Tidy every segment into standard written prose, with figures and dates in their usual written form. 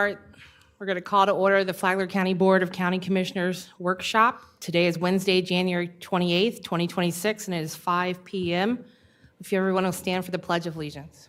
We're going to call to order the Flagler County Board of County Commissioners workshop. Today is Wednesday, January 28th, 2026, and it is 5 p.m. If everyone will stand for the Pledge of Allegiance.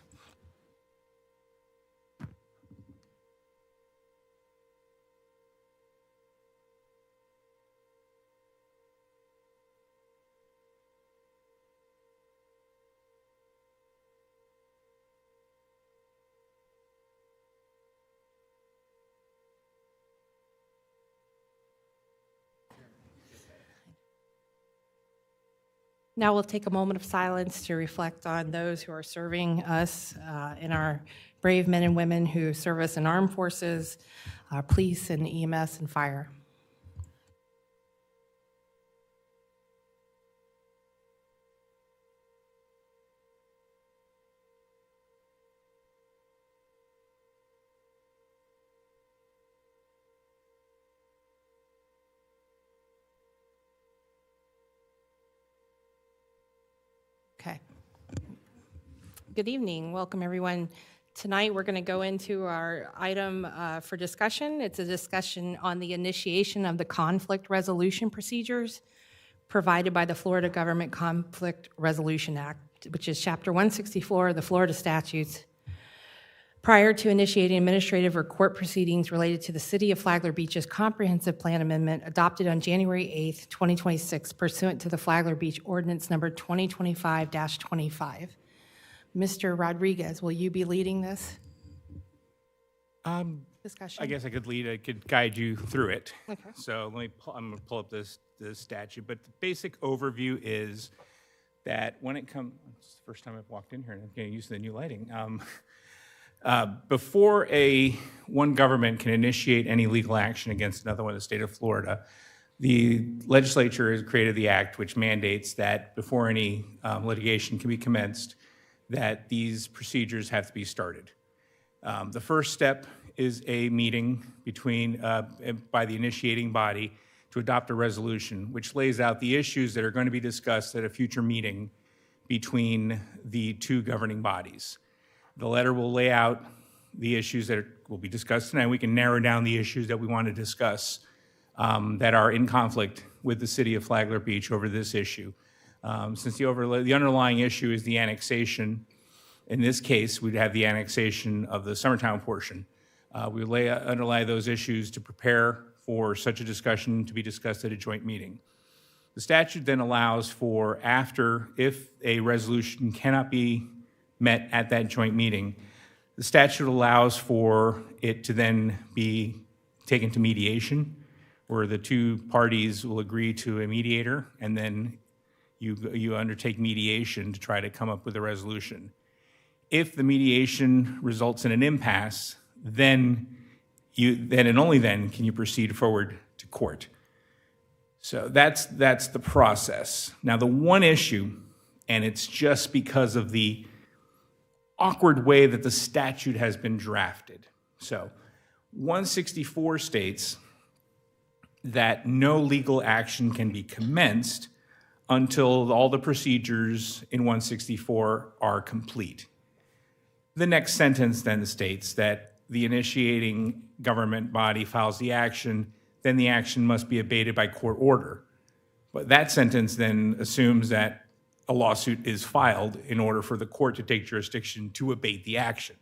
Now we'll take a moment of silence to reflect on those who are serving us and our brave men and women who serve us in armed forces, police and EMS and fire. Okay. Good evening. Welcome, everyone. Tonight, we're going to go into our item for discussion. It's a discussion on the initiation of the conflict resolution procedures provided by the Florida Government Conflict Resolution Act, which is Chapter 164 of the Florida statutes. Prior to initiating administrative or court proceedings related to the City of Flagler Beach's Comprehensive Plan Amendment adopted on January 8th, 2026, pursuant to the Flagler Beach Ordinance Number 2025-25. Mr. Rodriguez, will you be leading this discussion? I guess I could guide you through it. Okay. So I'm going to pull up this statute, but the basic overview is that when it comes, it's the first time I've walked in here and I'm getting used to the new lighting. Before one government can initiate any legal action against another one in the state of Florida, the legislature has created the act which mandates that before any litigation can be commenced, that these procedures have to be started. The first step is a meeting by the initiating body to adopt a resolution which lays out the issues that are going to be discussed at a future meeting between the two governing bodies. The letter will lay out the issues that will be discussed tonight. We can narrow down the issues that we want to discuss that are in conflict with the city of Flagler Beach over this issue. Since the underlying issue is the annexation, in this case, we'd have the annexation of the Summertown portion. We underlie those issues to prepare for such a discussion to be discussed at a joint meeting. The statute then allows for if a resolution cannot be met at that joint meeting, the statute allows for it to then be taken to mediation, where the two parties will agree to a mediator, and then you undertake mediation to try to come up with a resolution. If the mediation results in an impasse, then and only then can you proceed forward to court. So that's the process. Now, the one issue, and it's just because of the awkward way that the statute has been drafted. So 164 states that no legal action can be commenced until all the procedures in 164 are complete. The next sentence then states that the initiating government body files the action, then the action must be abated by court order. But that sentence then assumes that a lawsuit is filed in order for the court to take jurisdiction to abate the action.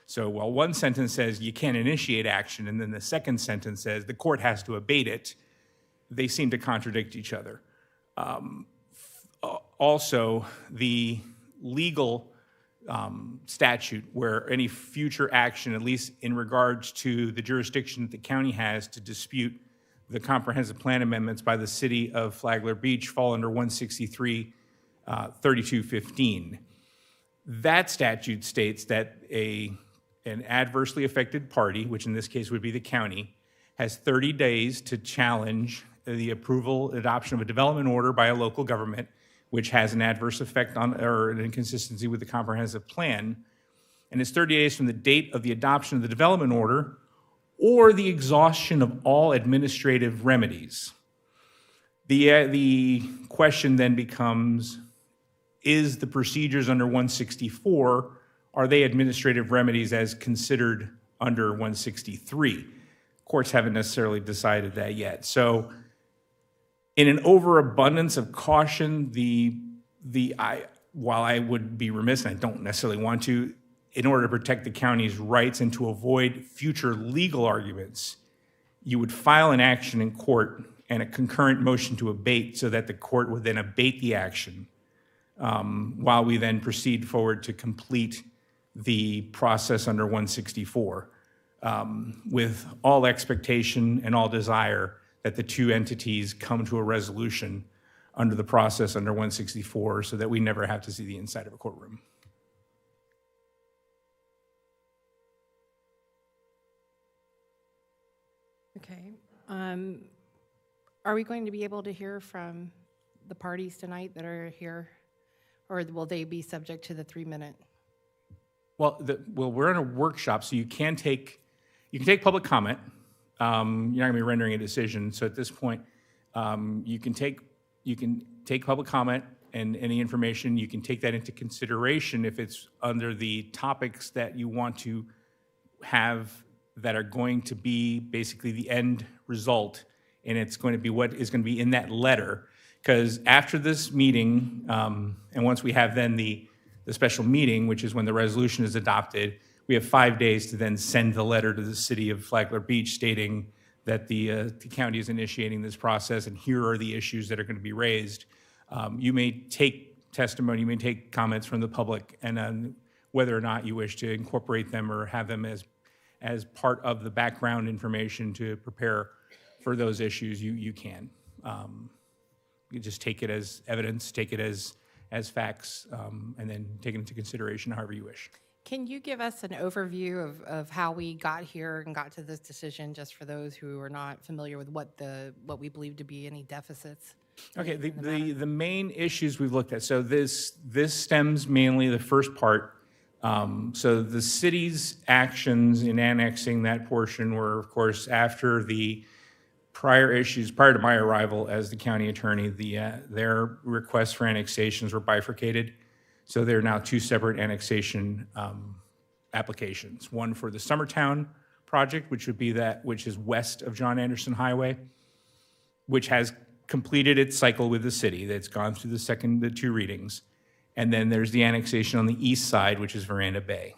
So while one sentence says you can't initiate action, and then the second sentence says the court has to abate it, they seem to contradict each other. Also, the legal statute where any future action, at least in regards to the jurisdiction that the county has to dispute the comprehensive plan amendments by the city of Flagler Beach, fall under 163 3215. That statute states that an adversely affected party, which in this case would be the county, has 30 days to challenge the adoption of a development order by a local government, which has an adverse effect on or an inconsistency with the comprehensive plan. And it's 30 days from the date of the adoption of the development order or the exhaustion of all administrative remedies. The question then becomes, is the procedures under 164, are they administrative remedies as considered under 163. Courts haven't necessarily decided that yet. So in an overabundance of caution, while I would be remiss, and I don't necessarily want to, in order to protect the county's rights and to avoid future legal arguments, you would file an action in court and a concurrent motion to abate so that the court would then abate the action while we then proceed forward to complete the process under 164 with all expectation and all desire that the two entities come to a resolution under the process under 164 so that we never have to see the inside of a courtroom. Okay. Are we going to be able to hear from the parties tonight that are here, or will they be subject to the 3-minute? Well, we're in a workshop, so you can take public comment. You're not going to be rendering a decision. So at this point, you can take public comment and any information. You can take that into consideration if it's under the topics that you want to have that are going to be basically the end result, and it's going to be what is going to be in that letter. Because after this meeting, and once we have then the special meeting, which is when the resolution is adopted, we have 5 days to then send the letter to the city of Flagler Beach stating that the county is initiating this process and here are the issues that are going to be raised. You may take testimony, you may take comments from the public, and whether or not you wish to incorporate them or have them as part of the background information to prepare for those issues, you can. You just take it as evidence, take it as facts, and then take it into consideration however you wish. Can you give us an overview of how we got here and got to this decision, just for those who are not familiar with what we believe to be any deficits? Okay, the main issues we've looked at. So this stems mainly, the first part. So the city's actions in annexing that portion were, of course, after the prior issues, prior to my arrival as the county attorney, their requests for annexations were bifurcated. So there are now two separate annexation applications. One for the Summertown project, which is west of John Anderson Highway, which has completed its cycle with the city. That's gone through the two readings. And then there's the annexation on the east side, which is Veranda Bay.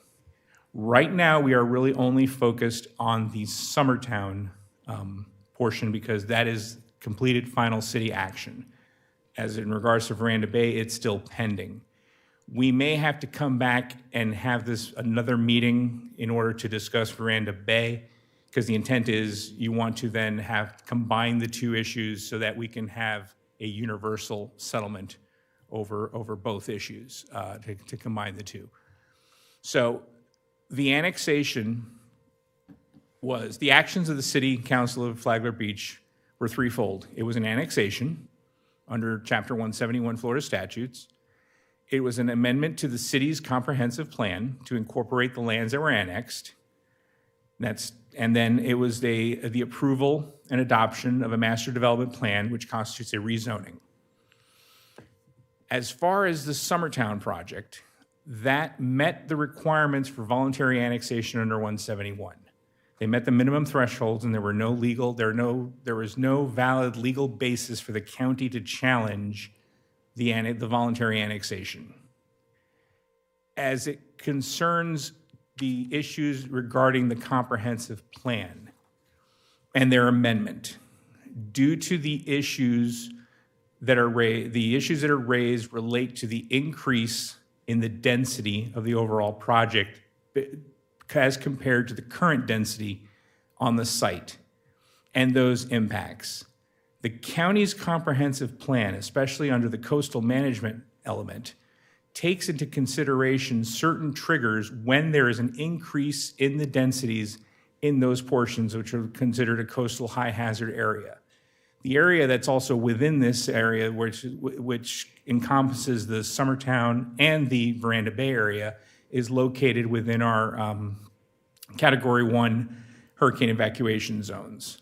Right now, we are really only focused on the Summertown portion because that is completed final city action. As in regards to Veranda Bay, it's still pending. We may have to come back and have another meeting in order to discuss Veranda Bay, because the intent is you want to then combine the two issues so that we can have a universal settlement over both issues to combine the two. So the annexation was, the actions of the City Council of Flagler Beach were threefold. It was an annexation under Chapter 171 Florida statutes. It was an amendment to the city's comprehensive plan to incorporate the lands that were annexed. And then it was the approval and adoption of a master development plan, which constitutes a rezoning. As far as the Summertown project, that met the requirements for voluntary annexation under 171. They met the minimum thresholds, and there was no valid legal basis for the county to challenge the voluntary annexation. As it concerns the issues regarding the comprehensive plan and their amendment, due to the issues that are raised relate to the increase in the density of the overall project as compared to the current density on the site and those impacts. The county's comprehensive plan, especially under the coastal management element, takes into consideration certain triggers when there is an increase in the densities in those portions which are considered a coastal high hazard area. The area that's also within this area, which encompasses the Summertown and the Veranda Bay area, is located within our Category 1 hurricane evacuation zones.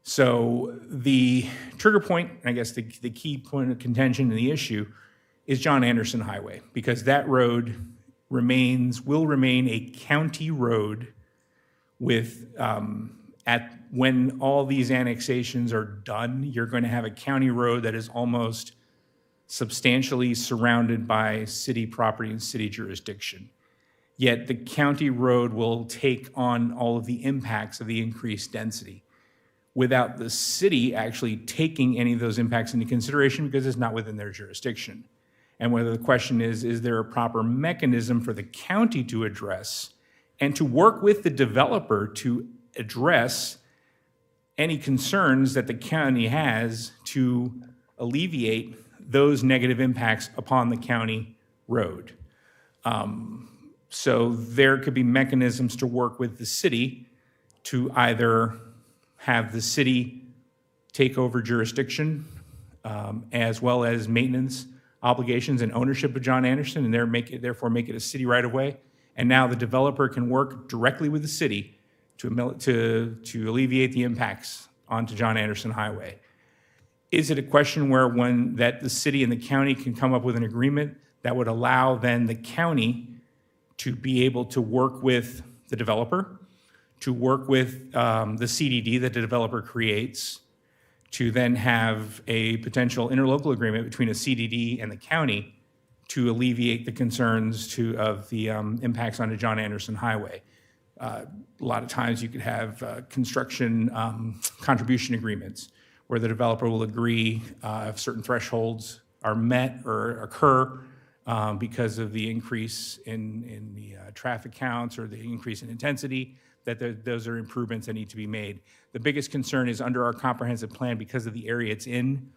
So the trigger point, I guess the key point of contention in the issue, is John Anderson Highway, because that road will remain a county road with when all these annexations are done, you're going to have a county road that is almost substantially surrounded by city property and city jurisdiction. Yet the county road will take on all of the impacts of the increased density without the city actually taking any of those impacts into consideration because it's not within their jurisdiction. And whether the question is there a proper mechanism for the county to address and to work with the developer to address any concerns that the county has to alleviate those negative impacts upon the county road. So there could be mechanisms to work with the city to either have the city take over jurisdiction as well as maintenance obligations and ownership of John Anderson and therefore make it a city right of way. And now the developer can work directly with the city to alleviate the impacts onto John Anderson Highway. Is it a question where that the city and the county can come up with an agreement that would allow then the county to be able to work with the developer, to work with the CDD that the developer creates, to then have a potential interlocal agreement between a CDD and the county to alleviate the concerns of the impacts onto John Anderson Highway? A lot of times you could have construction contribution agreements where the developer will agree if certain thresholds are met or occur because of the increase in the traffic counts or the increase in intensity, that those are improvements that need to be made. The biggest concern is under our comprehensive plan, because of the area it's in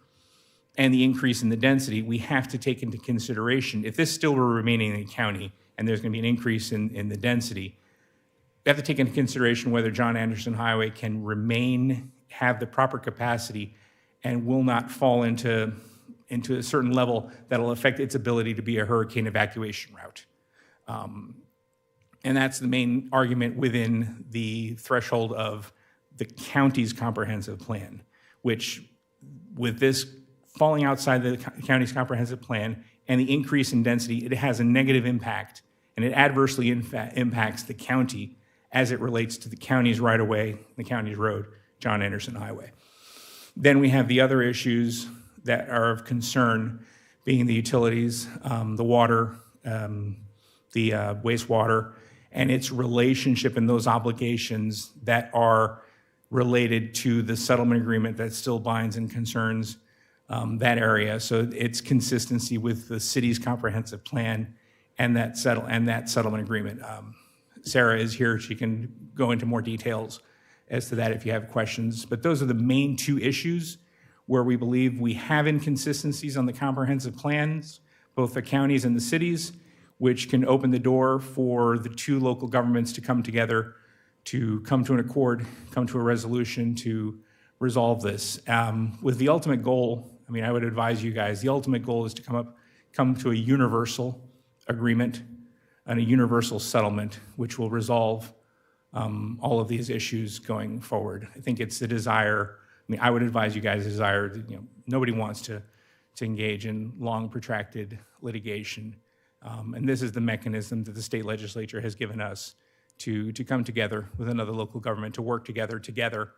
and the increase in the density, we have to take into consideration, if this still were remaining in the county and there's going to be an increase in the density, we have to take into consideration whether John Anderson Highway can have the proper capacity and will not fall into a certain level that'll affect its ability to be a hurricane evacuation route. And that's the main argument within the threshold of the county's comprehensive plan, which with this falling outside the county's comprehensive plan and the increase in density, it has a negative impact and it adversely impacts the county as it relates to the county's right-of-way, the county's road, John Anderson Highway. Then we have the other issues that are of concern, being the utilities, the water, the wastewater, and its relationship and those obligations that are related to the settlement agreement that still binds and concerns that area. So its consistency with the city's comprehensive plan and that settlement agreement. Sarah is here. She can go into more details as to that if you have questions. But those are the main two issues where we believe we have inconsistencies on the comprehensive plans, both the counties and the cities, which can open the door for the two local governments to come together, to come to an accord, come to a resolution to resolve this. With the ultimate goal, I would advise you guys, the ultimate goal is to come to a universal agreement and a universal settlement, which will resolve all of these issues going forward. I think it's the desire. I would advise you guys' desire that, nobody wants to engage in long, protracted litigation. And this is the mechanism that the state legislature has given us to come together with another local government, to work together to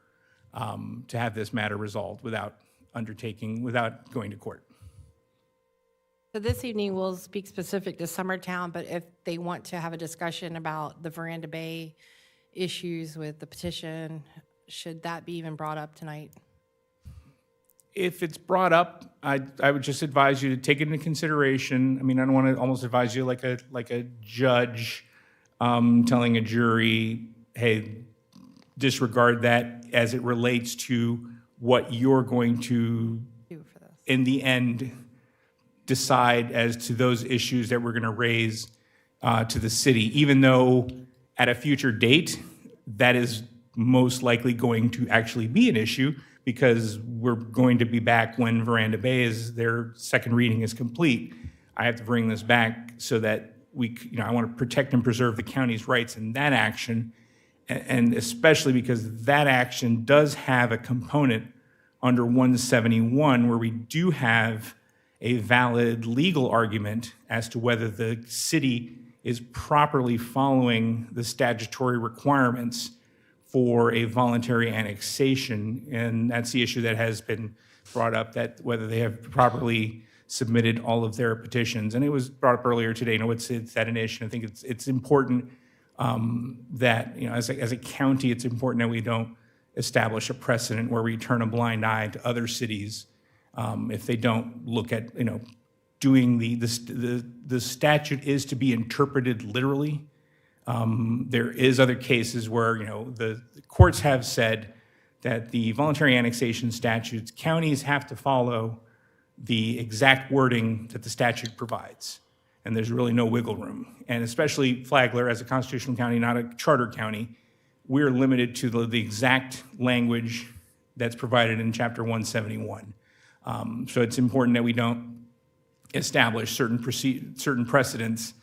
have this matter resolved without going to court. So this evening, we'll speak specific to Summertown, but if they want to have a discussion about the Veranda Bay issues with the petition, should that be even brought up tonight? If it's brought up, I would just advise you to take it into consideration. I don't want to almost advise you like a judge telling a jury, hey, disregard that as it relates to what you're going to, in the end, decide as to those issues that we're going to raise to the city, even though at a future date, that is most likely going to actually be an issue, because we're going to be back when Veranda Bay their second reading is complete. I have to bring this back so that I want to protect and preserve the county's rights in that action, and especially because that action does have a component under 171 where we do have a valid legal argument as to whether the city is properly following the statutory requirements for a voluntary annexation, and that's the issue that has been brought up, that whether they have properly submitted all of their petitions. And it was brought up earlier today. It's at an issue. I think it's important that, as a county, it's important that we don't establish a precedent where we turn a blind eye to other cities if they don't look at, doing the statute is to be interpreted literally. There is other cases where, the courts have said that the voluntary annexation statutes, counties have to follow the exact wording that the statute provides. And there's really no wiggle room. And especially Flagler, as a constitutional county, not a charter county, we're limited to the exact language that's provided in Chapter 171. So it's important that we don't establish certain precedents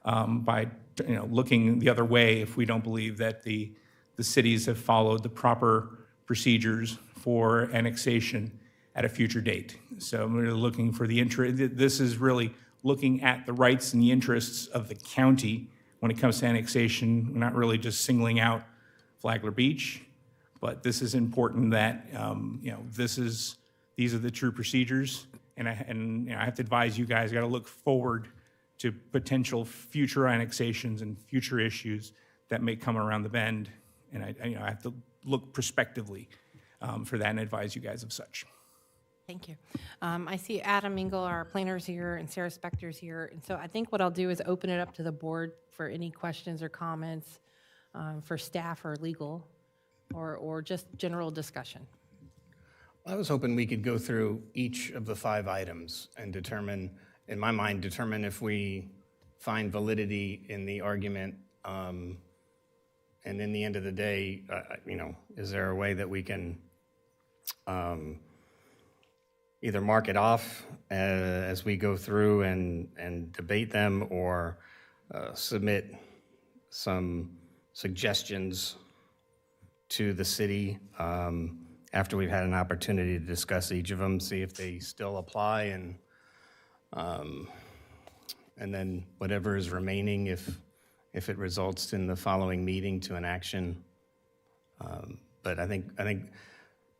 by looking the other way if we don't believe that the cities have followed the proper procedures for annexation at a future date. So we're looking for this is really looking at the rights and the interests of the county when it comes to annexation. We're not really just singling out Flagler Beach, but this is important that, these are the true procedures. And I have to advise you guys, got to look forward to potential future annexations and future issues that may come around the bend. And I have to look prospectively for that and advise you guys of such. Thank you. I see Adam Engel, our planner's here, and Sarah Spector's here. And so I think what I'll do is open it up to the board for any questions or comments for staff or legal or just general discussion. I was hoping we could go through each of the 5 items and determine if we find validity in the argument. And in the end of the day, is there a way that we can either mark it off as we go through and debate them, or submit some suggestions to the city after we've had an opportunity to discuss each of them, see if they still apply, and then whatever is remaining, if it results in the following meeting to an action. But I think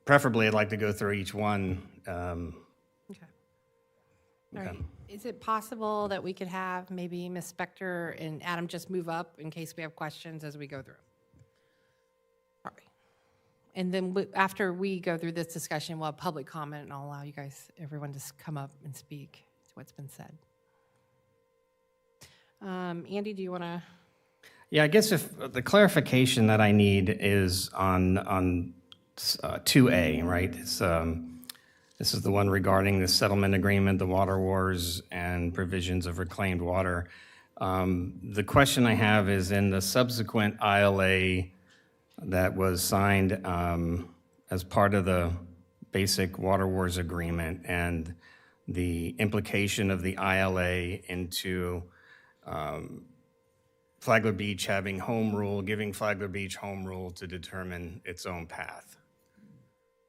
preferably I'd like to go through each one. Okay. All right. Is it possible that we could have maybe Ms. Spector and Adam just move up in case we have questions as we go through? All right. And then after we go through this discussion, we'll have public comment, and I'll allow everyone to come up and speak to what's been said. Andy, do you want to? Yeah, I guess if the clarification that I need is on 2A, right? This is the one regarding the settlement agreement, the water wars, and provisions of reclaimed water. The question I have is in the subsequent ILA that was signed as part of the basic water wars agreement, and the implication of the ILA into Flagler Beach having home rule, giving Flagler Beach home rule to determine its own path.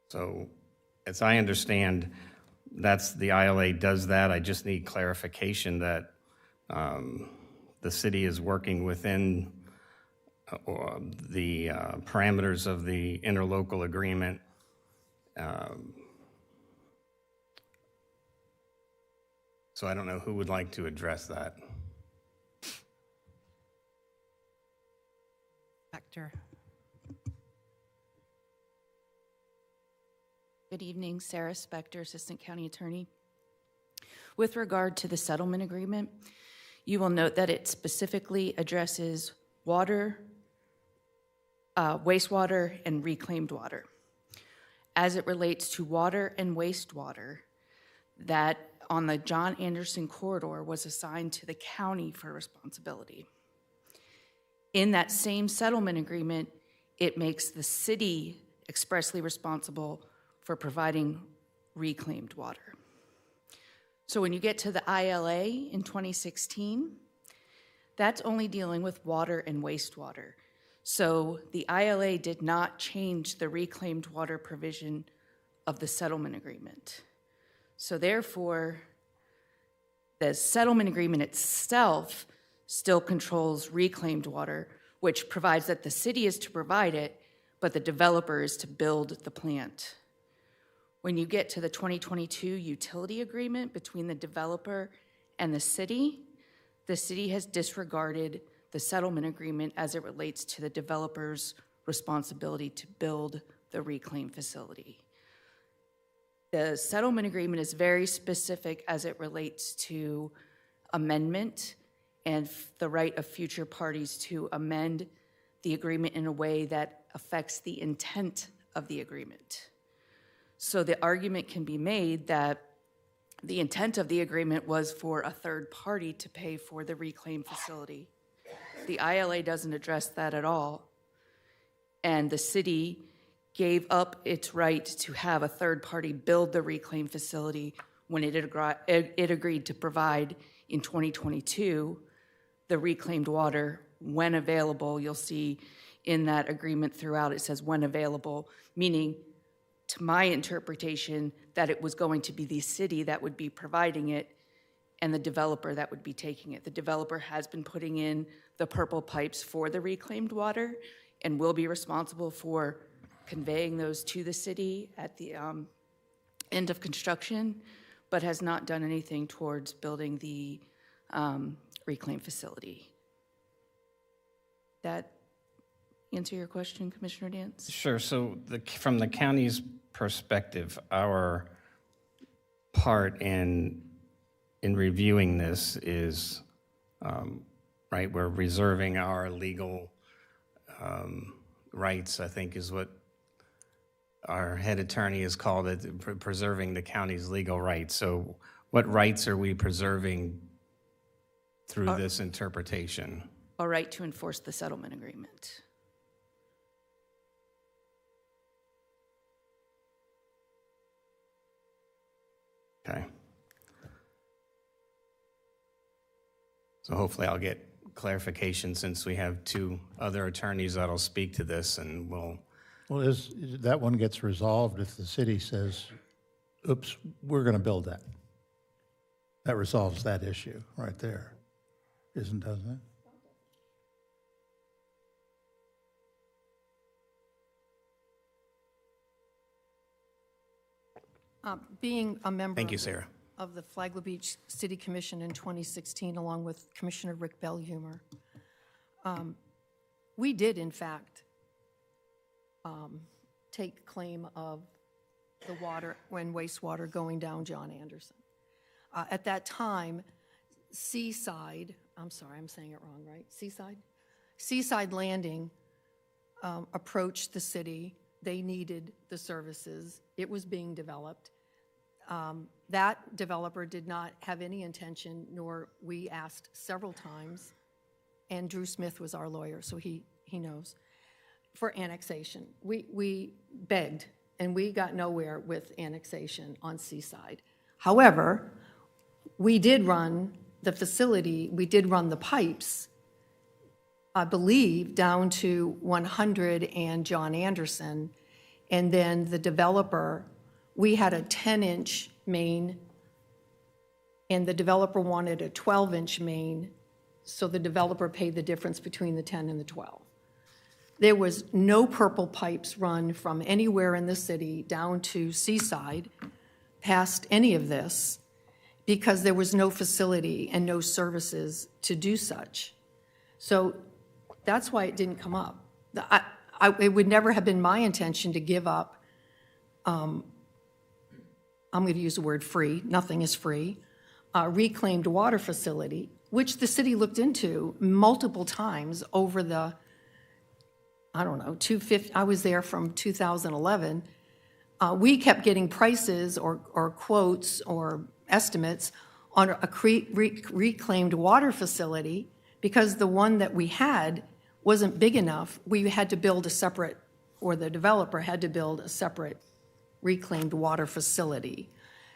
So, as I understand, the ILA does that. I just need clarification that the city is working within the parameters of the interlocal agreement. So I don't know who would like to address that. Spector. Good evening, Sarah Spector, Assistant County Attorney. With regard to the settlement agreement, you will note that it specifically addresses water, wastewater, and reclaimed water. As it relates to water and wastewater, that on the John Anderson corridor was assigned to the county for responsibility. In that same settlement agreement, it makes the city expressly responsible for providing reclaimed water. So when you get to the ILA in 2016, that's only dealing with water and wastewater. So the ILA did not change the reclaimed water provision of the settlement agreement. So therefore, the settlement agreement itself still controls reclaimed water, which provides that the city is to provide it, but the developer is to build the plant. When you get to the 2022 utility agreement between the developer and the city has disregarded the settlement agreement as it relates to the developer's responsibility to build the reclaim facility. The settlement agreement is very specific as it relates to amendment and the right of future parties to amend the agreement in a way that affects the intent of the agreement. So the argument can be made that the intent of the agreement was for a third party to pay for the reclaim facility. The ILA doesn't address that at all. And the city gave up its right to have a third party build the reclaim facility when it agreed to provide in 2022 the reclaimed water when available. You'll see in that agreement throughout it says when available, meaning to my interpretation that it was going to be the city that would be providing it and the developer that would be taking it. The developer has been putting in the purple pipes for the reclaimed water and will be responsible for conveying those to the city at the end of construction, but has not done anything towards building the reclaim facility. That answer your question, Commissioner Dance? Sure. So from the county's perspective, our part in reviewing this is, right, we're reserving our legal rights, I think is what our head attorney has called it, preserving the county's legal rights. So what rights are we preserving through this interpretation? A right to enforce the settlement agreement. Okay. So hopefully I'll get clarification since we have two other attorneys that'll speak to this, and we'll... Well, that one gets resolved if the city says, oops, we're going to build that. That resolves that issue right there, doesn't it? Being a member Thank you, Sarah. of the Flagler Beach City Commission in 2016, along with Commissioner Rick Bellhumer, we did, in fact, take claim of the water and wastewater going down John Anderson. At that time, Seaside, I'm sorry, I'm saying it wrong, right? Seaside Landing approached the city. They needed the services. It was being developed. That developer did not have any intention, nor we asked several times, and Drew Smith was our lawyer, so he knows, for annexation. We begged, and we got nowhere with annexation on Seaside. However, we did run the facility, we did run the pipes, I believe, down to 100 and John Anderson, and then the developer, we had a 10-inch main, and the developer wanted a 12-inch main, so the developer paid the difference between the 10 and the 12. There was no purple pipes run from anywhere in the city down to Seaside past any of this because there was no facility and no services to do such. So that's why it didn't come up. It would never have been my intention to give up, I'm going to use the word free, nothing is free, reclaimed water facility, which the city looked into multiple times over the, I don't know, I was there from 2011. We kept getting prices or quotes or estimates on a reclaimed water facility because the one that we had wasn't big enough. We had to build a separate, or the developer had to build a separate reclaimed water facility.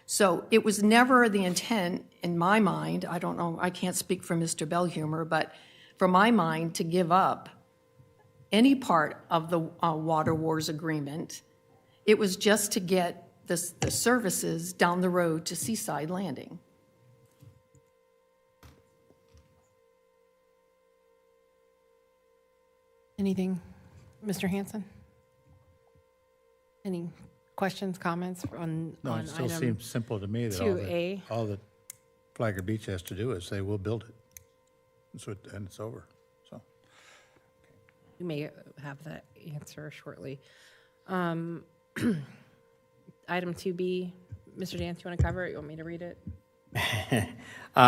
So it was never the intent, in my mind, I don't know, I can't speak for Mr. Bellhumer, but for my mind, to give up any part of the Water Wars agreement. It was just to get the services down the road to Seaside Landing. Anything, Mr. Hanson? Any questions, comments on No, on it still item seems simple to me that 2A? all that Flagler Beach has to do is say, we'll build it. And it's over, so. We may have that answer shortly. Item 2B, Mr. Dance, you want to cover it? You want me to read it?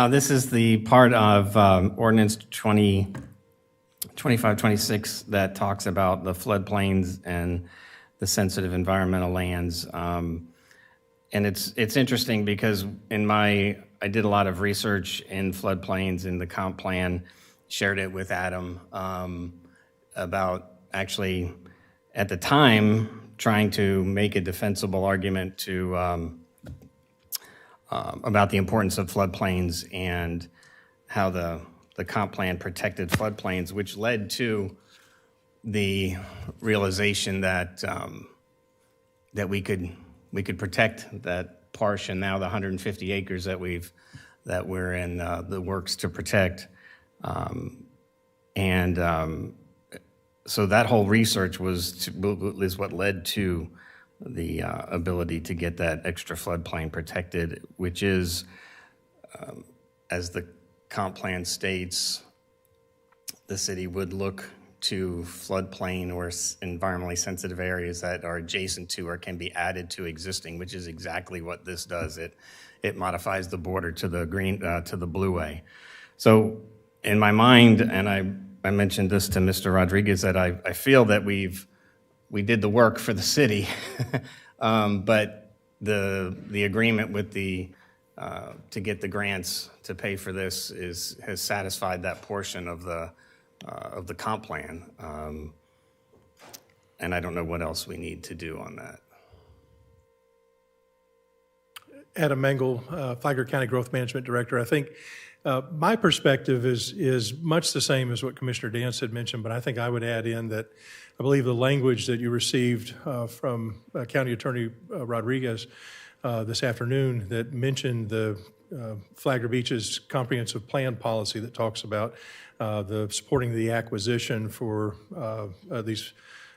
This is the part of ordinance 2526 that talks about the floodplains and the sensitive environmental lands. And it's interesting because I did a lot of research in floodplains in the comp plan, shared it with Adam about actually, at the time, trying to make a defensible argument to about the importance of floodplains and how the comp plan protected floodplains, which led to the realization that that we could protect that portion, now the 150 acres that we're in the works to protect, so that whole research is what led to the ability to get that extra floodplain protected, which is, as the comp plan states, the city would look to floodplain or environmentally sensitive areas that are adjacent to or can be added to existing, which is exactly what this does. It modifies the border to the green to the blue way. So in my mind, and I mentioned this to Mr. Rodriguez, that I feel that we did the work for the city, but the agreement with to get the grants to pay for this has satisfied that portion of the comp plan, and I don't know what else we need to do on that. Adam Mengel, Flagler County Growth Management Director. I think my perspective is much the same as what Commissioner Dance had mentioned, but I think I would add in that I believe the language that you received from County Attorney Rodriguez this afternoon that mentioned the Flagler Beach's comprehensive plan policy that talks about the supporting the acquisition for these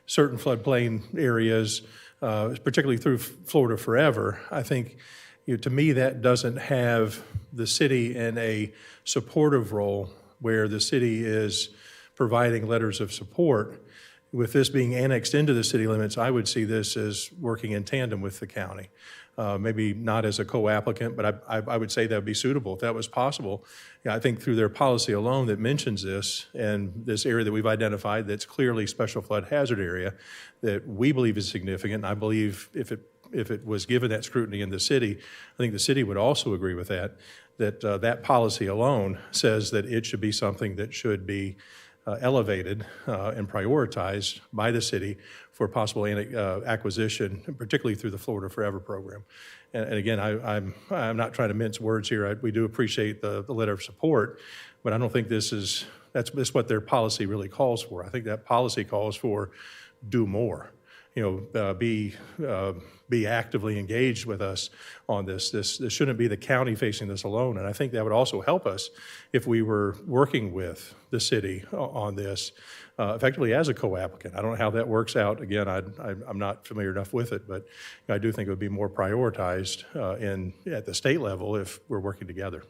certain floodplain areas, particularly through Florida Forever. I think, to me, that doesn't have the city in a supportive role where the city is providing letters of support. With this being annexed into the city limits, I would see this as working in tandem with the county. Maybe not as a co-applicant, but I would say that would be suitable if that was possible. I think through their policy alone that mentions this and this area that we've identified that's clearly special flood hazard area that we believe is significant, and I believe if it was given that scrutiny in the city, I think the city would also agree with that that policy alone says that it should be something that should be elevated and prioritized by the city for possible acquisition, particularly through the Florida Forever program. And again, I'm not trying to mince words here. We do appreciate the letter of support, but I don't think that's what their policy really calls for. I think that policy calls for do more. Be actively engaged with us on this. This shouldn't be the county facing this alone, and I think that would also help us if we were working with the city on this effectively as a co-applicant. I don't know how that works out. Again, I'm not familiar enough with it, but I do think it would be more prioritized at the state level if we're working together.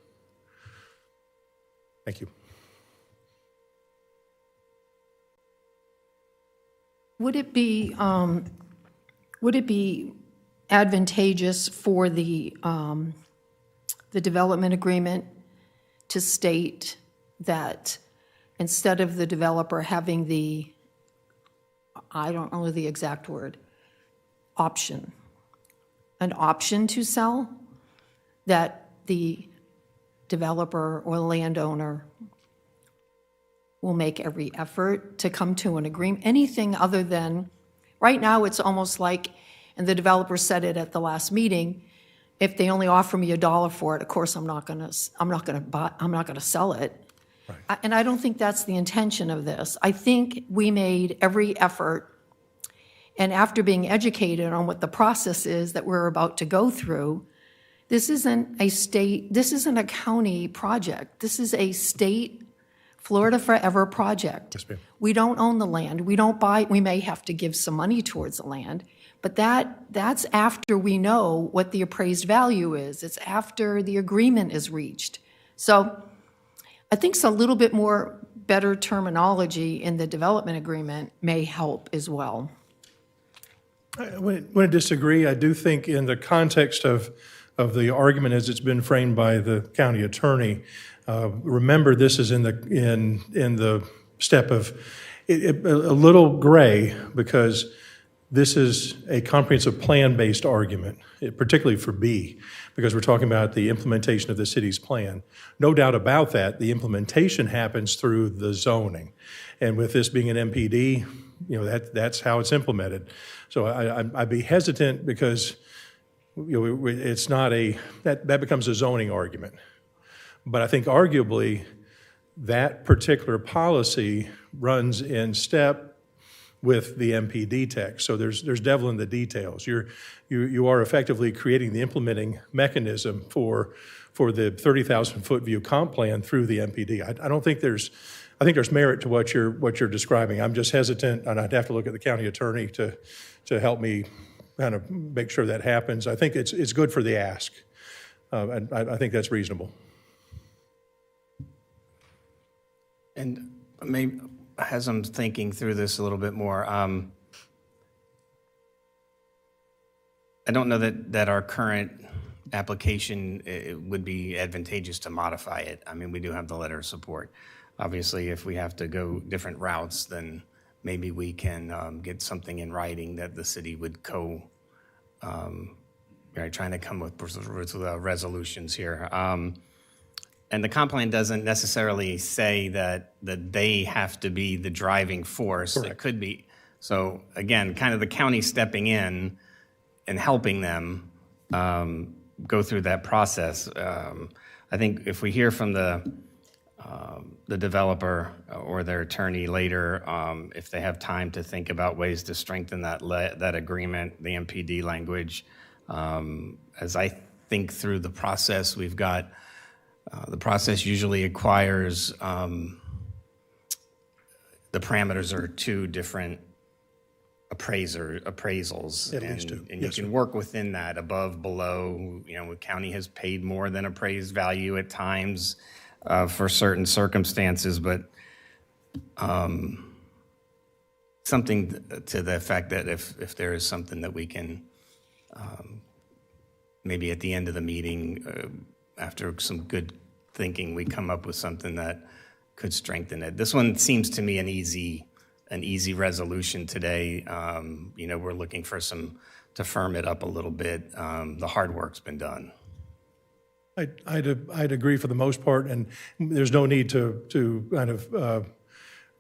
Thank you. Would it be advantageous for the development agreement to state that instead of the developer having I don't know the exact word, an option to sell, that the developer or landowner will make every effort to come to an agreement, anything other than, right now it's almost like, and the developer said it at the last meeting, if they only offer me $1 for it, of course I'm not going to sell it. Right. And I don't think that's the intention of this. I think we made every effort, and after being educated on what the process is that we're about to go through, this isn't a county project. This is a state Florida Forever project. Yes, ma'am. We don't own the land. We don't buy, we may have to give some money towards the land, But that's after we know what the appraised value is. It's after the agreement is reached. So I think it's a little bit more better terminology in the development agreement may help as well. I wouldn't disagree. I do think in the context of the argument as it's been framed by the county attorney, remember this is in the step of a little gray, because this is a comprehensive plan-based argument, particularly for B, because we're talking about the implementation of the city's plan. No doubt about that, the implementation happens through the zoning. And with this being an MPD, that's how it's implemented. So I'd be hesitant, because it's not that becomes a zoning argument. But I think arguably that particular policy runs in step with the MPD text. So there's devil in the details. You are effectively creating the implementing mechanism for the 30,000-foot view comp plan through the MPD. I think there's merit to what you're describing. I'm just hesitant, and I'd have to look at the county attorney to help me kind of make sure that happens. I think it's good for the ask, and I think that's reasonable. And maybe, as I'm thinking through this a little bit more, I don't know that our current application it would be advantageous to modify it. I mean, we do have the letter of support. Obviously, if we have to go different routes, then maybe we can get something in writing that the city would trying to come with resolutions here. And the comp plan doesn't necessarily say that they have to be the driving force. Correct. It could be. So again, kind of the county stepping in and helping them go through that process. I think if we hear from the developer or their attorney later, if they have time to think about ways to strengthen that agreement, the MPD language, as I think through the process, we've got the process usually acquires the parameters are two different appraisals. At least two. And you can work within that, above, below. The county has paid more than appraised value at times for certain circumstances, but something to the effect that if there is something that we can maybe at the end of the meeting, after some good thinking, we come up with something that could strengthen it. This one seems to me an easy resolution today. We're looking for to firm it up a little bit. The hard work's been done. I'd agree for the most part, and there's no need to kind of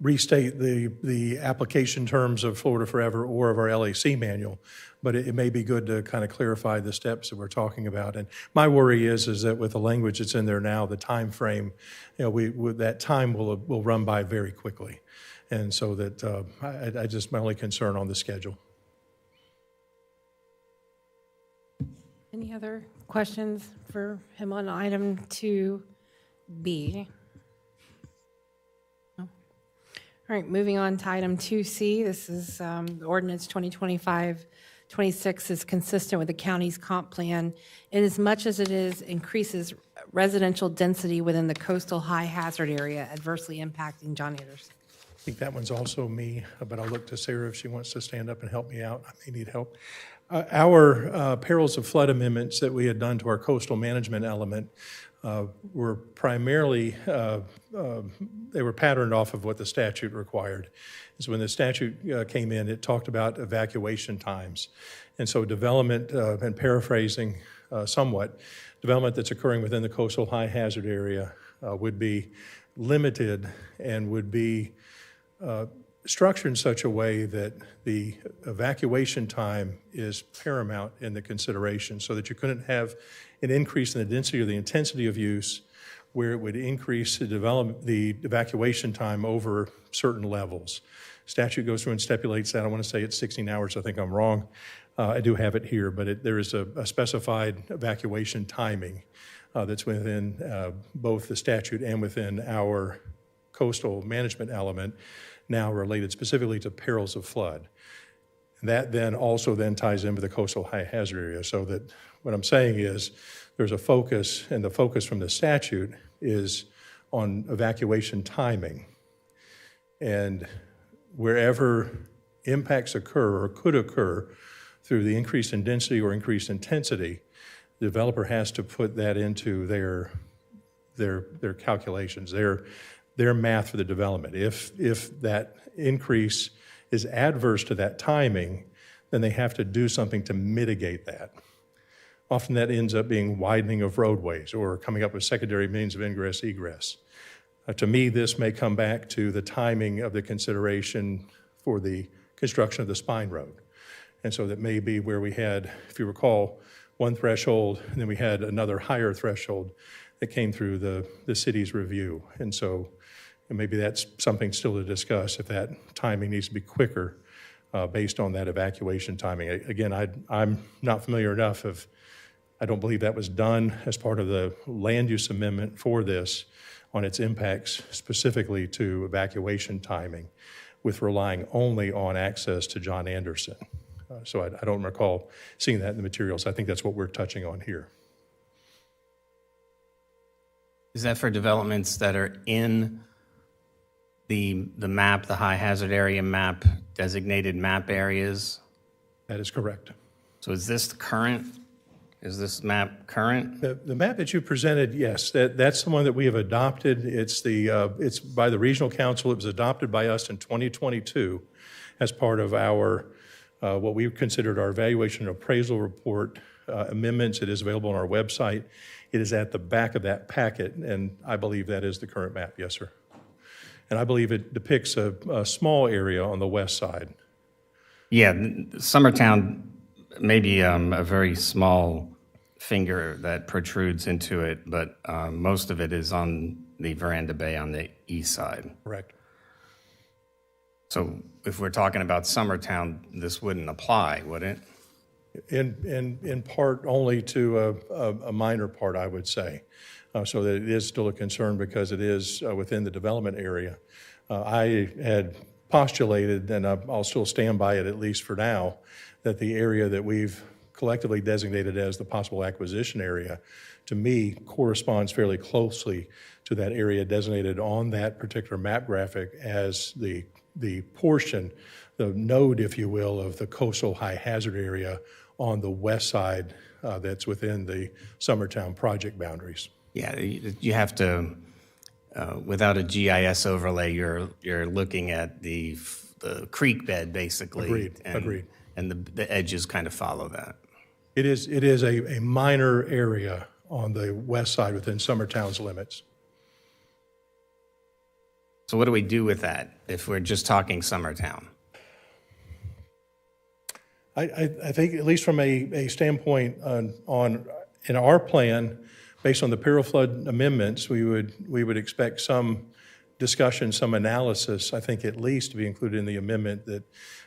restate the application terms of Florida Forever or of our LAC manual, but it may be good to kind of clarify the steps that we're talking about. And my worry is that with the language that's in there now, the time frame, that time will run by very quickly, and so that I just my only concern on the schedule. Any other questions for him on item 2B? No. All right, moving on to item 2C. This is ordinance 2025-26 is consistent with the county's comp plan in as much as it increases residential density within the coastal high hazard area, adversely impacting John Anderson. I think that one's also me, but I'll look to Sarah if she wants to stand up and help me out. I may need help. Our perils of flood amendments that we had done to our coastal management element were primarily, they were patterned off of what the statute required. So when the statute came in, it talked about evacuation times. And so development, and paraphrasing somewhat, development that's occurring within the coastal high hazard area would be limited and would be structured in such a way that the evacuation time is paramount in the consideration, so that you couldn't have an increase in the density or the intensity of use where it would increase the evacuation time over certain levels. Statute goes through and stipulates that. I want to say it's 16 hours. I think I'm wrong. I do have it here, but there is a specified evacuation timing that's within both the statute and within our coastal management element, now related specifically to perils of flood. That then also then ties in with the coastal high hazard area, so that what I'm saying is there's a focus, and the focus from the statute is on evacuation timing. And wherever impacts occur or could occur through the increase in density or increased intensity, the developer has to put that into their calculations, their math for the development. If that increase is adverse to that timing, then they have to do something to mitigate that. Often that ends up being widening of roadways or coming up with secondary means of ingress, egress. To me, this may come back to the timing of the consideration for the construction of the spine road. And so that may be where we had, if you recall, one threshold, and then we had another higher threshold that came through the city's review. And so maybe that's something still to discuss, if that timing needs to be quicker based on that evacuation timing. Again, I'm not familiar enough of, I don't believe that was done as part of the land use amendment for this on its impacts specifically to evacuation timing, with relying only on access to John Anderson. So I don't recall seeing that in the materials. I think that's what we're touching on here. Is that for developments that are in the map, the high hazard area map, designated map areas? That is correct. So is this current? Is this map current? The map that you presented, yes, that's the one that we have adopted. It's by the regional council. It was adopted by us in 2022 as part of our what we considered our evaluation and appraisal report amendments. It is available on our website. It is at the back of that packet, and I believe that is the current map. Yes, sir. And I believe it depicts a small area on the west side. Yeah, Summertown may be a very small finger that protrudes into it, but most of it is on the Veranda Bay on the east side. Correct. So if we're talking about Summertown, this wouldn't apply, would it? In part only to a minor part, I would say. So that it is still a concern because it is within the development area. I had postulated, and I'll still stand by it at least for now, that the area that we've collectively designated as the possible acquisition area, to me, corresponds fairly closely to that area designated on that particular map graphic as the portion, the node, if you will, of the coastal high hazard area on the west side that's within the Summertown project boundaries. Yeah, you have to, without a GIS overlay, you're looking at the creek bed, basically. Agreed. And the edges kind of follow that. It is a minor area on the west side within Summertown's limits. So what do we do with that if we're just talking Summertown? I think, at least from a standpoint in our plan, based on the peril flood amendments, we would expect some discussion, some analysis, I think at least, to be included in the amendment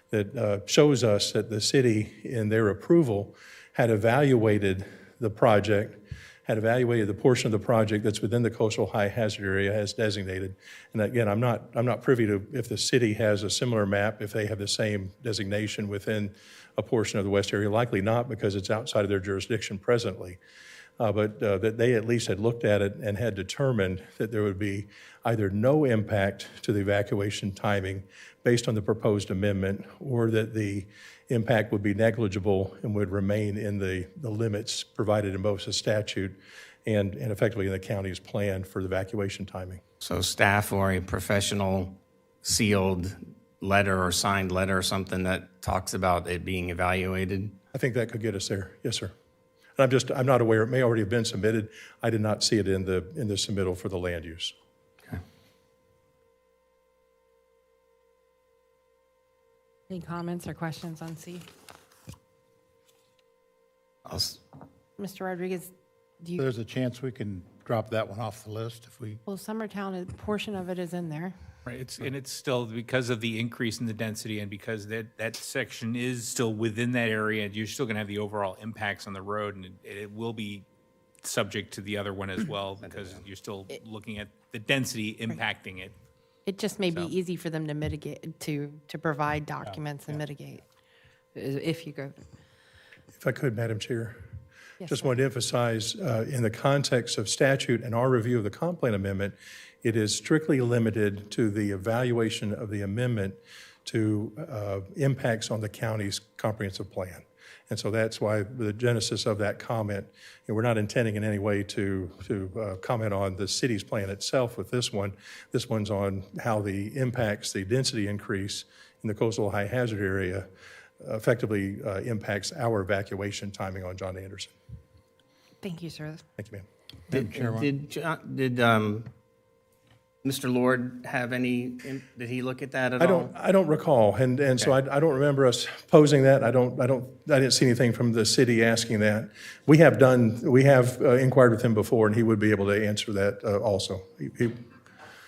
that shows us that the city, in their approval, had evaluated the project, had evaluated the portion of the project that's within the coastal high hazard area as designated. And again, I'm not privy to if the city has a similar map, if they have the same designation within a portion of the west area. Likely not, because it's outside of their jurisdiction presently. But that they at least had looked at it and had determined that there would be either no impact to the evacuation timing based on the proposed amendment, or that the impact would be negligible and would remain in the limits provided in both the statute and effectively in the county's plan for the evacuation timing. So staff or a professional sealed letter or signed letter or something that talks about it being evaluated? I think that could get us there. Yes, sir. And I'm not aware. It may already have been submitted. I did not see it in the submittal for the land use. Okay. Any comments or questions on C? Mr. Rodriguez, There's a chance we can drop that one off the list if we, well, Summertown, a portion of it is in there. Right, it's still, because of the increase in the density and because that section is still within that area, you're still gonna have the overall impacts on the road, and it will be subject to the other one as well, because you're still looking at the density impacting it. It just may be easy for them to mitigate, to provide documents and mitigate. if you go. If I could, Madam Chair. Yes, Just sir. wanted to emphasize, in the context of statute and our review of the comp plan amendment, it is strictly limited to the evaluation of the amendment to impacts on the county's comprehensive plan. And so that's why the genesis of that comment, and we're not intending in any way to comment on the city's plan itself with this one. This one's on how the impacts, the density increase in the coastal high hazard area effectively impacts our evacuation timing on John Anderson. Thank you, sir. Thank you, ma'am. Did Mr. Lord have any, did he look at that at all? I don't recall, and so I don't remember us posing that. I didn't see anything from the city asking that. We have inquired with him before, and he would be able to answer that also.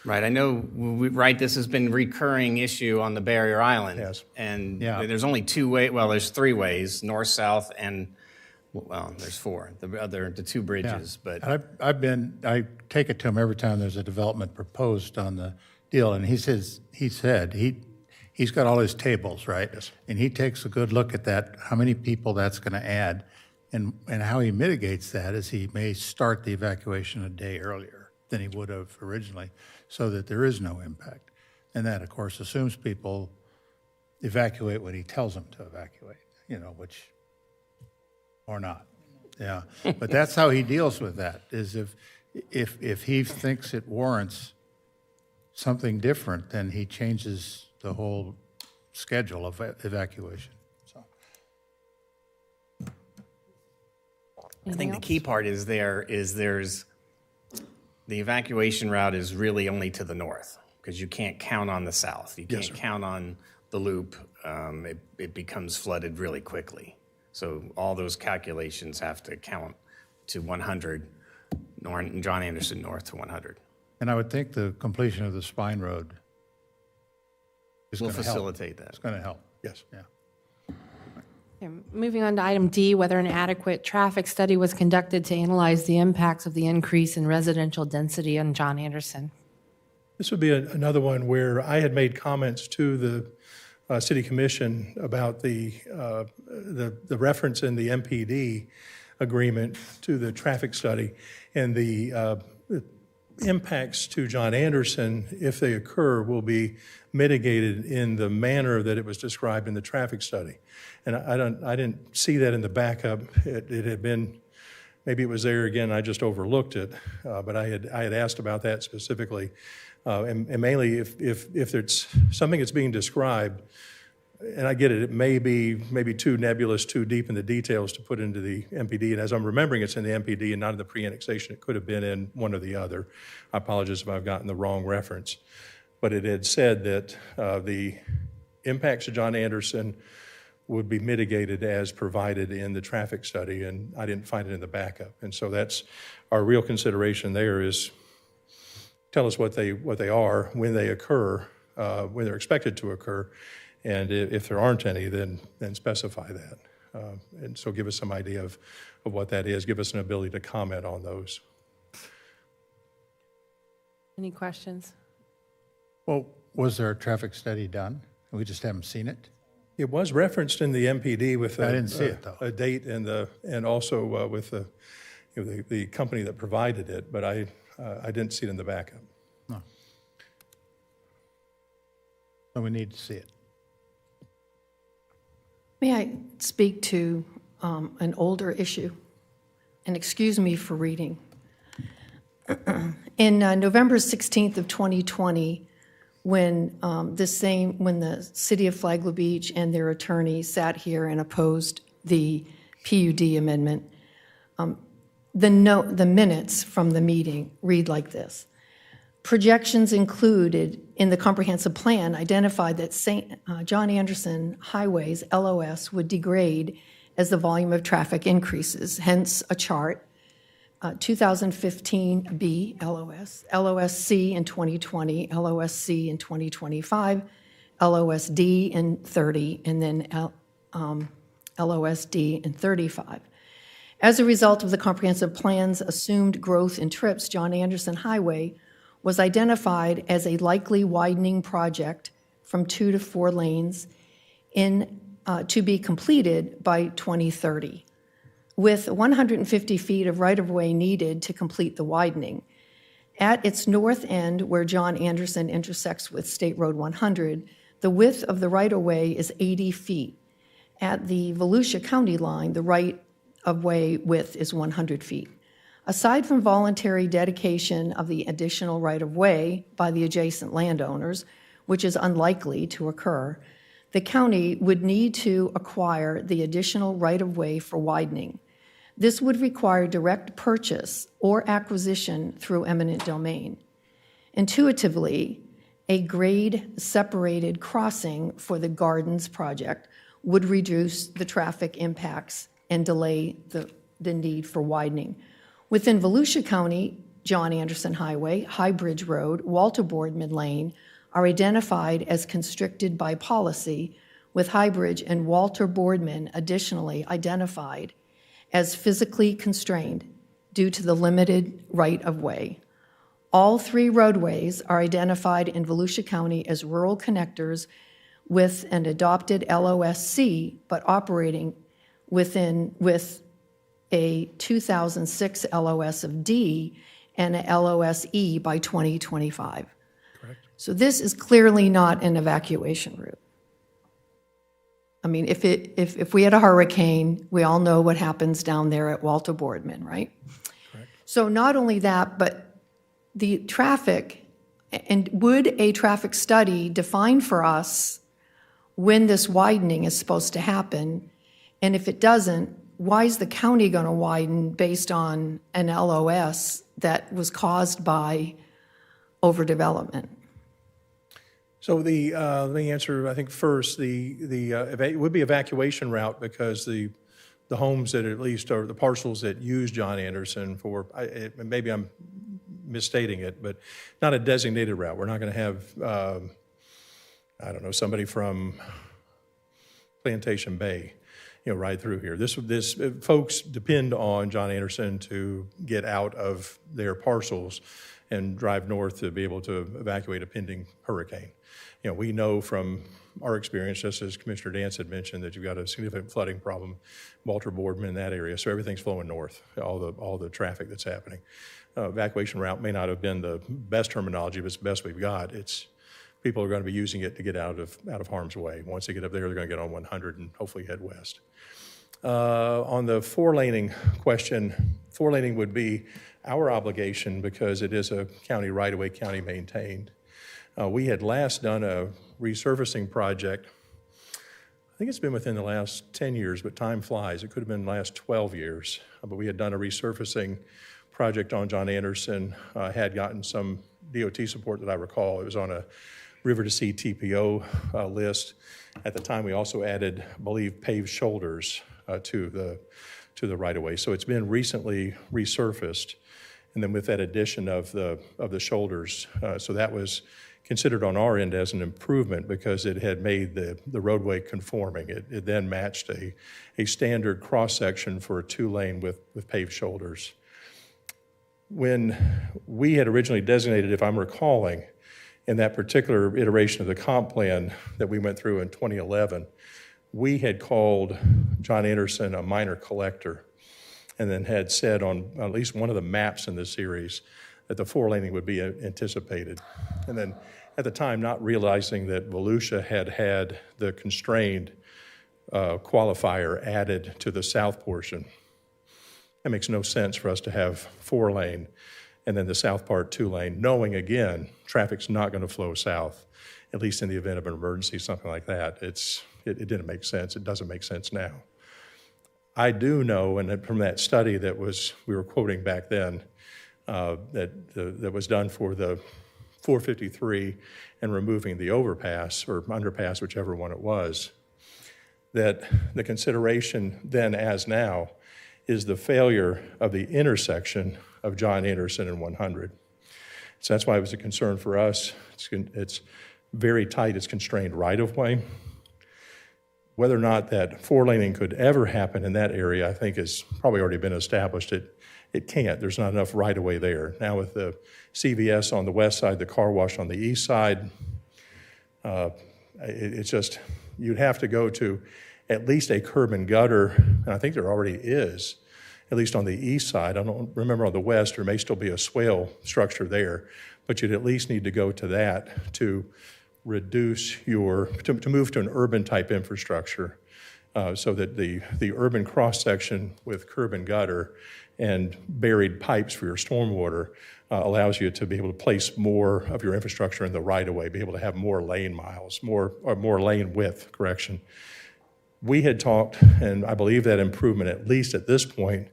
Right, I know, right, this has been a recurring issue on the Barrier Island. Yes. And Yeah. there's only two ways, well, there's three ways, north, south, and, well, there's four, the two bridges, but. And I take it to him every time there's a development proposed on the deal, and he's got all his tables, right? Yes. And he takes a good look at that, how many people that's going to add, and how he mitigates that is he may start the evacuation a day earlier than he would have originally, so that there is no impact. And that, of course, assumes people evacuate when he tells them to evacuate, which, or not. Yeah, but that's how he deals with that, is if he thinks it warrants something different, then he changes the whole schedule of evacuation, so. I think the key part is the evacuation route is really only to the north, because you can't count on the south. You can't count on the loop. It becomes flooded really quickly. So all those calculations have to count to 100, John Anderson North to 100. And I would think the completion of the spine road is Will going to help. facilitate that. It's going to help, Yes. yeah. Okay, moving on to item D, whether an adequate traffic study was conducted to analyze the impacts of the increase in residential density on John Anderson. This would be another one where I had made comments to the City Commission about the reference in the MPD agreement to the traffic study and the impacts to John Anderson, if they occur, will be mitigated in the manner that it was described in the traffic study. And I didn't see that in the backup. It had been, maybe it was there again, I just overlooked it, but I had asked about that specifically. And mainly if there's something that's being described, and I get it, it may be maybe too nebulous, too deep in the details to put into the MPD. And as I'm remembering, it's in the MPD and not in the pre-annexation. It could have been in one or the other. I apologize if I've gotten the wrong reference. But it had said that the impacts of John Anderson would be mitigated as provided in the traffic study, and I didn't find it in the backup. And so that's our real consideration there is tell us what they are, when they occur, when they're expected to occur, and if there aren't any, then specify that. And so give us some idea of what that is. Give us an ability to comment on those. Any questions? Well, was there a traffic study done? We just haven't seen it? It was referenced in the MPD with I didn't see it, though. a date and also with the company that provided it, but I didn't see it in the backup. No. So we need to see it. May I speak to an older issue? And excuse me for reading. In November 16th of 2020, when the city of Flagler Beach and their attorney sat here and opposed the PUD amendment, the minutes from the meeting read like this. Projections included in the comprehensive plan identified that John Anderson Highway's LOS would degrade as the volume of traffic increases, hence a chart, 2015B LOS, LOSC in 2020, LOSC in 2025, LOSD in 30, and then LOSD in 35. As a result of the comprehensive plan's assumed growth in trips, John Anderson Highway was identified as a likely widening project from 2 to 4 lanes in to be completed by 2030, with 150 feet of right-of-way needed to complete the widening. At its north end, where John Anderson intersects with State Road 100, the width of the right-of-way is 80 feet. At the Volusia County line, the right-of-way width is 100 feet. Aside from voluntary dedication of the additional right-of-way by the adjacent landowners, which is unlikely to occur, the county would need to acquire the additional right-of-way for widening. This would require direct purchase or acquisition through eminent domain. Intuitively, a grade-separated crossing for the Gardens project would reduce the traffic impacts and delay the need for widening. Within Volusia County, John Anderson Highway, High Bridge Road, Walter Boardman Lane are identified as constricted by policy, with High Bridge and Walter Boardman additionally identified as physically constrained due to the limited right-of-way. All three roadways are identified in Volusia County as rural connectors with an adopted LOSC, but operating with a 2006 LOS of D and a LOSE by 2025. Correct. So this is clearly not an evacuation route. I mean, if we had a hurricane, we all know what happens down there at Walter Boardman, right? Correct. So not only that, but the traffic, and would a traffic study define for us when this widening is supposed to happen? And if it doesn't, why is the county going to widen based on an LOS that was caused by overdevelopment? So let me answer, I think first, it would be evacuation route because the homes that at least, or the parcels that use John Anderson for, maybe I'm misstating it, but not a designated route. We're not going to have, I don't know, somebody from Plantation Bay, ride through here. This folks depend on John Anderson to get out of their parcels and drive north to be able to evacuate a pending hurricane. We know from our experience, just as Commissioner Dance had mentioned, that you've got a significant flooding problem, Walter Boardman in that area, so everything's flowing north, all the traffic that's happening. Evacuation route may not have been the best terminology, but it's the best we've got. People are going to be using it to get out of harm's way. Once they get up there, they're going to get on 100 and hopefully head west. On the four-laning question, four-laning would be our obligation because it is a county right-of-way, county maintained. We had last done a resurfacing project. I think it's been within the last 10 years, but time flies. It could have been the last 12 years. But we had done a resurfacing project on John Anderson, had gotten some DOT support that I recall. It was on a River to Sea TPO list. At the time, we also added, I believe, paved shoulders to the right-of-way. So it's been recently resurfaced, and then with that addition of the shoulders, so that was considered on our end as an improvement because it had made the roadway conforming. It then matched a standard cross-section for a two-lane with paved shoulders. When we had originally designated, if I'm recalling, in that particular iteration of the comp plan that we went through in 2011, we had called John Anderson a minor collector and then had said on at least one of the maps in this series that the four-laning would be anticipated. And then at the time, not realizing that Volusia had the constrained qualifier added to the south portion. It makes no sense for us to have four-lane and then the south part two-lane, knowing again, traffic's not going to flow south, at least in the event of an emergency, something like that. It didn't make sense. It doesn't make sense now. I do know, and from that study that we were quoting back then, that was done for the 453 and removing the overpass or underpass, whichever one it was, that the consideration then as now is the failure of the intersection of John Anderson and 100. So that's why it was a concern for us. It's very tight, it's constrained right-of-way. Whether or not that four-laning could ever happen in that area, I think has probably already been established. It can't. There's not enough right-of-way there. Now with the CVS on the west side, the car wash on the east side, it's just, you'd have to go to at least a curb and gutter, and I think there already is, at least on the east side. I don't remember on the west, there may still be a swale structure there, but you'd at least need to go to that to reduce to move to an urban type infrastructure so that the urban cross-section with curb and gutter and buried pipes for your stormwater allows you to be able to place more of your infrastructure in the right-of-way, be able to have more lane miles, more lane width, correction. We had talked, and I believe that improvement, at least at this point,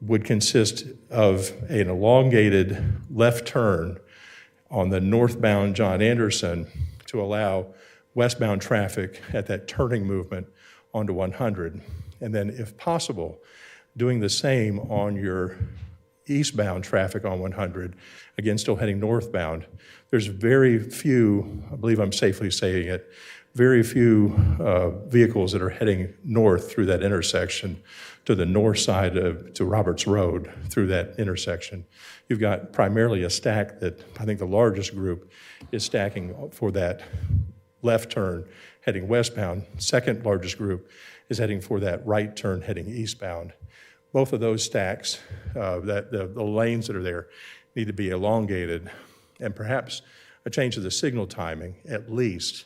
would consist of an elongated left turn on the northbound John Anderson to allow westbound traffic at that turning movement onto 100. And then, if possible, doing the same on your eastbound traffic on 100, again, still heading northbound. There's very few, I believe I'm safely saying it, very few vehicles that are heading north through that intersection to the north side to Roberts Road through that intersection. You've got primarily a stack that I think the largest group is stacking for that left turn heading westbound. Second largest group is heading for that right turn heading eastbound. Both of those stacks, the lanes that are there, need to be elongated, and perhaps a change of the signal timing, at least,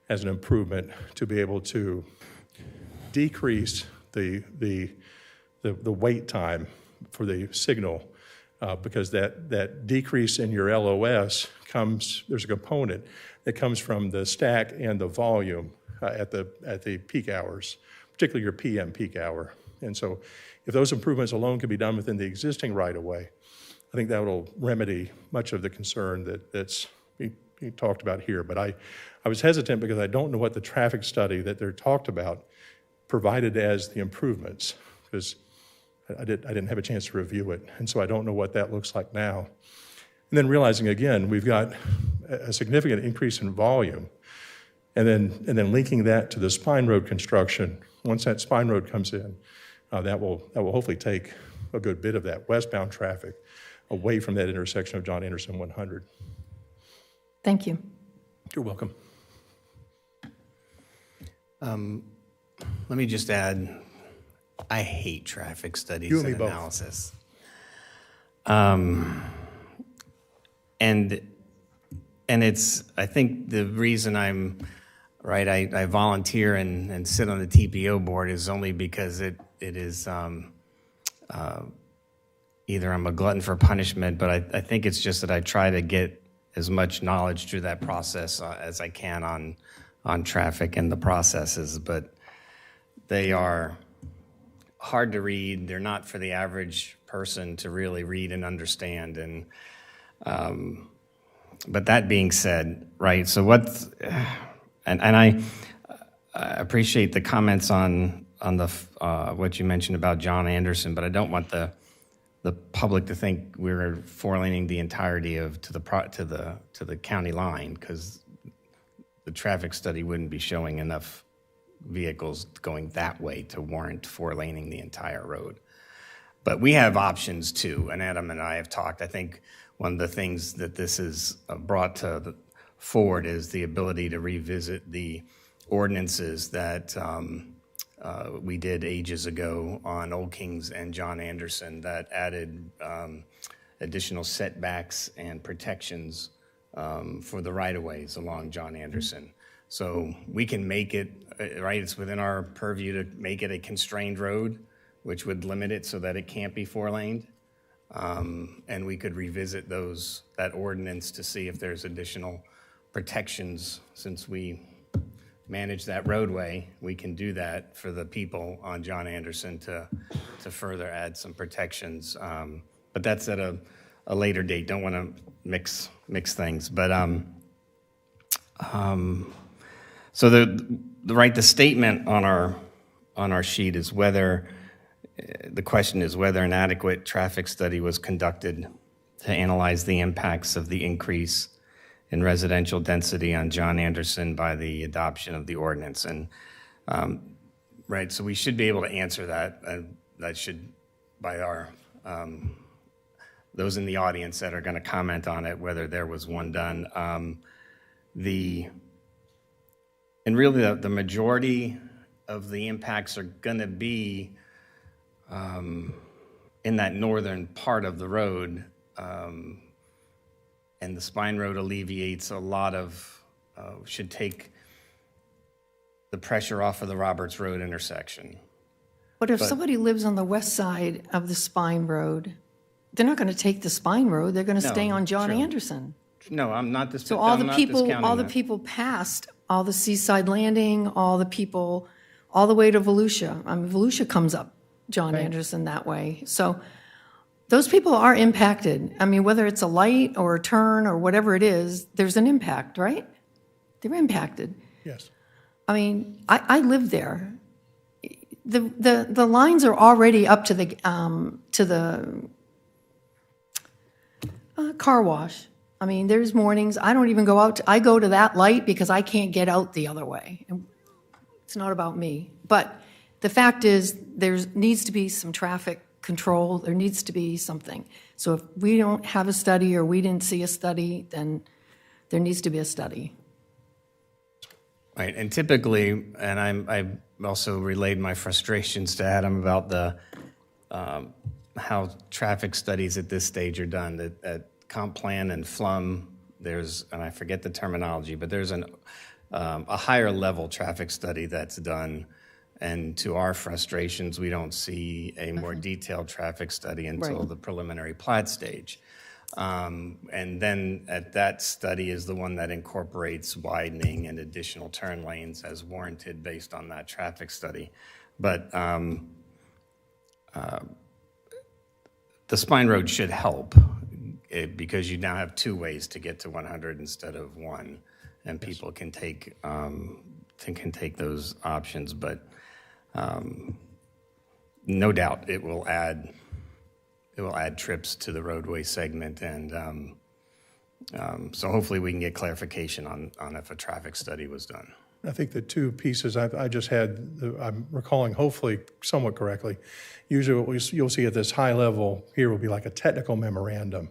as an improvement to be able to decrease the wait time for the signal, because that decrease in your LOS there's a component that comes from the stack and the volume at the peak hours, particularly your PM peak hour. And so if those improvements alone can be done within the existing right-of-way, I think that will remedy much of the concern that's being talked about here. But I was hesitant because I don't know what the traffic study that they're talked about provided as the improvements, because I didn't have a chance to review it, and so I don't know what that looks like now. And then realizing again, we've got a significant increase in volume, and then linking that to the spine road construction. Once that spine road comes in, that will hopefully take a good bit of that westbound traffic away from that intersection of John Anderson 100. Thank you. You're welcome. Let me just add, I hate traffic studies You and me and both. analysis. And it's, I think the reason I'm, right, I volunteer and sit on the TPO board is only because it is either I'm a glutton for punishment, but I think it's just that I try to get as much knowledge through that process as I can on traffic and the processes, but they are hard to read. They're not for the average person to really read and understand. And but that being said, right, so and I appreciate the comments on the what you mentioned about John Anderson, but I don't want the public to think we're four-laning the entirety to the county line, because the traffic study wouldn't be showing enough vehicles going that way to warrant four-laning the entire road. But we have options too, and Adam and I have talked. I think one of the things that this has brought forward is the ability to revisit the ordinances that we did ages ago on Old Kings and John Anderson that added additional setbacks and protections for the right-of-ways along John Anderson. So we can make it, right, it's within our purview to make it a constrained road, which would limit it so that it can't be four-laned. And we could revisit that ordinance to see if there's additional protections. Since we manage that roadway, we can do that for the people on John Anderson to further add some protections. But that's at a later date. Don't want to mix things. But so the statement on our sheet is whether the question is whether an adequate traffic study was conducted to analyze the impacts of the increase in residential density on John Anderson by the adoption of the ordinance. And right, so we should be able to answer that. That should, by our those in the audience that are going to comment on it, whether there was one done. And really, the majority of the impacts are going to be in that northern part of the road, and the spine road alleviates a lot of, should take the pressure off of the Roberts Road intersection. But if somebody lives on the west side of the Spine Road, they're not going to take the Spine Road, they're going to stay on John Anderson. No, I'm not So all the discounting that. people past, all the Seaside Landing, all the people, all the way to Volusia. I mean, Volusia comes up John Anderson that way. So those people are impacted. I mean, whether it's a light or a turn or whatever it is, there's an impact, right? They're impacted. Yes. I mean, I live there. The lines are already up to the car wash. I mean, there's mornings, I don't even go out, I go to that light because I can't get out the other way. And it's not about me. But the fact is, there needs to be some traffic control, there needs to be something. So if we don't have a study or we didn't see a study, then there needs to be a study. Right, and typically, and I've also relayed my frustrations to Adam about the how traffic studies at this stage are done. At Comp Plan and FLUM, there's, and I forget the terminology, but there's a higher level traffic study that's done. And to our frustrations, we don't see a more detailed traffic study until the preliminary plat stage. And then at that study is the one that incorporates widening and additional turn lanes as warranted based on that traffic study. But the Spine Road should help because you now have two ways to get to 100 instead of one, and people can take those options. But no doubt it will add trips to the roadway segment, and so hopefully we can get clarification on if a traffic study was done. I think the two pieces I just had, I'm recalling hopefully somewhat correctly. Usually what you'll see at this high level here will be like a technical memorandum.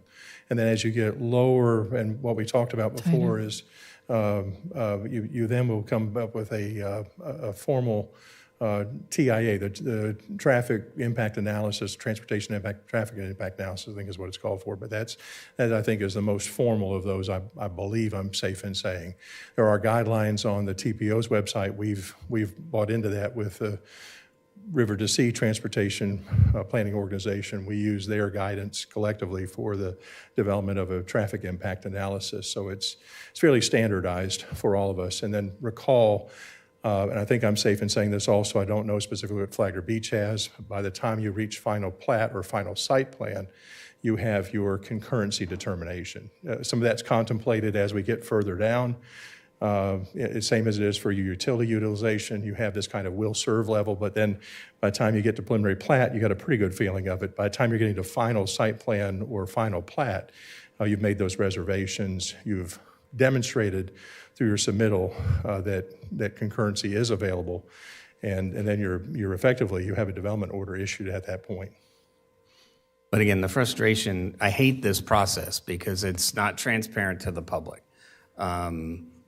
And then as you get lower, and what we talked about before is you then will come up with a formal TIA, the Traffic Impact Analysis, Transportation Impact, Traffic Impact Analysis, I think is what it's called for. But that I think is the most formal of those, I believe I'm safe in saying. There are guidelines on the TPO's website. We've bought into that with the River to Sea Transportation Planning Organization. We use their guidance collectively for the development of a traffic impact analysis. So it's fairly standardized for all of us. And then recall, and I think I'm safe in saying this also, I don't know specifically what Flagler Beach has. By the time you reach final plat or final site plan, you have your concurrency determination. Some of that's contemplated as we get further down. Same as it is for your utility utilization. You have this kind of will serve level, but then by the time you get to preliminary plat, you got a pretty good feeling of it. By the time you're getting to final site plan or final plat, you've made those reservations. You've demonstrated through your submittal that concurrency is available, and then you're effectively, you have a development order issued at that point. But again, the frustration, I hate this process because it's not transparent to the public.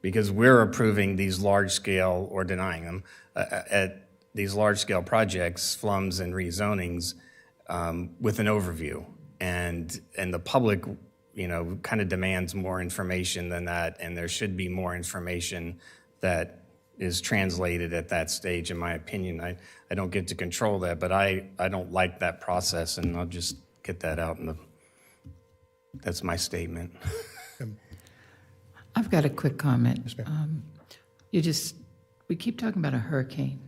Because we're approving these large-scale, or denying them, at these large-scale projects, flums and rezonings, with an overview. And the public, kind of demands more information than that, and there should be more information that is translated at that stage, in my opinion. I don't get to control that, but I don't like that process, and I'll just get that out. That's my statement. I've got a quick comment. We keep talking about a hurricane.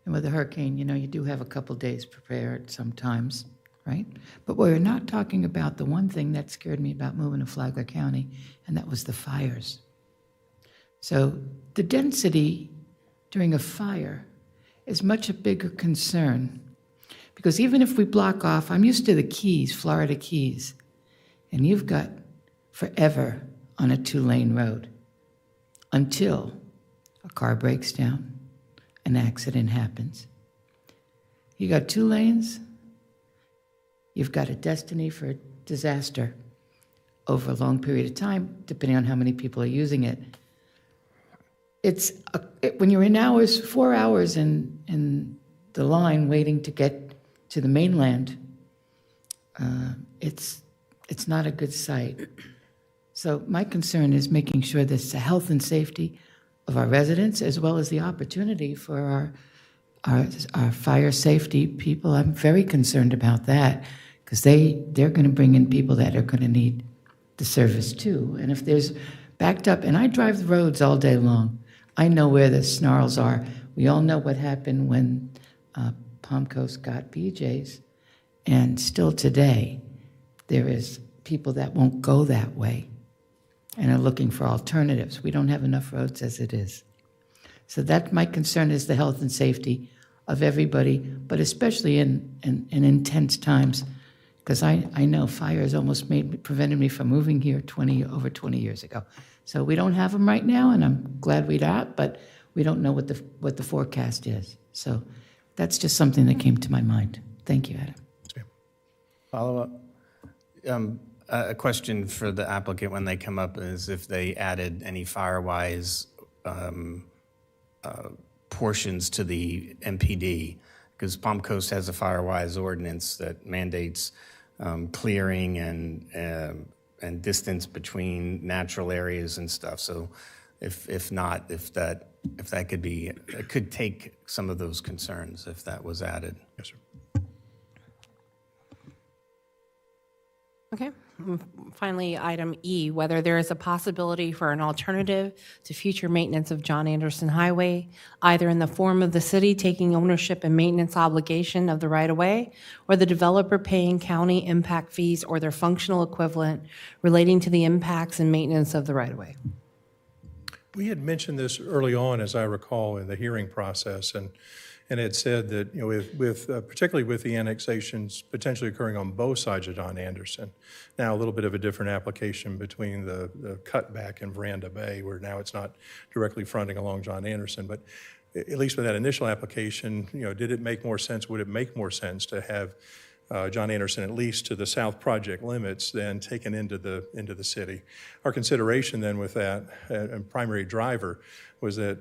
And with a hurricane, you do have a couple days prepared sometimes, right? But we're not talking about the one thing that scared me about moving to Flagler County, and that was the fires. So the density during a fire is much a bigger concern, because even if we block off, I'm used to the Keys, Florida Keys, and you've got forever on a 2-lane road until a car breaks down, an accident happens. You got 2 lanes, you've got a destiny for a disaster – over a long period of time, depending on how many people are using it. when you're in hours, 4 hours in the line waiting to get to the mainland, it's not a good sight. So my concern is making sure that the health and safety of our residents, as well as the opportunity for our fire safety people. I'm very concerned about that, because they're going to bring in people that are going to need the service too. And if there's backed up, and I drive the roads all day long, I know where the snarls are. We all know what happened when Palm Coast got BJ's, and still today, there is people that won't go that way and are looking for alternatives. We don't have enough roads as it is. So that my concern is the health and safety of everybody, but especially in intense times, because I know fires almost prevented me from moving here over 20 years ago. So we don't have them right now, and I'm glad we don't, but we don't know what the forecast is. So that's just something that came to my mind. Thank you, Adam. Follow-up. A question for the applicant when they come up is if they added any Firewise portions to the MPD, because Palm Coast has a Firewise ordinance that mandates clearing and distance between natural areas and stuff. So if that could be, it could take some of those concerns if that was added. Yes, sir. Okay. Finally, item E, whether there is a possibility for an alternative to future maintenance of John Anderson Highway, either in the form of the city taking ownership and maintenance obligation of the right-of-way, or the developer paying county impact fees or their functional equivalent relating to the impacts and maintenance of the right-of-way. We had mentioned this early on, as I recall, in the hearing process, and it said that, you know, particularly with the annexations potentially occurring on both sides of John Anderson, now a little bit of a different application between the cutback in Veranda Bay, where now it's not directly fronting along John Anderson, but at least with that initial application, you know, did it make more sense? Would it make more sense to have John Anderson at least to the south project limits than taken into the city? Our consideration then with that and primary driver was that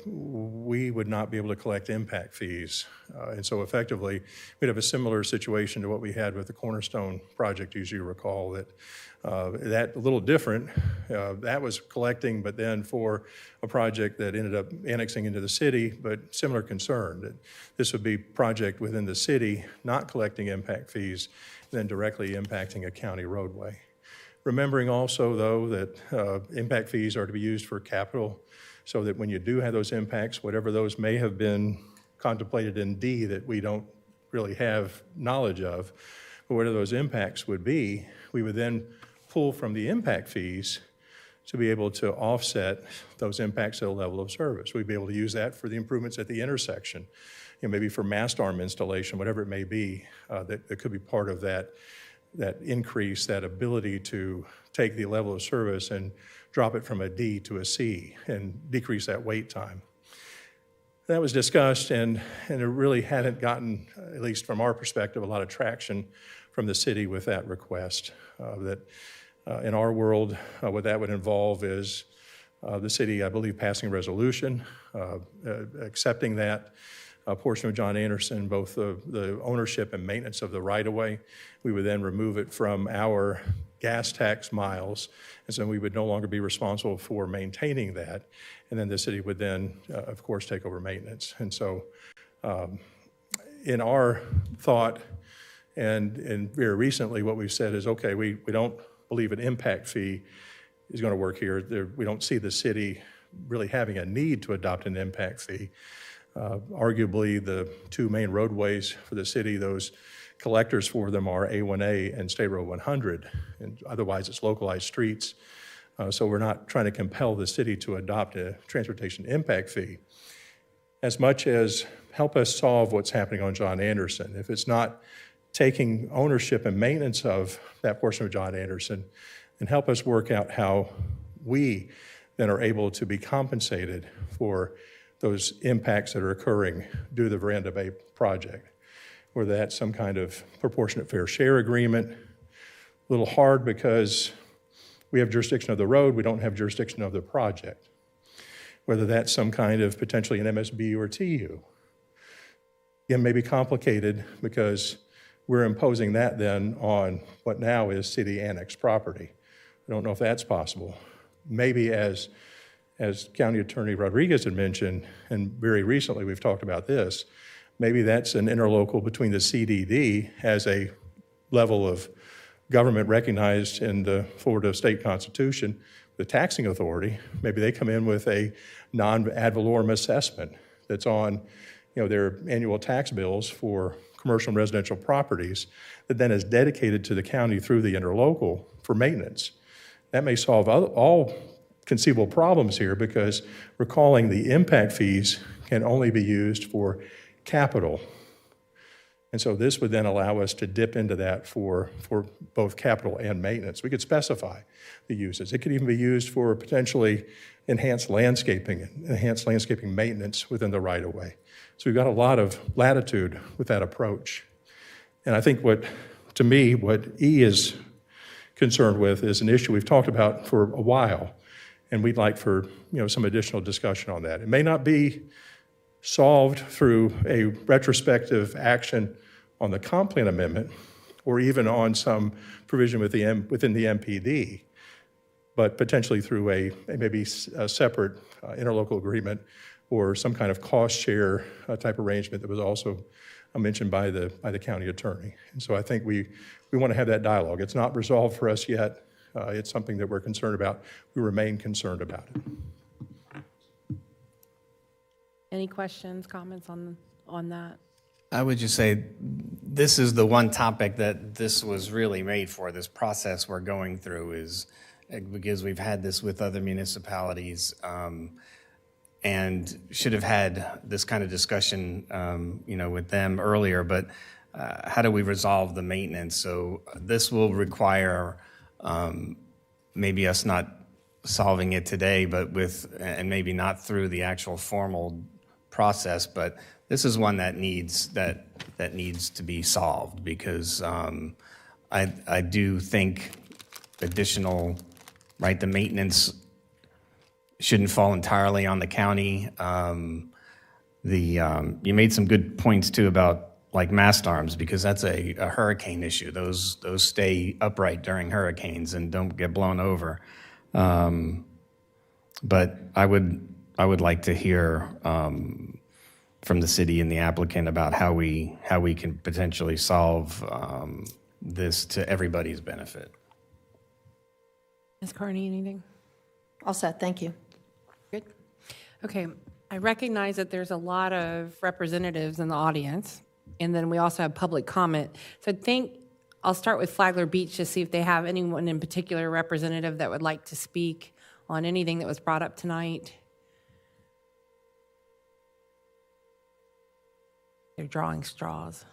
we would not be able to collect impact fees. And so effectively, we'd have a similar situation to what we had with the Cornerstone project, as you recall, that a little different. That was collecting, but then for a project that ended up annexing into the city, but similar concern, that this would be project within the city, not collecting impact fees, then directly impacting a county roadway. Remembering also, though, that impact fees are to be used for capital, so that when you do have those impacts, whatever those may have been contemplated in D that we don't really have knowledge of, but whatever those impacts would be, we would then pull from the impact fees to be able to offset those impacts at a level of service. We'd be able to use that for the improvements at the intersection, you know, maybe for mast arm installation, whatever it may be, that could be part of that increase, that ability to take the level of service and drop it from a D to a C and decrease that wait time. That was discussed, and it really hadn't gotten, at least from our perspective, a lot of traction from the city with that request. In our world, what that would involve is the city, I believe, passing a resolution, accepting that portion of John Anderson, both the ownership and maintenance of the right-of-way. We would then remove it from our gas tax miles, and so we would no longer be responsible for maintaining that. And then the city would then, of course, take over maintenance. And so in our thought, and very recently, what we've said is, okay, we don't believe an impact fee is going to work here. We don't see the city really having a need to adopt an impact fee. Arguably, the two main roadways for the city, those collectors for them are A1A and State Road 100, and otherwise it's localized streets. So we're not trying to compel the city to adopt a transportation impact fee, as much as help us solve what's happening on John Anderson. If it's not taking ownership and maintenance of that portion of John Anderson, and help us work out how we then are able to be compensated for those impacts that are occurring due to the Veranda Bay project. Whether that's some kind of proportionate fair share agreement. A little hard because we have jurisdiction of the road, we don't have jurisdiction of the project. whether that's some kind of potentially an MSB or TU. Again, may be complicated because we're imposing that then on what now is city annexed property. I don't know if that's possible. Maybe as County Attorney Rodriguez had mentioned, and very recently we've talked about this, maybe that's an interlocal between the CDD as a level of government recognized in the Florida state constitution, the taxing authority. Maybe they come in with a non-ad valorem assessment that's on their annual tax bills for commercial and residential properties that then is dedicated to the county through the interlocal for maintenance. That may solve all conceivable problems here, because recalling the impact fees can only be used for capital. And so this would then allow us to dip into that for both capital and maintenance. We could specify the uses. It could even be used for potentially enhanced landscaping maintenance within the right-of-way. So we've got a lot of latitude with that approach. And I think what E is concerned with is an issue we've talked about for a while, and we'd like for some additional discussion on that. It may not be solved through a retrospective action on the comp plan amendment or even on some provision within the MPD, but potentially through maybe a separate interlocal agreement or some kind of cost share type arrangement that was also mentioned by the county attorney. And so I think we want to have that dialogue. It's not resolved for us yet. It's something that we're concerned about. We remain concerned about it. Any questions, comments on that? I would just say this is the one topic that this was really made for. This process we're going through is because we've had this with other municipalities, and should have had this kind of discussion, with them earlier. But how do we resolve the maintenance? So this will require maybe us not solving it today, but and maybe not through the actual formal process, but this is one that needs to be solved, because I do think additional, the maintenance shouldn't fall entirely on the county. You made some good points too about mast arms, because that's a hurricane issue. Those stay upright during hurricanes and don't get blown over. But I would like to hear from the city and the applicant about how we can potentially solve this to everybody's benefit. Ms. Carney, anything? All set, thank you. Good. Okay, I recognize that there's a lot of representatives in the audience, and then we also have public comment. So I think I'll start with Flagler Beach to see if they have anyone in particular representative that would like to speak on anything that was brought up tonight. They're drawing straws.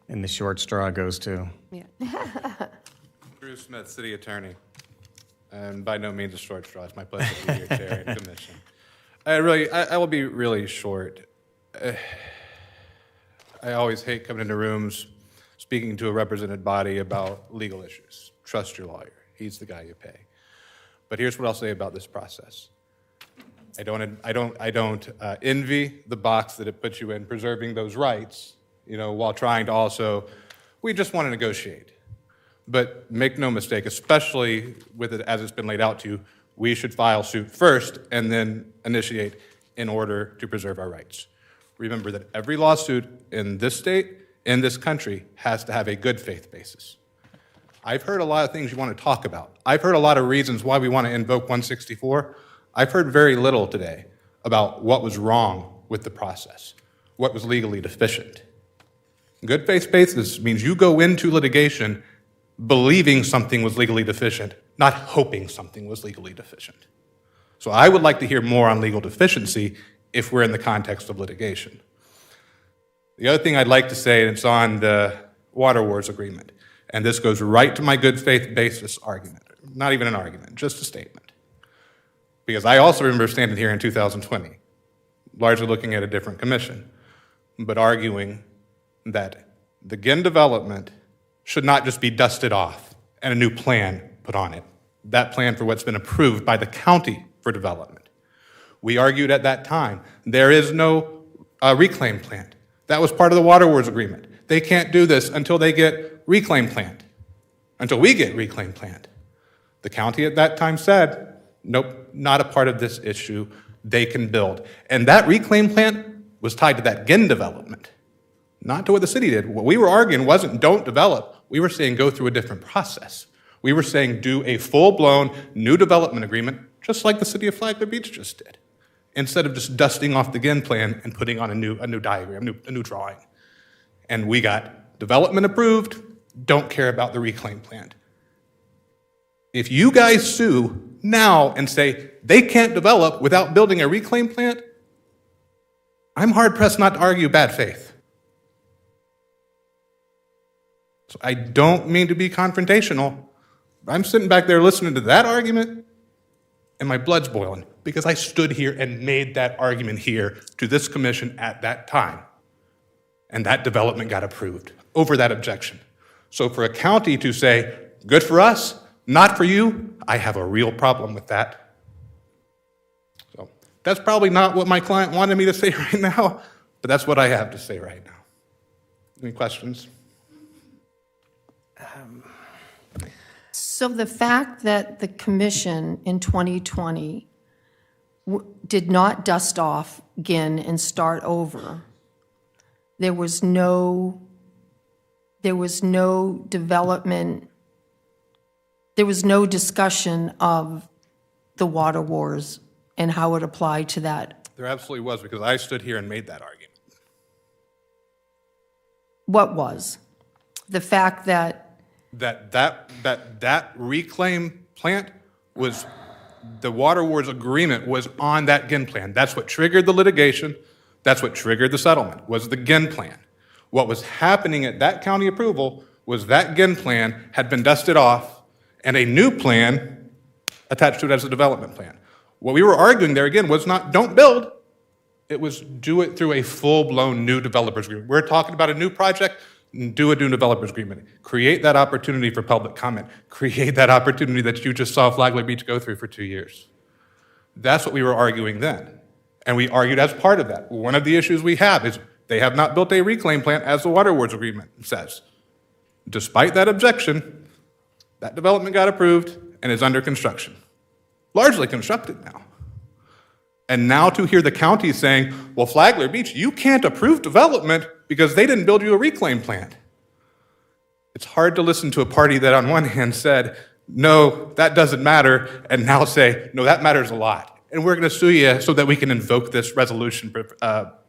And the short straw goes to? Yeah. Drew Smith, City Attorney. And by no means a short straw. It's my pleasure to be your chair and commission. I will be really short. I always hate coming into rooms speaking to a represented body about legal issues. Trust your lawyer. He's the guy you pay. But here's what I'll say about this process. I don't envy the box that it puts you in, preserving those rights, while trying to also, we just want to negotiate. But make no mistake, especially with it as it's been laid out to you, we should file suit first and then initiate in order to preserve our rights. Remember that every lawsuit in this state, in this country, has to have a good faith basis. I've heard a lot of things you want to talk about. I've heard a lot of reasons why we want to invoke 164. I've heard very little today about what was wrong with the process, what was legally deficient. Good faith basis means you go into litigation believing something was legally deficient, not hoping something was legally deficient. So I would like to hear more on legal deficiency if we're in the context of litigation. The other thing I'd like to say, and it's on the Water Wars Agreement, and this goes right to my good faith basis argument, not even an argument, just a statement. Because I also remember standing here in 2020, largely looking at a different commission. but arguing that the GIN development should not just be dusted off and a new plan put on it. That plan for what's been approved by the county for development. We argued at that time, there is no reclaim plant. That was part of the Water Wars agreement. They can't do this until they get reclaim plant, until we get reclaim plant. The county at that time said, nope, not a part of this issue. They can build. And that reclaim plant was tied to that GIN development, not to what the city did. What we were arguing wasn't don't develop. We were saying go through a different process. We were saying do a full-blown new development agreement, just like the city of Flagler Beach just did, instead of just dusting off the GIN plan and putting on a new diagram, a new drawing. And we got development approved, don't care about the reclaim plan. If you guys sue now and say they can't develop without building a reclaim plant, I'm hard-pressed not to argue bad faith. So I don't mean to be confrontational. I'm sitting back there listening to that argument, and my blood's boiling because I stood here and made that argument here to this commission at that time. And that development got approved over that objection. So for a county to say, good for us, not for you, I have a real problem with that. So that's probably not what my client wanted me to say right now, but that's what I have to say right now. Any questions? So the fact that the commission in 2020 did not dust off again and start over, there was no development, there was no discussion of the Water Wars and how it applied to that. There absolutely was, because I stood here and made that argument. What was? The fact that That reclaim plant was, the Water Wars agreement was on that GIN plan. That's what triggered the litigation. That's what triggered the settlement, was the GIN plan. What was happening at that county approval was that GIN plan had been dusted off and a new plan attached to it as a development plan. What we were arguing there again was not don't build, it was do it through a full-blown new developers agreement. We're talking about a new project, do a new developers agreement. Create that opportunity for public comment. Create that opportunity that you just saw Flagler Beach go through for 2 years. That's what we were arguing then. And we argued as part of that. One of the issues we have is they have not built a reclaim plant as the Water Wars agreement says. Despite that objection, that development got approved and is under construction. Largely constructed now. And now to hear the county saying, well, Flagler Beach, you can't approve development because they didn't build you a reclaim plant. It's hard to listen to a party that on one hand said, no, that doesn't matter, and now say, no, that matters a lot. And we're going to sue you so that we can invoke this resolution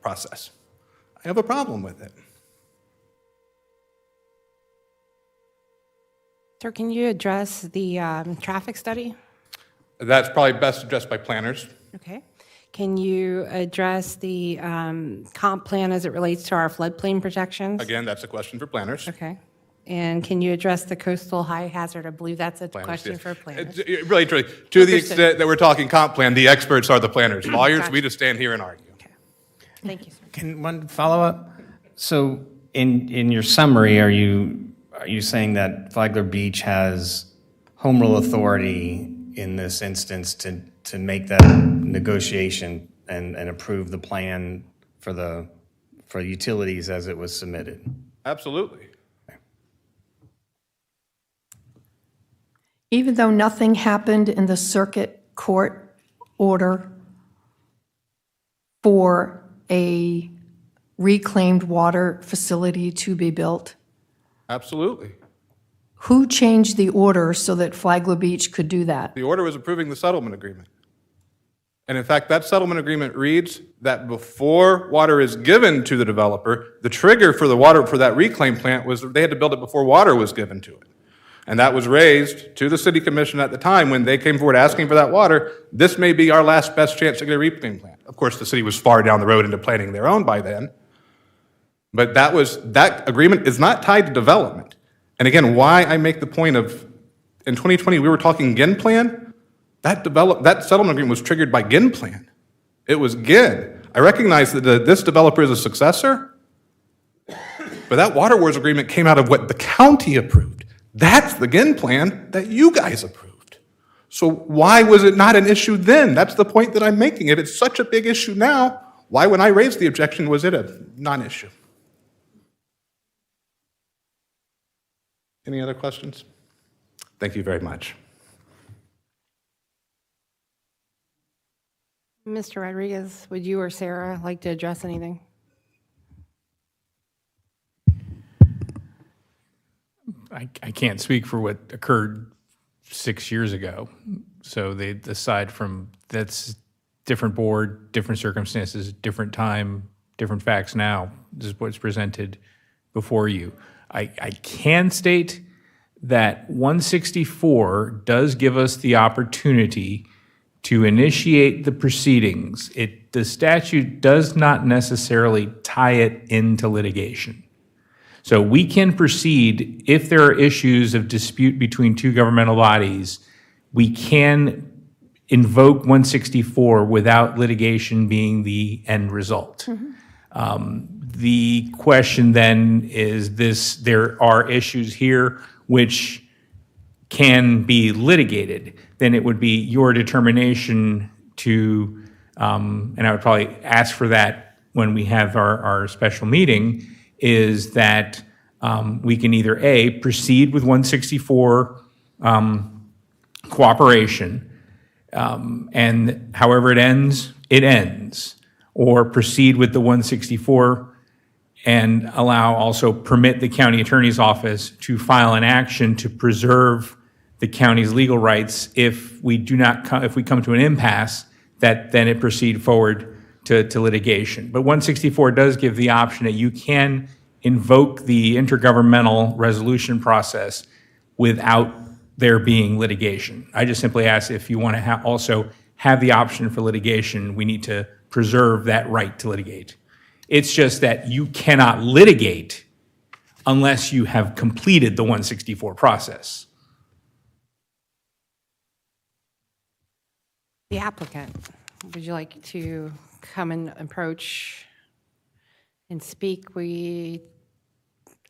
process. I have a problem with it. Sir, can you address the traffic study? That's probably best addressed by planners. Okay. Can you address the comp plan as it relates to our floodplain projections? Again, that's a question for planners. Okay. And can you address the coastal high hazard? I believe that's a question Yes. for planners. Really, truly, to the extent that we're talking comp plan, the experts are the planners. Lawyers, Gotcha. we just stand here and argue. Okay. Thank you, sir. Can one follow up? So in your summary, are you saying that Flagler Beach has home rule authority in this instance to make that negotiation and approve the plan for utilities as it was submitted? Absolutely. Even though nothing happened in the circuit court order for a reclaimed water facility to be built, Absolutely. who changed the order so that Flagler Beach could do that? The order was approving the settlement agreement. And in fact, that settlement agreement reads that before water is given to the developer, the trigger for the water for that reclaim plant was they had to build it before water was given to it. And that was raised to the city commission at the time when they came forward asking for that water. This may be our last best chance to get a reclaim plant. Of course, the city was far down the road into planning their own by then. But that agreement is not tied to development. And again, why I make the point of, in 2020, we were talking GIN plan. That settlement agreement was triggered by GIN plan. It was GIN. I recognize that this developer is a successor, But that Water Wars agreement came out of what the county approved. That's the GIN plan that you guys approved. So why was it not an issue then? That's the point that I'm making. If it's such a big issue now, why, when I raised the objection, was it a non-issue? Any other questions? Thank you very much. Mr. Rodriguez, would you or Sarah like to address anything? I can't speak for what occurred 6 years ago. So aside from that's different board, different circumstances, different time, different facts now. This is what's presented before you. I can state that 164 does give us the opportunity to initiate the proceedings. The statute does not necessarily tie it into litigation. So we can proceed if there are issues of dispute between two governmental bodies. We can invoke 164 without litigation being the end result. The question then is this: there are issues here which can be litigated. Then it would be your determination to, and I would probably ask for that when we have our special meeting, is that we can either A, proceed with 164 cooperation, and however it ends, or proceed with the 164 and permit the county attorney's office to file an action to preserve the county's legal rights if we come to an impasse, that then it proceed forward to litigation. But 164 does give the option that you can invoke the intergovernmental resolution process without there being litigation. I just simply ask if you want to also have the option for litigation, we need to preserve that right to litigate. It's just that you cannot litigate unless you have completed the 164 process. The applicant, would you like to come and approach and speak? I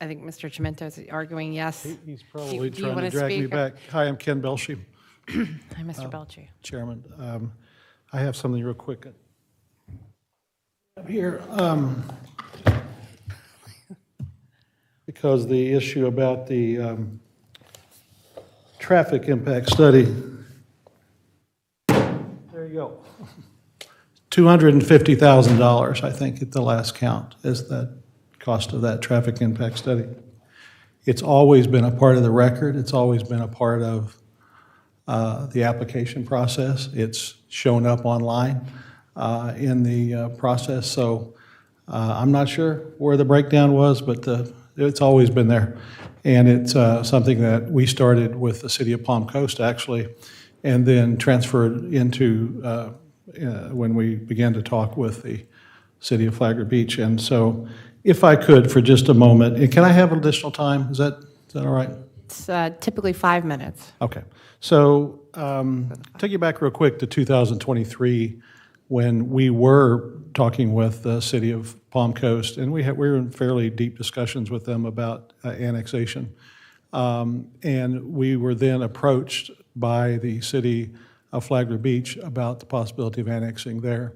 think Mr. Chimento is arguing yes. He's probably Do you trying wanna to drag me speak? back. Hi, I'm Ken Belshie, Hi, Mr. Belcher. Chairman. I have something real quick. Here, because the issue about the traffic impact study, there you go. $250,000, I think, at the last count, is the cost of that traffic impact study. It's always been a part of the record. It's always been a part of the application process. It's shown up online in the process. So I'm not sure where the breakdown was, but it's always been there. And it's something that we started with the city of Palm Coast, actually, and then transferred into when we began to talk with the city of Flagler Beach. And so if I could, for just a moment, and can I have additional time? Is that all right? It's typically 5 minutes. Okay. So take you back real quick to 2023 when we were talking with the city of Palm Coast, and we were in fairly deep discussions with them about annexation. And we were then approached by the city of Flagler Beach about the possibility of annexing there.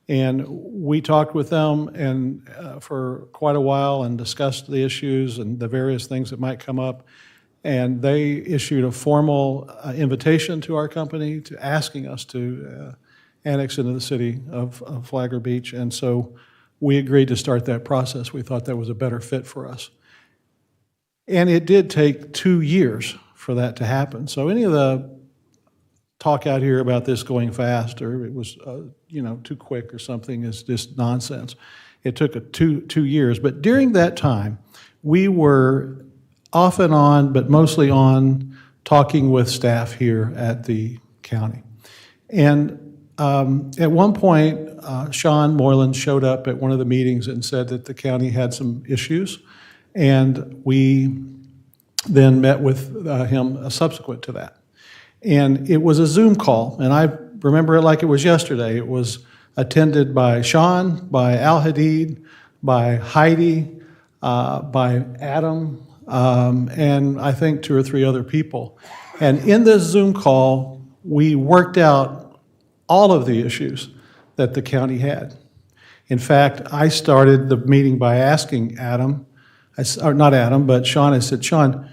And we talked with them and for quite a while and discussed the issues and the various things that might come up. And they issued a formal invitation to our company to asking us to annex into the city of Flagler Beach. And so we agreed to start that process. We thought that was a better fit for us. And it did take 2 years for that to happen. So any of the talk out here about this going fast or it was too quick or something is just nonsense. It took two years. But during that time, we were off and on, but mostly on, talking with staff here at the county. And at one point, Sean Moylan showed up at one of the meetings and said that the county had some issues. And we then met with him subsequent to that. And it was a Zoom call, and I remember it like it was yesterday. It was attended by Sean, by Al Hadid, by Heidi, by Adam, and I think 2 or 3 other people. And in this Zoom call, we worked out all of the issues that the county had. In fact, I started the meeting by asking Adam, or not Adam, but Sean. I said, Sean,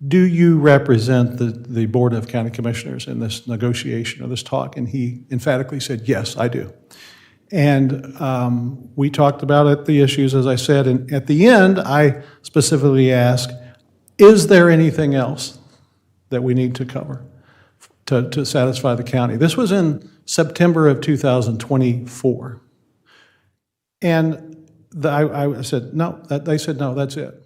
do you represent the Board of County Commissioners in this negotiation or this talk? And he emphatically said, yes, I do. And we talked about it, the issues, as I said. And at the end, I specifically asked, is there anything else that we need to cover to satisfy the county? This was in September of 2024. And I said, no, they said, no, that's it.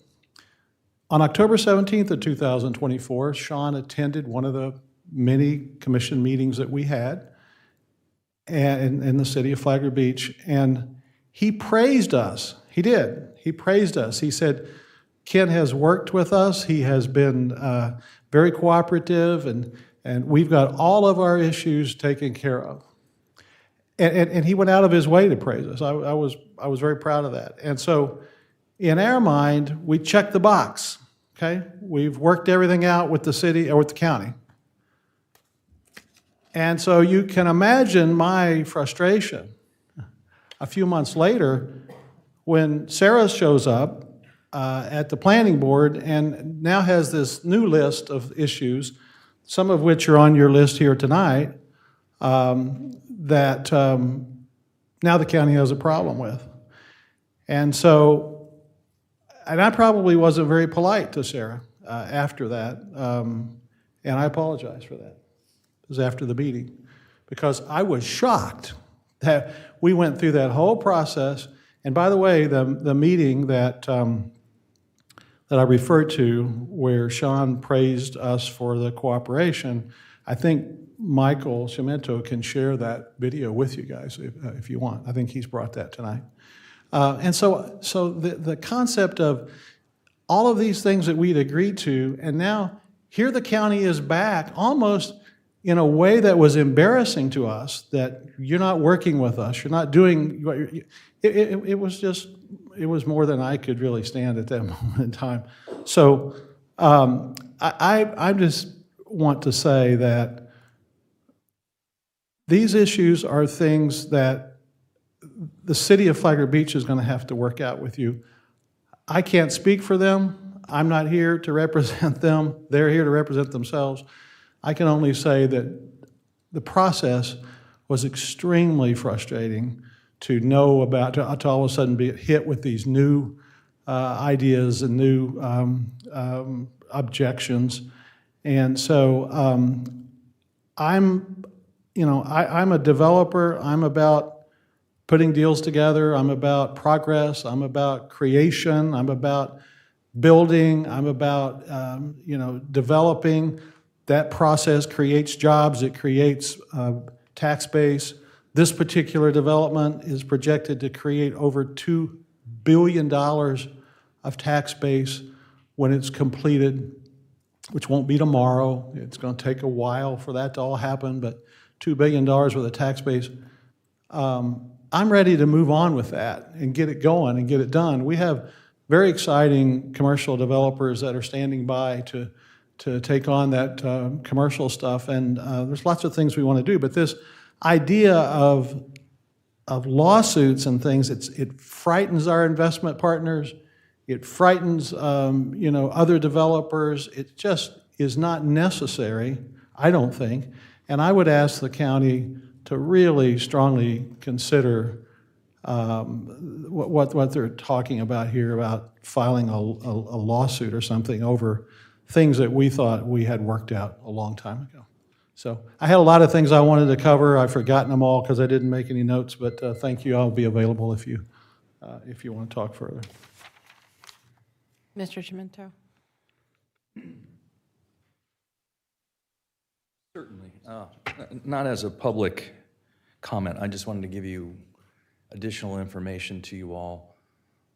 On October 17th of 2024, Sean attended one of the many commission meetings that we had in the city of Flagler Beach, and he praised us. He did. He praised us. He said, Ken has worked with us. He has been very cooperative, and we've got all of our issues taken care of. And he went out of his way to praise us. I was very proud of that. And so in our mind, we checked the box, okay? We've worked everything out with the city or with the county. And so you can imagine my frustration a few months later when Sarah shows up at the planning board and now has this new list of issues, some of which are on your list here tonight, that now the county has a problem with. And so, and I probably wasn't very polite to Sarah after that, and I apologize for that. It was after the meeting, because I was shocked that we went through that whole process. And by the way, the meeting that I referred to, where Sean praised us for the cooperation, I think Michael Cimento can share that video with you guys if you want. I think he's brought that tonight. And so the concept of all of these things that we'd agreed to, and now here the county is back almost in a way that was embarrassing to us, that you're not working with us, you're not doing what you're, it was more than I could really stand at that moment in time. So I just want to say that these issues are things that the city of Flagler Beach is going to have to work out with you. I can't speak for them. I'm not here to represent them. They're here to represent themselves. I can only say that the process was extremely frustrating to know about, to all of a sudden be hit with these new ideas and new objections. And so I'm a developer. I'm about putting deals together. I'm about progress. I'm about creation. I'm about building. I'm about developing. That process creates jobs. It creates tax base. This particular development is projected to create over $2 billion of tax base when it's completed, which won't be tomorrow. It's going to take a while for that to all happen, but $2 billion worth of tax base. I'm ready to move on with that and get it going and get it done. We have very exciting commercial developers that are standing by to take on that commercial stuff, and there's lots of things we want to do. But this idea of lawsuits and things, it frightens our investment partners. It frightens other developers. It just is not necessary, I don't think. And I would ask the county to really strongly consider what they're talking about here, about filing a lawsuit or something over things that we thought we had worked out a long time ago. So I had a lot of things I wanted to cover. I've forgotten them all because I didn't make any notes, but thank you. I'll be available if you want to talk further. Mr. Cimento? Certainly. Not as a public comment. I just wanted to give you additional information to you all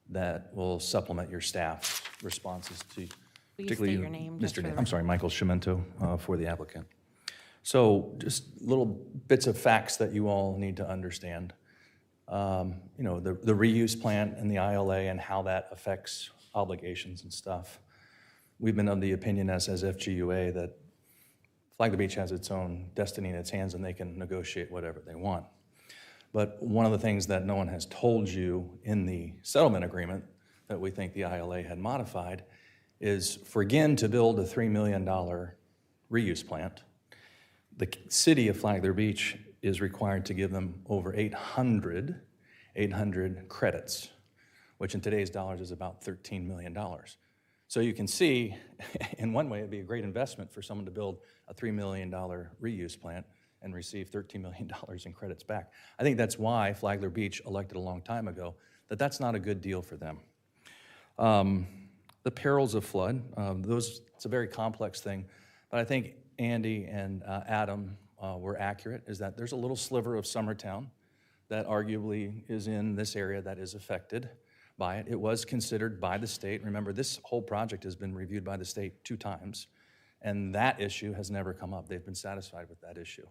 that will supplement your staff's responses to, Will you particularly state your name just for the I'm sorry, Michael Cimento for the applicant. So just little bits of facts that you all need to understand. The reuse plant and the ILA and how that affects obligations and stuff. We've been of the opinion as FGUA that Flagler Beach has its own destiny in its hands and they can negotiate whatever they want. But one of the things that no one has told you in the settlement agreement that we think the ILA had modified is for GIN to build a $3 million reuse plant, the city of Flagler Beach is required to give them over 800 credits, which in today's dollars is about $13 million. So you can see, in one way, it'd be a great investment for someone to build a $3 million reuse plant and receive $13 million in credits back. I think that's why Flagler Beach elected a long time ago that that's not a good deal for them. The perils of flood, it's a very complex thing, but I think Andy and Adam were accurate, is that there's a little sliver of Summertown that arguably is in this area that is affected by it. It was considered by the state. Remember, this whole project has been reviewed by the state 2 times, and that issue has never come up. They've been satisfied with that issue.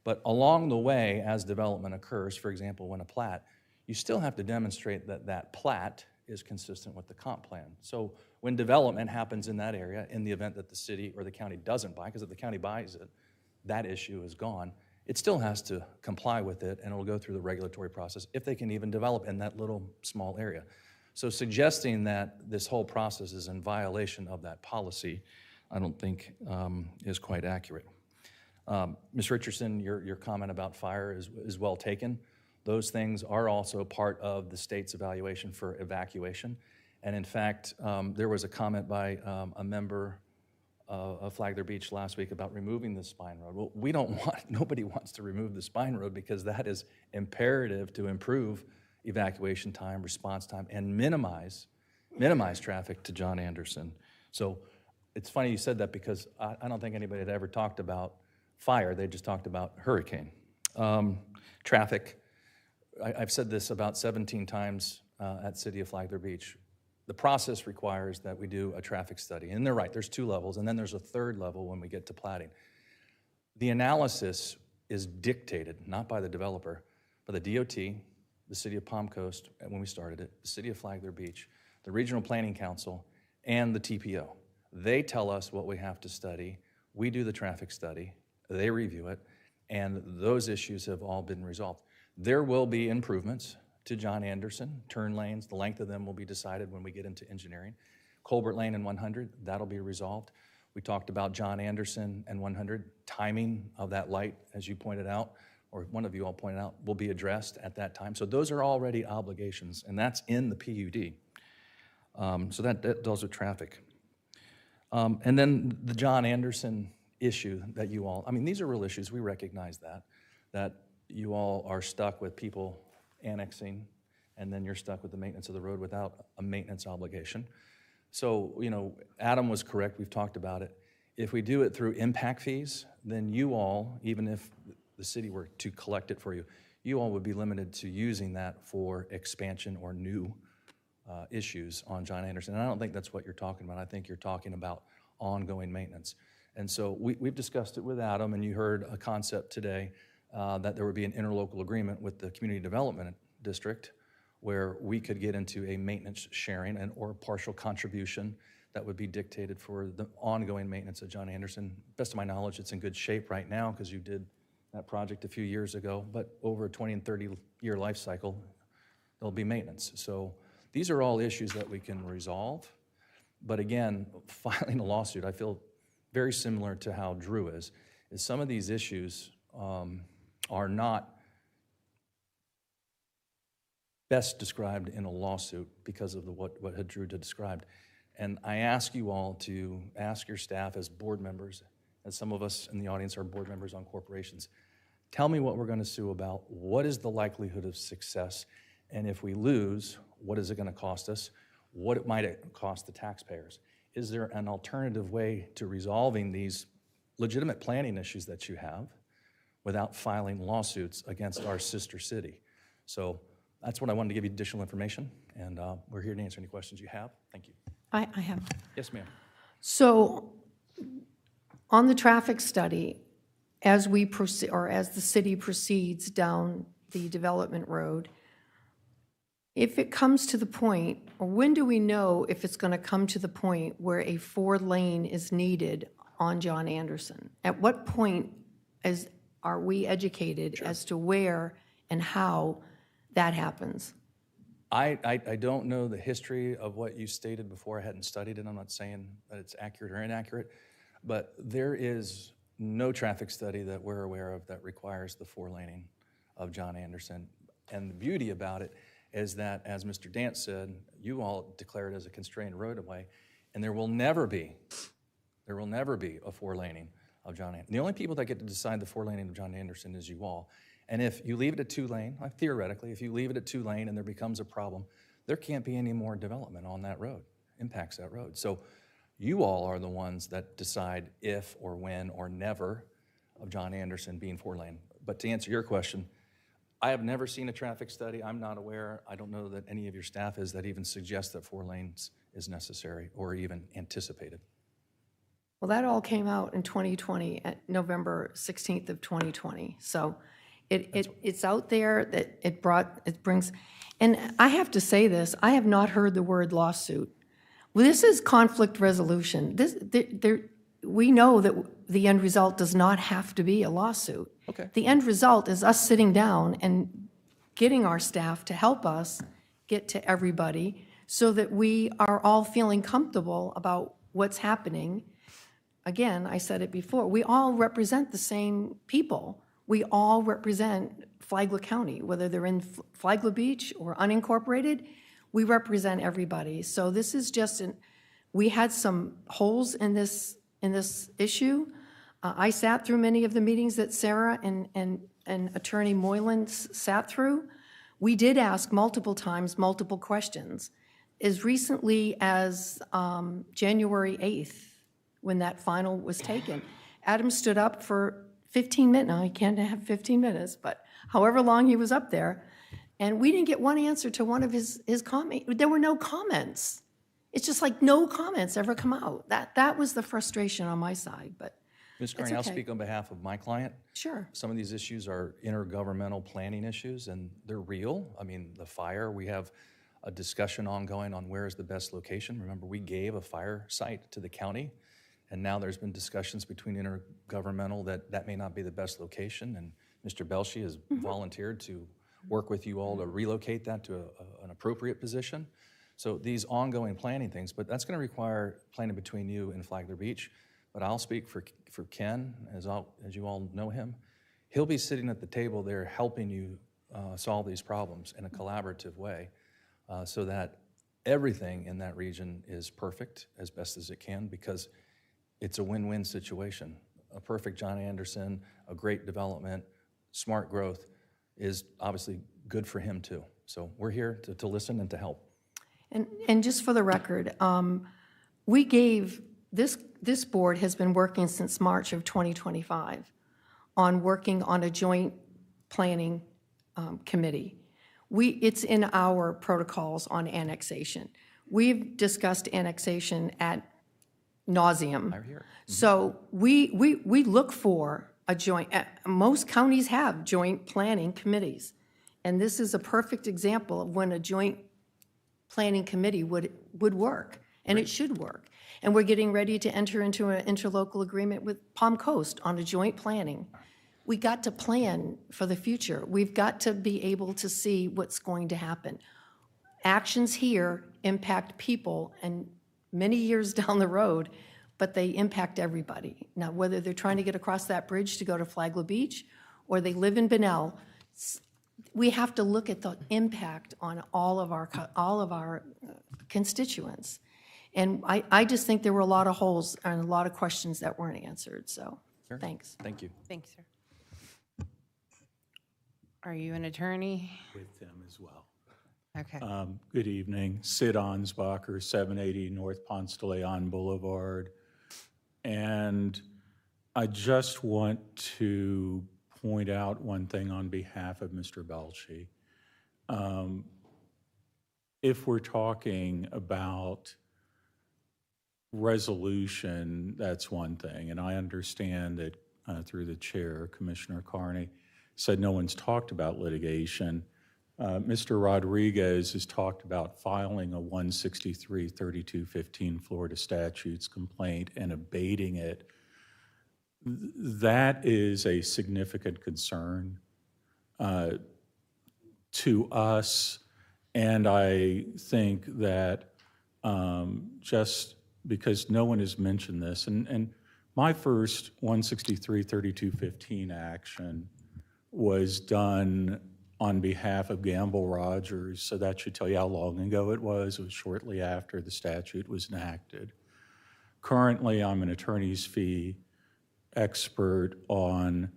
But along the way, as development occurs, for example, when a plat, you still have to demonstrate that that plat is consistent with the comp plan. So when development happens in that area, in the event that the city or the county doesn't buy, because if the county buys it, that issue is gone. It still has to comply with it, and it'll go through the regulatory process if they can even develop in that little small area. So suggesting that this whole process is in violation of that policy, I don't think is quite accurate. Ms. Richardson, your comment about fire is well taken. Those things are also part of the state's evaluation for evacuation. And in fact, there was a comment by a member of Flagler Beach last week about removing the spine road. Well, nobody wants to remove the spine road because that is imperative to improve evacuation time, response time, and minimize traffic to John Anderson. So it's funny you said that because I don't think anybody had ever talked about fire. They just talked about hurricane. Traffic, I've said this about 17 times at City of Flagler Beach. The process requires that we do a traffic study. And they're right, there's 2 levels, and then there's a 3rd level when we get to platting. The analysis is dictated, not by the developer, but the DOT, the City of Palm Coast, when we started it, the City of Flagler Beach, the Regional Planning Council, and the TPO. They tell us what we have to study. We do the traffic study. They review it, and those issues have all been resolved. There will be improvements to John Anderson. Turn lanes, the length of them will be decided when we get into engineering. Colbert Lane and 100, that'll be resolved. We talked about John Anderson and 100. Timing of that light, as you pointed out, or one of you all pointed out, will be addressed at that time. So those are already obligations, and that's in the PUD. So that deals with traffic. And then the John Anderson issue that you all, I mean, these are real issues. We recognize that you all are stuck with people annexing, and then you're stuck with the maintenance of the road without a maintenance obligation. So, Adam was correct, we've talked about it. If we do it through impact fees, then you all, even if the city were to collect it for you, you all would be limited to using that for expansion or new issues on John Anderson. And I don't think that's what you're talking about. I think you're talking about ongoing maintenance. And so we've discussed it with Adam, and you heard a concept today that there would be an interlocal agreement with the Community Development District where we could get into a maintenance sharing or partial contribution that would be dictated for the ongoing maintenance of John Anderson. Best of my knowledge, it's in good shape right now because you did that project a few years ago, but over a 20 and 30-year life cycle, there'll be maintenance. So these are all issues that we can resolve. But again, filing a lawsuit, I feel very similar to how Drew is some of these issues are not best described in a lawsuit because of what Drew described. And I ask you all to ask your staff as board members, as some of us in the audience are board members on corporations, tell me what we're going to sue about, what is the likelihood of success, and if we lose, what is it going to cost us, what might it cost the taxpayers? Is there an alternative way to resolving these legitimate planning issues that you have without filing lawsuits against our sister city? So that's what I wanted to give you additional information, and we're here to answer any questions you have. Thank you. I have. Yes, ma'am. So on the traffic study, as we proceed, or as the city proceeds down the development road, If it comes to the point, or when do we know if it's going to come to the point where a 4-lane is needed on John Anderson? At what point are we educated as to where and how that happens? I don't know the history of what you stated before. I hadn't studied it. I'm not saying that it's accurate or inaccurate, but there is no traffic study that we're aware of that requires the 4-laning of John Anderson. And the beauty about it is that, as Mr. Dance said, you all declare it as a constrained roadway, and there will never be a 4-laning of John Anderson. The only people that get to decide the 4-laning of John Anderson is you all. And if you leave it at 2-lane, theoretically, if you leave it at 2-lane and there becomes a problem, there can't be any more development on that road, impacts that road. So you all are the ones that decide if or when or never of John Anderson being 4-lane. But to answer your question, I have never seen a traffic study. I'm not aware. I don't know that any of your staff is that even suggests that 4 lanes is necessary or even anticipated. Well, that all came out in 2020, at November 16th of 2020. So it's out there, that it brings, and I have to say this, I have not heard the word lawsuit. Well, this is conflict resolution. We know that the end result does not have to be a lawsuit. Okay. The end result is us sitting down and getting our staff to help us get to everybody so that we are all feeling comfortable about what's happening. Again, I said it before, we all represent the same people. We all represent Flagler County, whether they're in Flagler Beach or unincorporated, we represent everybody. So this is just we had some holes in this issue. I sat through many of the meetings that Sarah and Attorney Moylan sat through. We did ask multiple times, multiple questions. As recently as January 8th, when that final was taken, Adam stood up for 15 minutes. Now, he can't have 15 minutes, but however long he was up there, and we didn't get one answer to one of his comments. There were no comments. It's just like no comments ever come out. That was the frustration on my side, but Ms. Carney, I'll speak on behalf of my client. sure. Some of these issues are intergovernmental planning issues, and they're real. I mean, the fire, we have a discussion ongoing on where is the best location. Remember, we gave a fire site to the county, and now there's been discussions between intergovernmental that may not be the best location, and Mr. Belshi has volunteered to work with you all to relocate that to an appropriate position. So these ongoing planning things, but that's going to require planning between you and Flagler Beach. But I'll speak for Ken, as you all know him. He'll be sitting at the table there helping you solve these problems in a collaborative way so that everything in that region is perfect as best as it can, because it's a win-win situation. A perfect John Anderson, a great development, smart growth is obviously good for him too. So we're here to listen and to help. And just for the record, we gave, this board has been working since March of 2025 on working on a joint planning committee. It's in our protocols on annexation. We've discussed annexation ad nauseum. I'm here. So we look for a joint, most counties have joint planning committees. And this is a perfect example of when a joint planning committee would work, and it should work. And we're getting ready to enter into an interlocal agreement with Palm Coast on a joint planning. We got to plan for the future. We've got to be able to see what's going to happen. Actions here impact people and many years down the road, but they impact everybody. Now, whether they're trying to get across that bridge to go to Flagler Beach or they live in Bunnell, we have to look at the impact on all of our constituents. And I just think there were a lot of holes and a lot of questions that weren't answered, so Sure. thanks. Thank you. Thanks, sir. Are you an attorney? With them as well. Okay. Good evening. Sid Ansbacher, 780 North Ponce de Leon Boulevard. And I just want to point out one thing on behalf of Mr. Belshi. If we're talking about resolution, that's one thing. And I understand that through the chair, Commissioner Carney said no one's talked about litigation. Mr. Rodriguez has talked about filing a 163-3215 Florida statutes complaint and abating it. That is a significant concern to us, and I think that just because no one has mentioned this, and my first 163-3215 action was done on behalf of Gamble Rogers, so that should tell you how long ago it was. It was shortly after the statute was enacted. Currently, I'm an attorney's fee expert on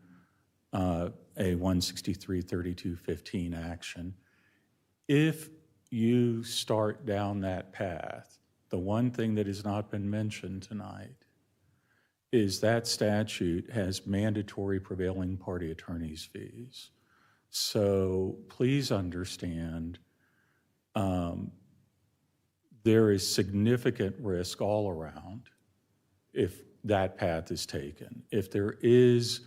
a 163-3215 action. If you start down that path, the one thing that has not been mentioned tonight is that statute has mandatory prevailing party attorney's fees. So please understand there is significant risk all around if that path is taken. If there is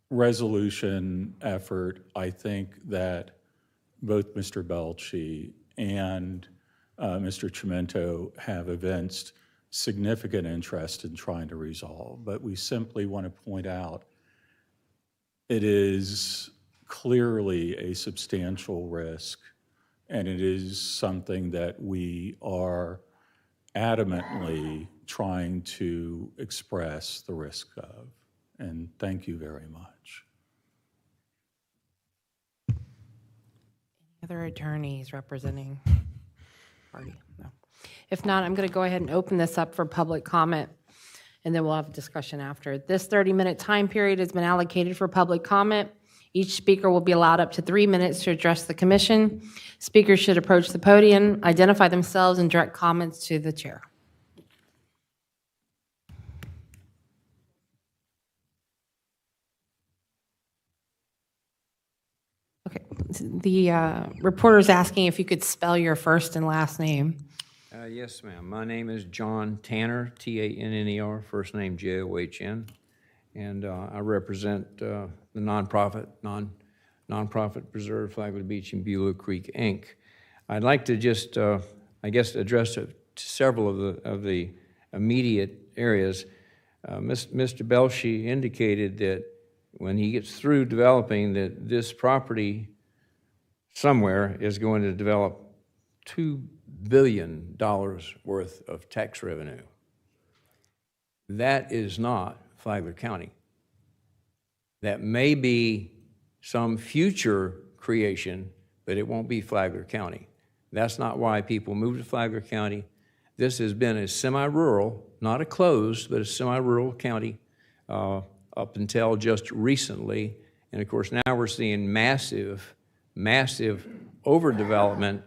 resolution effort, I think that both Mr. Belchi and Mr. Chimento have evinced significant interest in trying to resolve. But we simply want to point out it is clearly a substantial risk, and it is something that we are adamantly trying to express the risk of. And thank you very much. Other attorneys representing party? No. If not, I'm going to go ahead and open this up for public comment, and then we'll have a discussion after. This 30-minute time period has been allocated for public comment. Each speaker will be allowed up to 3 minutes to address the commission. Speakers should approach the podium, identify themselves, and direct comments to the chair. Okay, the reporter's asking if you could spell your first and last name. Yes, ma'am. My name is John Tanner, T-A-N-N-E-R, first name J-O-H-N, and I represent the nonprofit Preserve Flagler Beach and Beulah Creek, Inc. I'd like to just, I guess, address several of the immediate areas. Mr. Belchi indicated that when he gets through developing, that this property somewhere is going to develop $2 billion worth of tax revenue. That is not Flagler County. That may be some future creation, but it won't be Flagler County. That's not why people move to Flagler County. This has been a semi-rural, not a closed, but a semi-rural county up until just recently. And of course, now we're seeing massive overdevelopment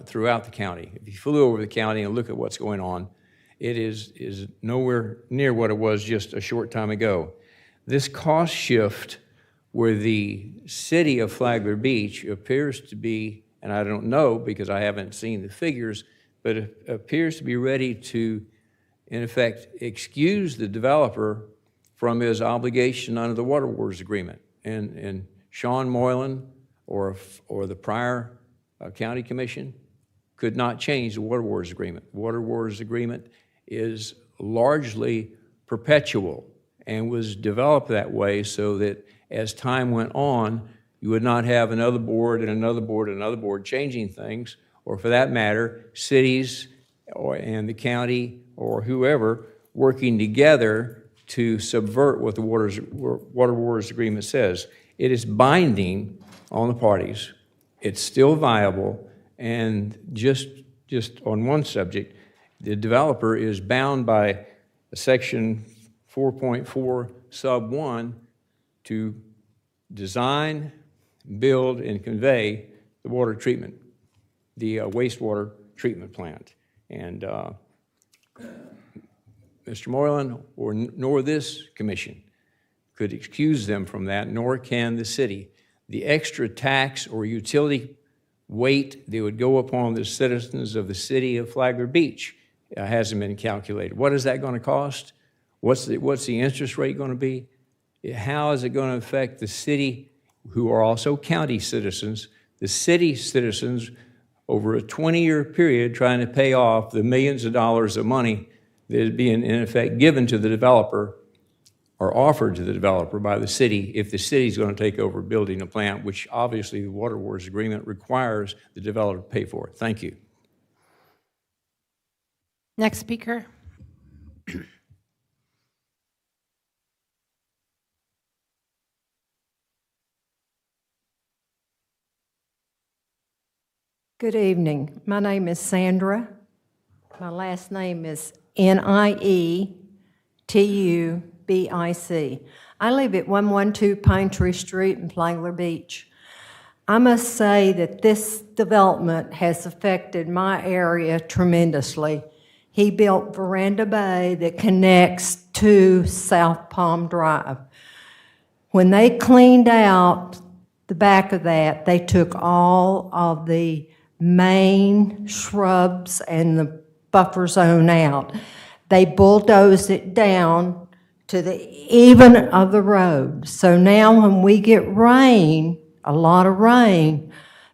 throughout the county. If you flew over the county and look at what's going on, it is nowhere near what it was just a short time ago. This cost shift where the city of Flagler Beach appears to be, and I don't know because I haven't seen the figures, but it appears to be ready to, in effect, excuse the developer from his obligation under the Water Wars Agreement. And Sean Moylan or the prior county commission could not change the Water Wars Agreement. The Water Wars Agreement is largely perpetual and was developed that way so that as time went on, you would not have another board and another board and another board changing things, or for that matter, cities and the county or whoever working together to subvert what the Water Wars Agreement says. It is binding on the parties. It's still viable, and just on one subject, the developer is bound by Section 4.4 sub 1 to design, build, and convey the water treatment, the wastewater treatment plant. And Mr. Moylan nor this commission could excuse them from that, nor can the city. The extra tax or utility weight that would go upon the citizens of the city of Flagler Beach hasn't been calculated. What is that going to cost? What's the interest rate going to be? How is it going to affect the city, who are also county citizens, The city citizens, over a 20-year period, trying to pay off the millions of dollars of money that is being, in effect, given to the developer or offered to the developer by the city if the city's going to take over building a plant, which obviously the Water Wars Agreement requires the developer to pay for. Thank you. Next speaker. Good evening. My name is Sandra. My last name is Nietubic. I live at 112 Pine Tree Street in Flagler Beach. I must say that this development has affected my area tremendously. He built Veranda Bay that connects to South Palm Drive. When they cleaned out the back of that, they took all of the main shrubs and the buffer zone out. They bulldozed it down to the even of the road. So now when we get rain, a lot of rain,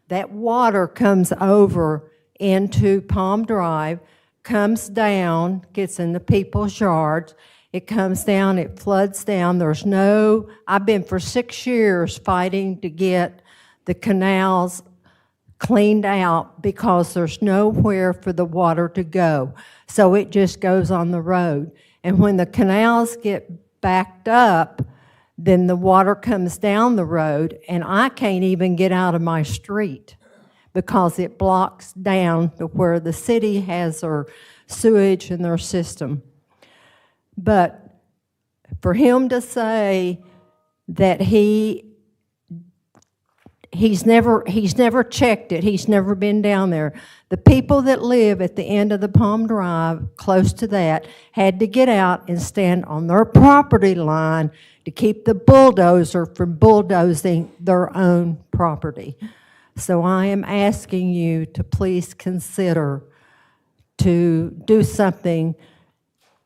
that water comes over into Palm Drive, comes down, gets in the people's yards. It comes down, it floods down. I've been for 6 years fighting to get the canals cleaned out because there's nowhere for the water to go. So it just goes on the road. And when the canals get backed up, then the water comes down the road, and I can't even get out of my street because it blocks down to where the city has their sewage and their system. But for him to say that he's never checked it, he's never been down there. The people that live at the end of the Palm Drive, close to that, had to get out and stand on their property line to keep the bulldozer from bulldozing their own property. So I am asking you to please consider to do something.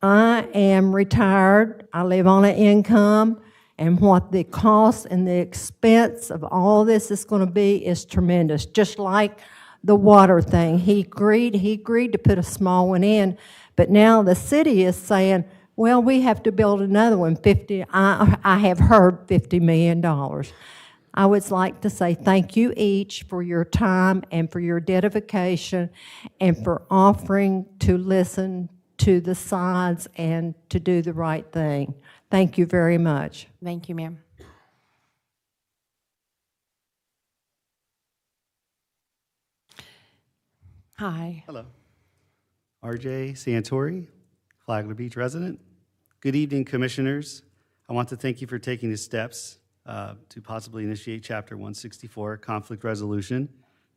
I am retired, I live on an income, and what the cost and the expense of all this is going to be is tremendous. Just like the water thing, he agreed to put a small one in, but now the city is saying, well, we have to build another one. I have heard $50 million. I would like to say thank you each for your time and for your dedication and for offering to listen to the sides and to do the right thing. Thank you very much. Thank you, ma'am. Hi. Hello. RJ Santori, Flagler Beach resident. Good evening, commissioners. I want to thank you for taking the steps to possibly initiate Chapter 164, conflict resolution.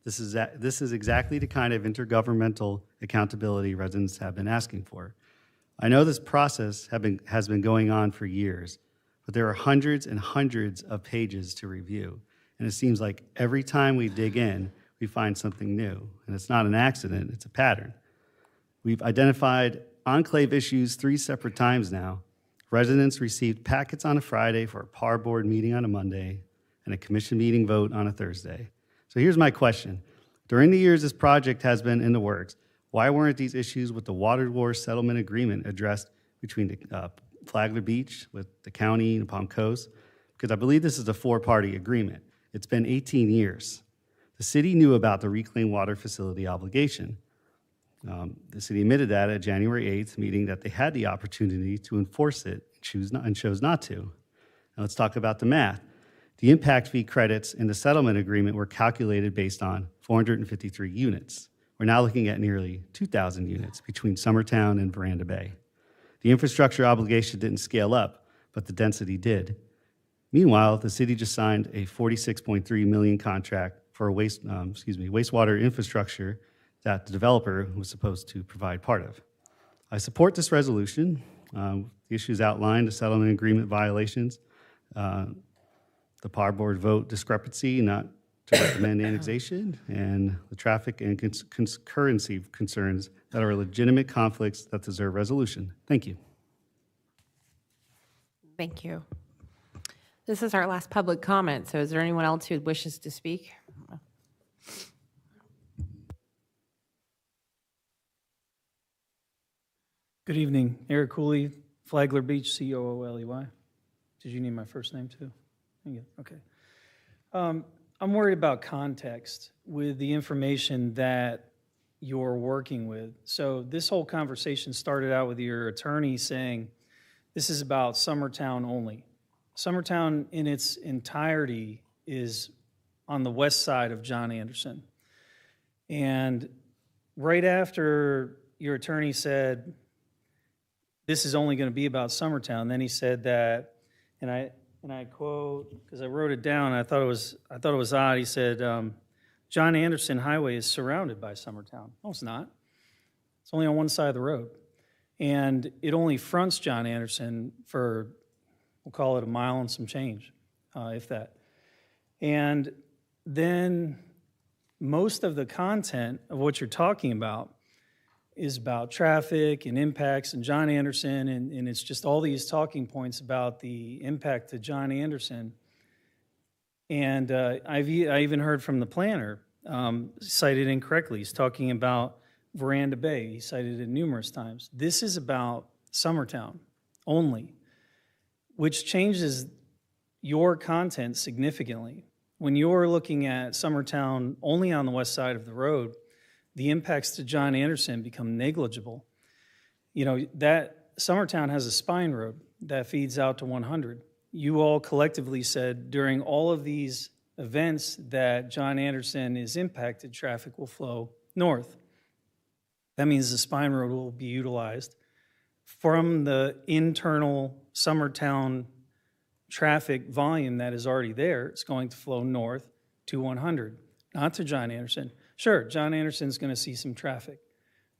This is exactly the kind of intergovernmental accountability residents have been asking for. I know this process has been going on for years, but there are hundreds and hundreds of pages to review, and it seems like every time we dig in, we find something new, and it's not an accident, it's a pattern. We've identified enclave issues 3 separate times now. Residents received packets on a Friday for a PAR board meeting on a Monday and a commission meeting vote on a Thursday. So here's my question. During the years this project has been in the works, why weren't these issues with the Water Wars settlement agreement addressed between the Flagler Beach with the county and Palm Coast? Because I believe this is a 4-party agreement. It's been 18 years. The city knew about the reclaimed water facility obligation. The city admitted that at January 8th meeting that they had the opportunity to enforce it and chose not to. Now let's talk about the math. The impact fee credits in the settlement agreement were calculated based on 453 units. We're now looking at nearly 2,000 units between Summertown and Veranda Bay. The infrastructure obligation didn't scale up, but the density did. Meanwhile, the city just signed a $46.3 million contract for a wastewater infrastructure that the developer was supposed to provide part of. I support this resolution. The issues outlined, the settlement agreement violations, the PAR board vote discrepancy, not to recommend annexation, and the traffic and concurrency concerns that are legitimate conflicts that deserve resolution. Thank you. Thank you. This is our last public comment, so is there anyone else who wishes to speak? Good evening. Eric Cooley, Flagler Beach, COOLEY. Did you need my first name too? Yeah, okay. I'm worried about context with the information that you're working with. So this whole conversation started out with your attorney saying this is about Summertown only. Summertown in its entirety is on the west side of John Anderson. And right after your attorney said, this is only going to be about Summertown, then he said that, and I quote, because I wrote it down, I thought it was odd. He said, John Anderson Highway is surrounded by Summertown. No, it's not. It's only on one side of the road. And it only fronts John Anderson for, we'll call it a mile and some change, if that. And then most of the content of what you're talking about is about traffic and impacts and John Anderson, and it's just all these talking points about the impact to John Anderson. And I even heard from the planner, cited incorrectly. He's talking about Veranda Bay. He cited it numerous times. This is about Summertown only, which changes your content significantly. When you're looking at Summertown only on the west side of the road, the impacts to John Anderson become negligible. You know, that Summertown has a spine road that feeds out to 100. You all collectively said during all of these events that John Anderson is impacted, traffic will flow north. That means the spine road will be utilized. From the internal Summertown traffic volume that is already there, it's going to flow north to 100, not to John Anderson. Sure, John Anderson's going to see some traffic,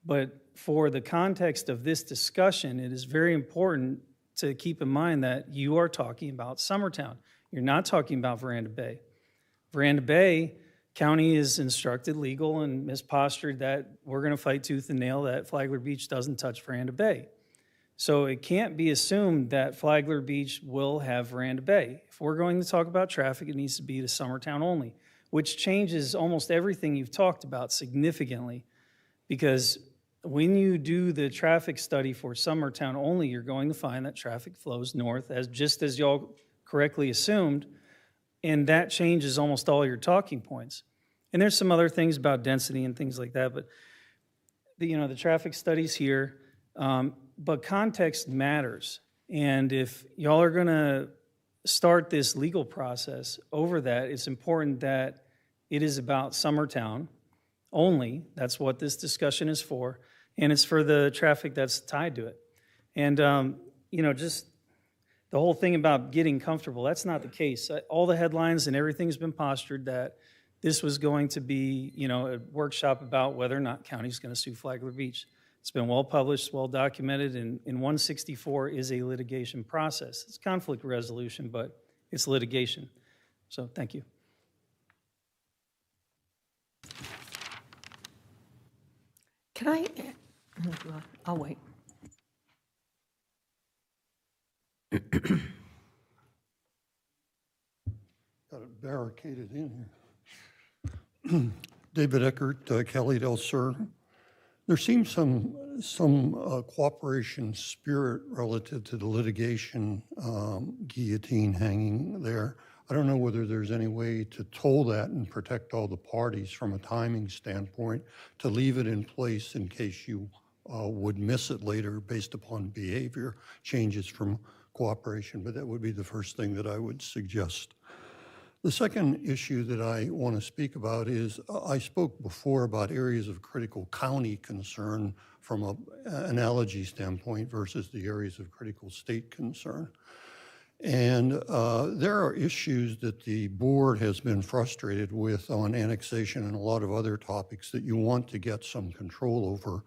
but for the context of this discussion, it is very important to keep in mind that you are talking about Summertown. You're not talking about Veranda Bay. Veranda Bay, county is instructed, legal, and mispostured that we're going to fight tooth and nail that Flagler Beach doesn't touch Veranda Bay. So it can't be assumed that Flagler Beach will have Veranda Bay. If we're going to talk about traffic, it needs to be to Summertown only, which changes almost everything you've talked about significantly, because when you do the traffic study for Summertown only, you're going to find that traffic flows north, just as y'all correctly assumed, and that changes almost all your talking points. And there's some other things about density and things like that, but the traffic study's here, but context matters. And if y'all are going to start this legal process over that, it's important that it is about Summertown only. That's what this discussion is for. And it's for the traffic that's tied to it. And, just the whole thing about getting comfortable, that's not the case. All the headlines and everything's been postured that this was going to be, a workshop about whether or not county's going to sue Flagler Beach. It's been well published, well documented, and 164 is a litigation process. It's conflict resolution, but it's litigation. So thank you. Can I'll wait. Got it barricaded in here. David Eckert, Kelly Del Sur. There seems some cooperation spirit relative to the litigation guillotine hanging there. I don't know whether there's any way to toll that and protect all the parties from a timing standpoint, to leave it in place in case you would miss it later based upon behavior changes from cooperation, but that would be the first thing that I would suggest. The second issue that I want to speak about is I spoke before about areas of critical county concern from an analogy standpoint versus the areas of critical state concern. And there are issues that the board has been frustrated with on annexation and a lot of other topics that you want to get some control over.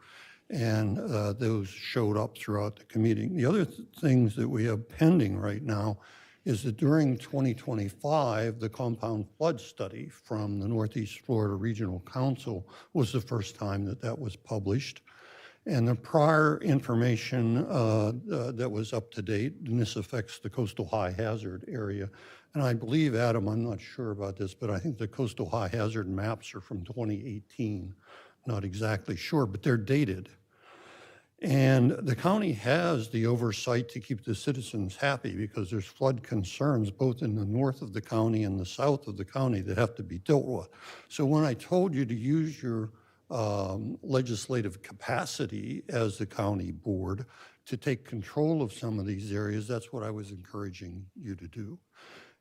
And those showed up throughout the committee. The other things that we have pending right now is that during 2025, the compound flood study from the Northeast Florida Regional Council was the first time that that was published. And the prior information that was up to date, and this affects the coastal high hazard area. And I believe, Adam, I'm not sure about this, but I think the coastal high hazard maps are from 2018. Not exactly sure, but they're dated. And the county has the oversight to keep the citizens happy because there's flood concerns both in the north of the county and the south of the county that have to be dealt with. So when I told you to use your legislative capacity as the county board to take control of some of these areas, that's what I was encouraging you to do.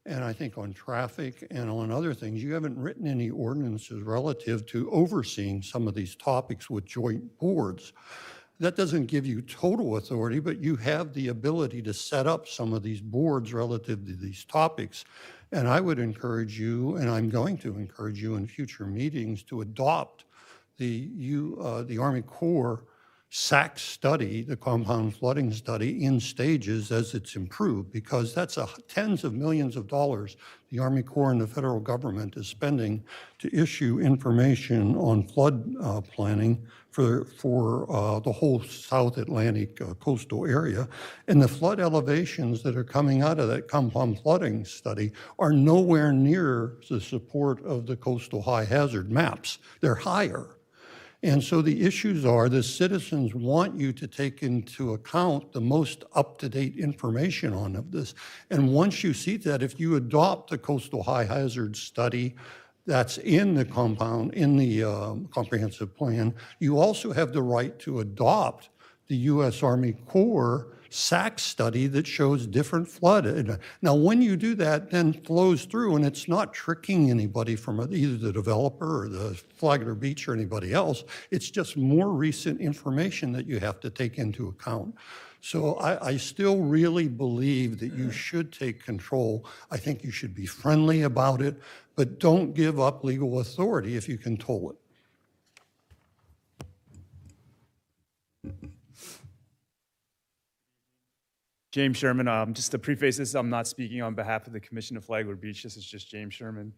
And I think on traffic and on other things, you haven't written any ordinances relative to overseeing some of these topics with joint boards. That doesn't give you total authority, but you have the ability to set up some of these boards relative to these topics. And I would encourage you, and I'm going to encourage you in future meetings, to adopt the Army Corps SAC study, the compound flooding study, in stages as it's improved, because that's tens of millions of dollars the Army Corps and the federal government is spending to issue information on flood planning for the whole South Atlantic coastal area. And the flood elevations that are coming out of that compound flooding study are nowhere near the support of the coastal high hazard maps. They're higher. And so the issues are the citizens want you to take into account the most up-to-date information on this. And once you see that, if you adopt the coastal high hazard study that's in the comprehensive plan, you also have the right to adopt the U.S. Army Corps SAC study that shows different flood. Now, when you do that, then flows through, and it's not tricking anybody from either the developer or the Flagler Beach or anybody else. It's just more recent information that you have to take into account. So I still really believe that you should take control. I think you should be friendly about it, but don't give up legal authority if you can toll it. James Sherman, just to preface this, I'm not speaking on behalf of the Commission of Flagler Beach. This is just James Sherman.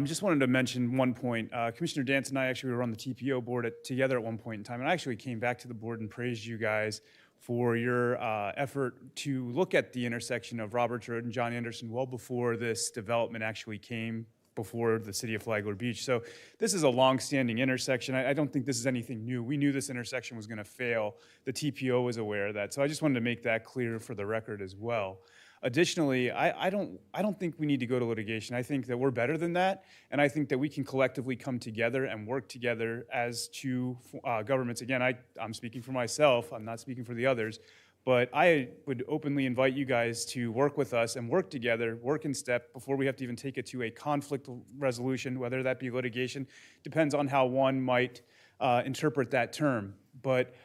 Just wanted to mention one point. Commissioner Dance and I actually were on the TPO board together at one point in time, and I actually came back to the board and praised you guys for your effort to look at the intersection of Roberts Road and John Anderson well before this development actually came before the city of Flagler Beach. So this is a long-standing intersection. I don't think this is anything new. We knew this intersection was going to fail. The TPO was aware of that. So I just wanted to make that clear for the record as well. Additionally, I don't think we need to go to litigation. I think that we're better than that, and I think that we can collectively come together and work together as two governments. Again, I'm speaking for myself. I'm not speaking for the others. But I would openly invite you guys to work with us and work together, work in step before we have to even take it to a conflict resolution, whether that be litigation. Depends on how one might interpret that term. But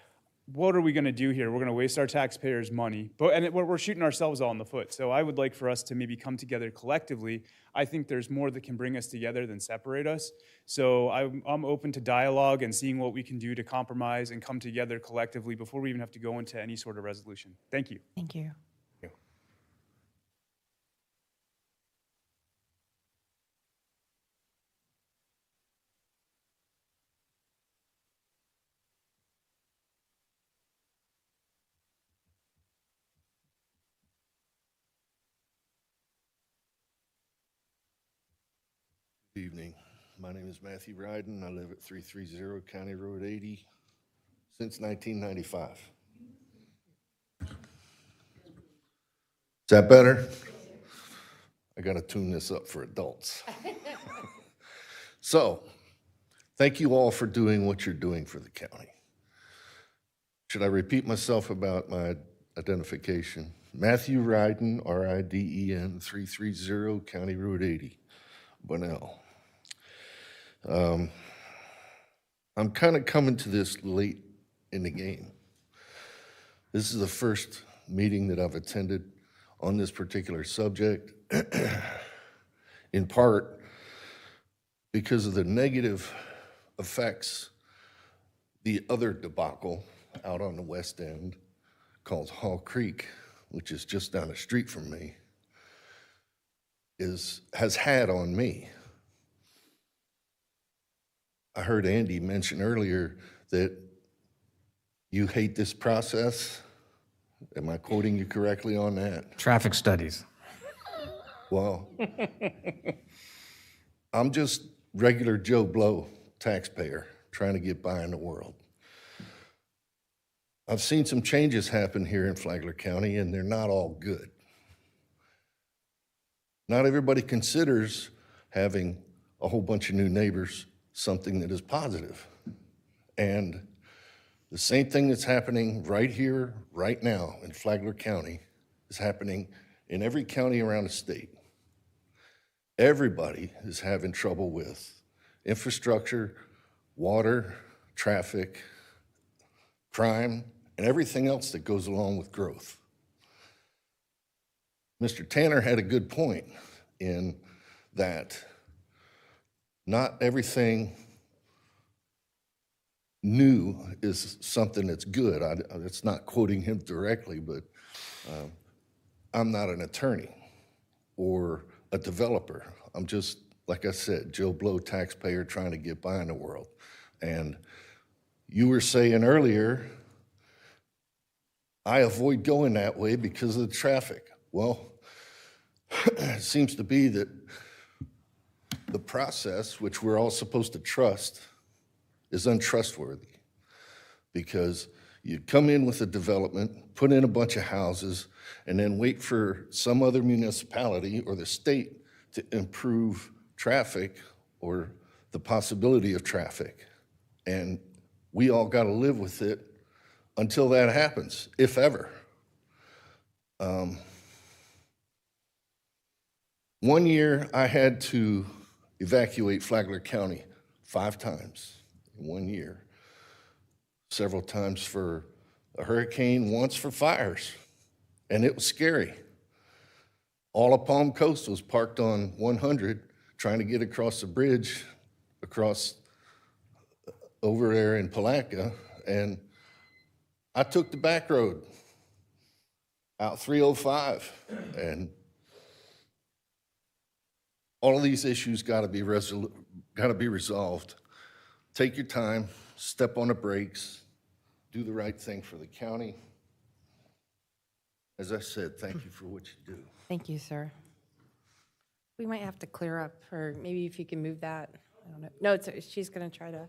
what are we going to do here? We're going to waste our taxpayers' money, and we're shooting ourselves all in the foot. So I would like for us to maybe come together collectively. I think there's more that can bring us together than separate us. So I'm open to dialogue and seeing what we can do to compromise and come together collectively before we even have to go into any sort of resolution. Thank you. Thank you. Good evening. My name is Matthew Ryden. I live at 330 County Road 80 since 1995. Is that better? I got to tune this up for adults. So, thank you all for doing what you're doing for the county. Should I repeat myself about my identification? Matthew Ryden, R-I-D-E-N, 330 County Road 80, Bunnell. I'm kind of coming to this late in the game. This is the first meeting that I've attended on this particular subject, in part because of the negative effects the other debacle out on the west end called Hall Creek, which is just down the street from me, has had on me. I heard Andy mention earlier that You hate this process. Am I quoting you correctly on that? Traffic studies. Well, I'm just regular Joe Blow taxpayer trying to get by in the world. I've seen some changes happen here in Flagler County, and they're not all good. Not everybody considers having a whole bunch of new neighbors something that is positive. And the same thing that's happening right here, right now in Flagler County is happening in every county around the state. Everybody is having trouble with infrastructure, water, traffic, crime, and everything else that goes along with growth. Mr. Tanner had a good point in that not everything new is something that's good. It's not quoting him directly, but I'm not an attorney or a developer. I'm just, like I said, Joe Blow taxpayer trying to get by in the world. And you were saying earlier, I avoid going that way because of the traffic. Well, it seems to be that the process, which we're all supposed to trust, is untrustworthy, because you come in with a development, put in a bunch of houses, and then wait for some other municipality or the state to improve traffic or the possibility of traffic. And we all got to live with it until that happens, if ever. 1 year, I had to evacuate Flagler County 5 times in 1 year. Several times for a hurricane, once for fires, and it was scary. All of Palm Coast was parked on 100 trying to get across the bridge across over there in Palatka, and I took the back road out 305, and all of these issues got to be resolved. Take your time, step on the brakes, do the right thing for the county. As I said, thank you for what you do. Thank you, sir. We might have to clear up, or maybe if you can move that. I don't know. No, she's going to try to.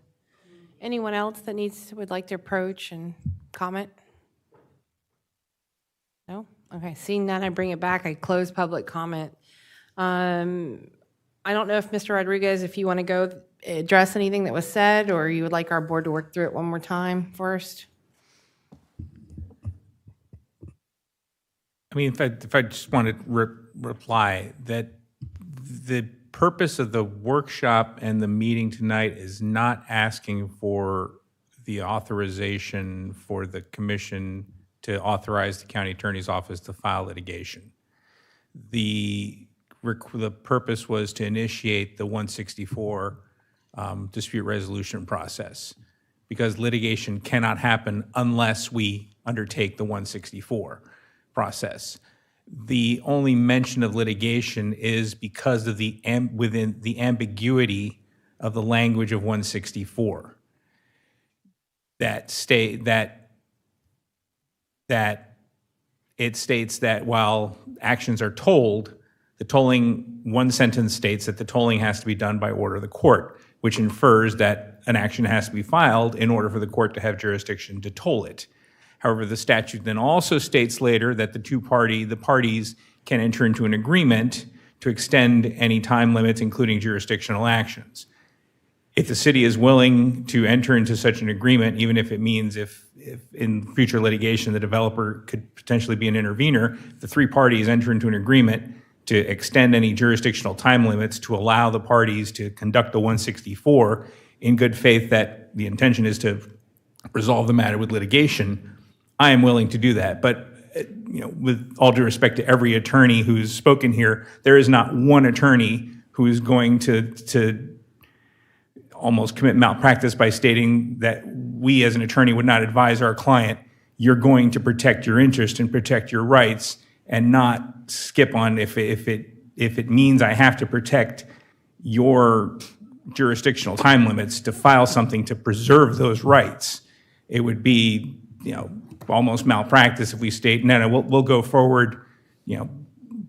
Anyone else that would like to approach and comment? No? Okay, seeing none, I bring it back. I close public comment. I don't know if Mr. Rodriguez, if you want to go address anything that was said, or you would like our board to work through it one more time first. I mean, if I just want to reply that the purpose of the workshop and the meeting tonight is not asking for the authorization for the commission to authorize the county attorney's office to file litigation. The purpose was to initiate the 164 dispute resolution process, because litigation cannot happen unless we undertake the 164 process. The only mention of litigation is because of within the ambiguity of the language of 164 that it states that while actions are tolled, the tolling, one sentence states that the tolling has to be done by order of the court, which infers that an action has to be filed in order for the court to have jurisdiction to toll it. However, the statute then also states later that the parties can enter into an agreement to extend any time limits, including jurisdictional actions. If the city is willing to enter into such an agreement, even if it means if in future litigation the developer could potentially be an intervener, the 3 parties enter into an agreement to extend any jurisdictional time limits to allow the parties to conduct the 164 in good faith that the intention is to resolve the matter with litigation, I am willing to do that. But with all due respect to every attorney who's spoken here, there is not one attorney who is going to almost commit malpractice by stating that we as an attorney would not advise our client, you're going to protect your interest and protect your rights and not skip on if it means I have to protect your jurisdictional time limits to file something to preserve those rights. It would be almost malpractice if we state, no, we'll go forward,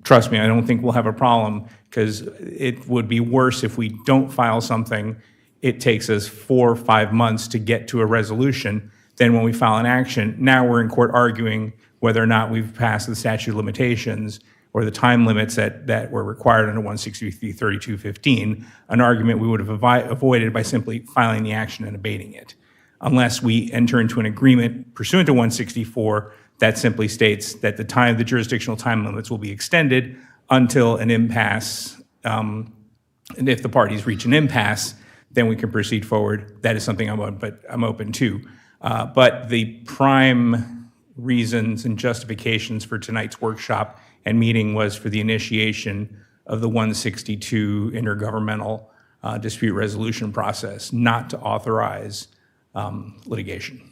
trust me, I don't think we'll have a problem, because it would be worse if we don't file something. It takes us 4 or 5 months to get to a resolution. Then when we file an action, now we're in court arguing whether or not we've passed the statute of limitations or the time limits that were required under 163-3215, an argument we would have avoided by simply filing the action and abating it. Unless we enter into an agreement pursuant to 164 that simply states that the jurisdictional time limits will be extended until an impasse, and if the parties reach an impasse, then we can proceed forward. That is something I'm open to. But the prime reasons and justifications for tonight's workshop and meeting was for the initiation of the 162 intergovernmental dispute resolution process, not to authorize litigation.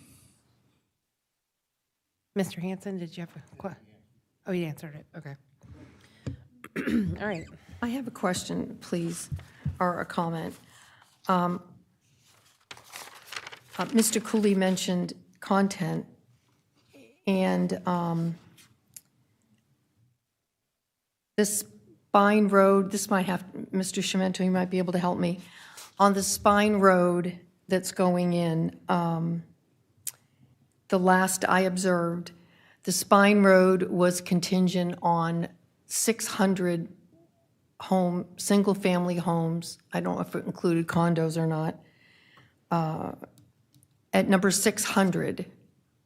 Mr. Hanson, did you have a question? Oh, you answered it. Okay. All right. I have a question, please, or a comment. Mr. Cooley mentioned content, and this Spine Road, this might have, Mr. Sciamento, you might be able to help me. On the Spine Road that's going in, the last I observed, the Spine Road was contingent on 600 single-family homes. I don't know if it included condos or not. At number 600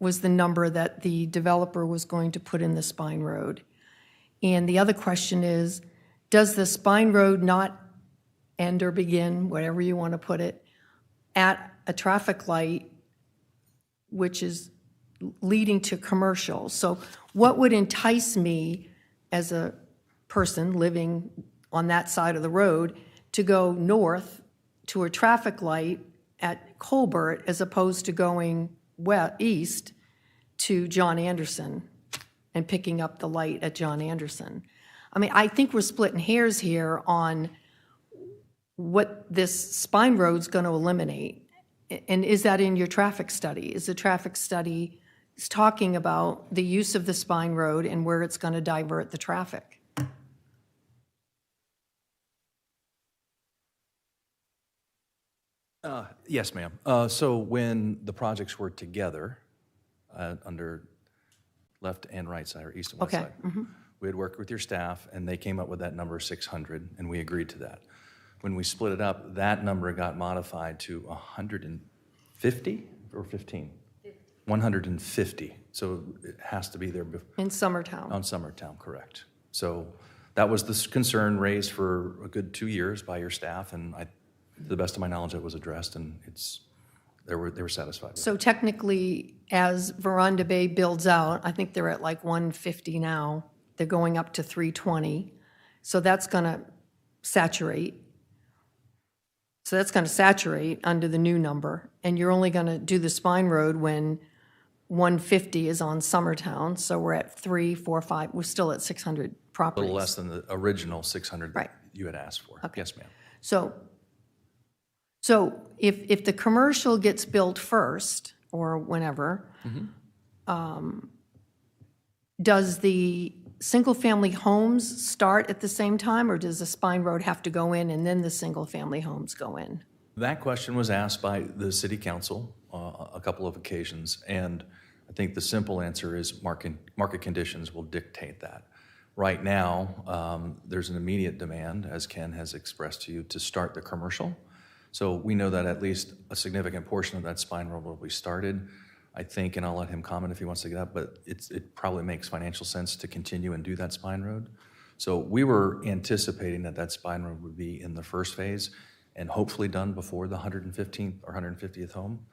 was the number that the developer was going to put in the Spine Road. And the other question is, does the Spine Road not end or begin, whatever you want to put it, at a traffic light which is leading to commercial? So what would entice me as a person living on that side of the road to go north to a traffic light at Colbert as opposed to going east to John Anderson and picking up the light at John Anderson? I mean, I think we're splitting hairs here on what this Spine Road's going to eliminate. And is that in your traffic study? Is the traffic study talking about the use of the Spine Road and where it's going to divert the traffic? Yes, ma'am. So when the projects were together under left and right side, or east and west side, we had worked with your staff, and they came up with that number 600, and we agreed to that. When we split it up, that number got modified to 150 or 15? 150. So it has to be there. In Summertown. On Summertown, correct. So that was the concern raised for a good 2 years by your staff, and to the best of my knowledge, it was addressed, and they were satisfied with it. So technically, as Veranda Bay builds out, I think they're at like 150 now. They're going up to 320. So that's going to saturate. So that's going to saturate under the new number. And you're only going to do the Spine Road when 150 is on Summertown. So we're at 3, 4, 5. We're still at 600 A properties. little less than the original 600 Right. you had asked for. Okay. Yes, ma'am. So if the commercial gets built first, or whenever, does the single-family homes start at the same time, or does the Spine Road have to go in and then the single-family homes go in? That question was asked by the city council a couple of occasions, and I think the simple answer is market conditions will dictate that. Right now, there's an immediate demand, as Ken has expressed to you, to start the commercial. So we know that at least a significant portion of that Spine Road will be started. I think, and I'll let him comment if he wants to get up, but it probably makes financial sense to continue and do that Spine Road. So we were anticipating that Spine Road would be in the first phase and hopefully done before the 115th or 150th home.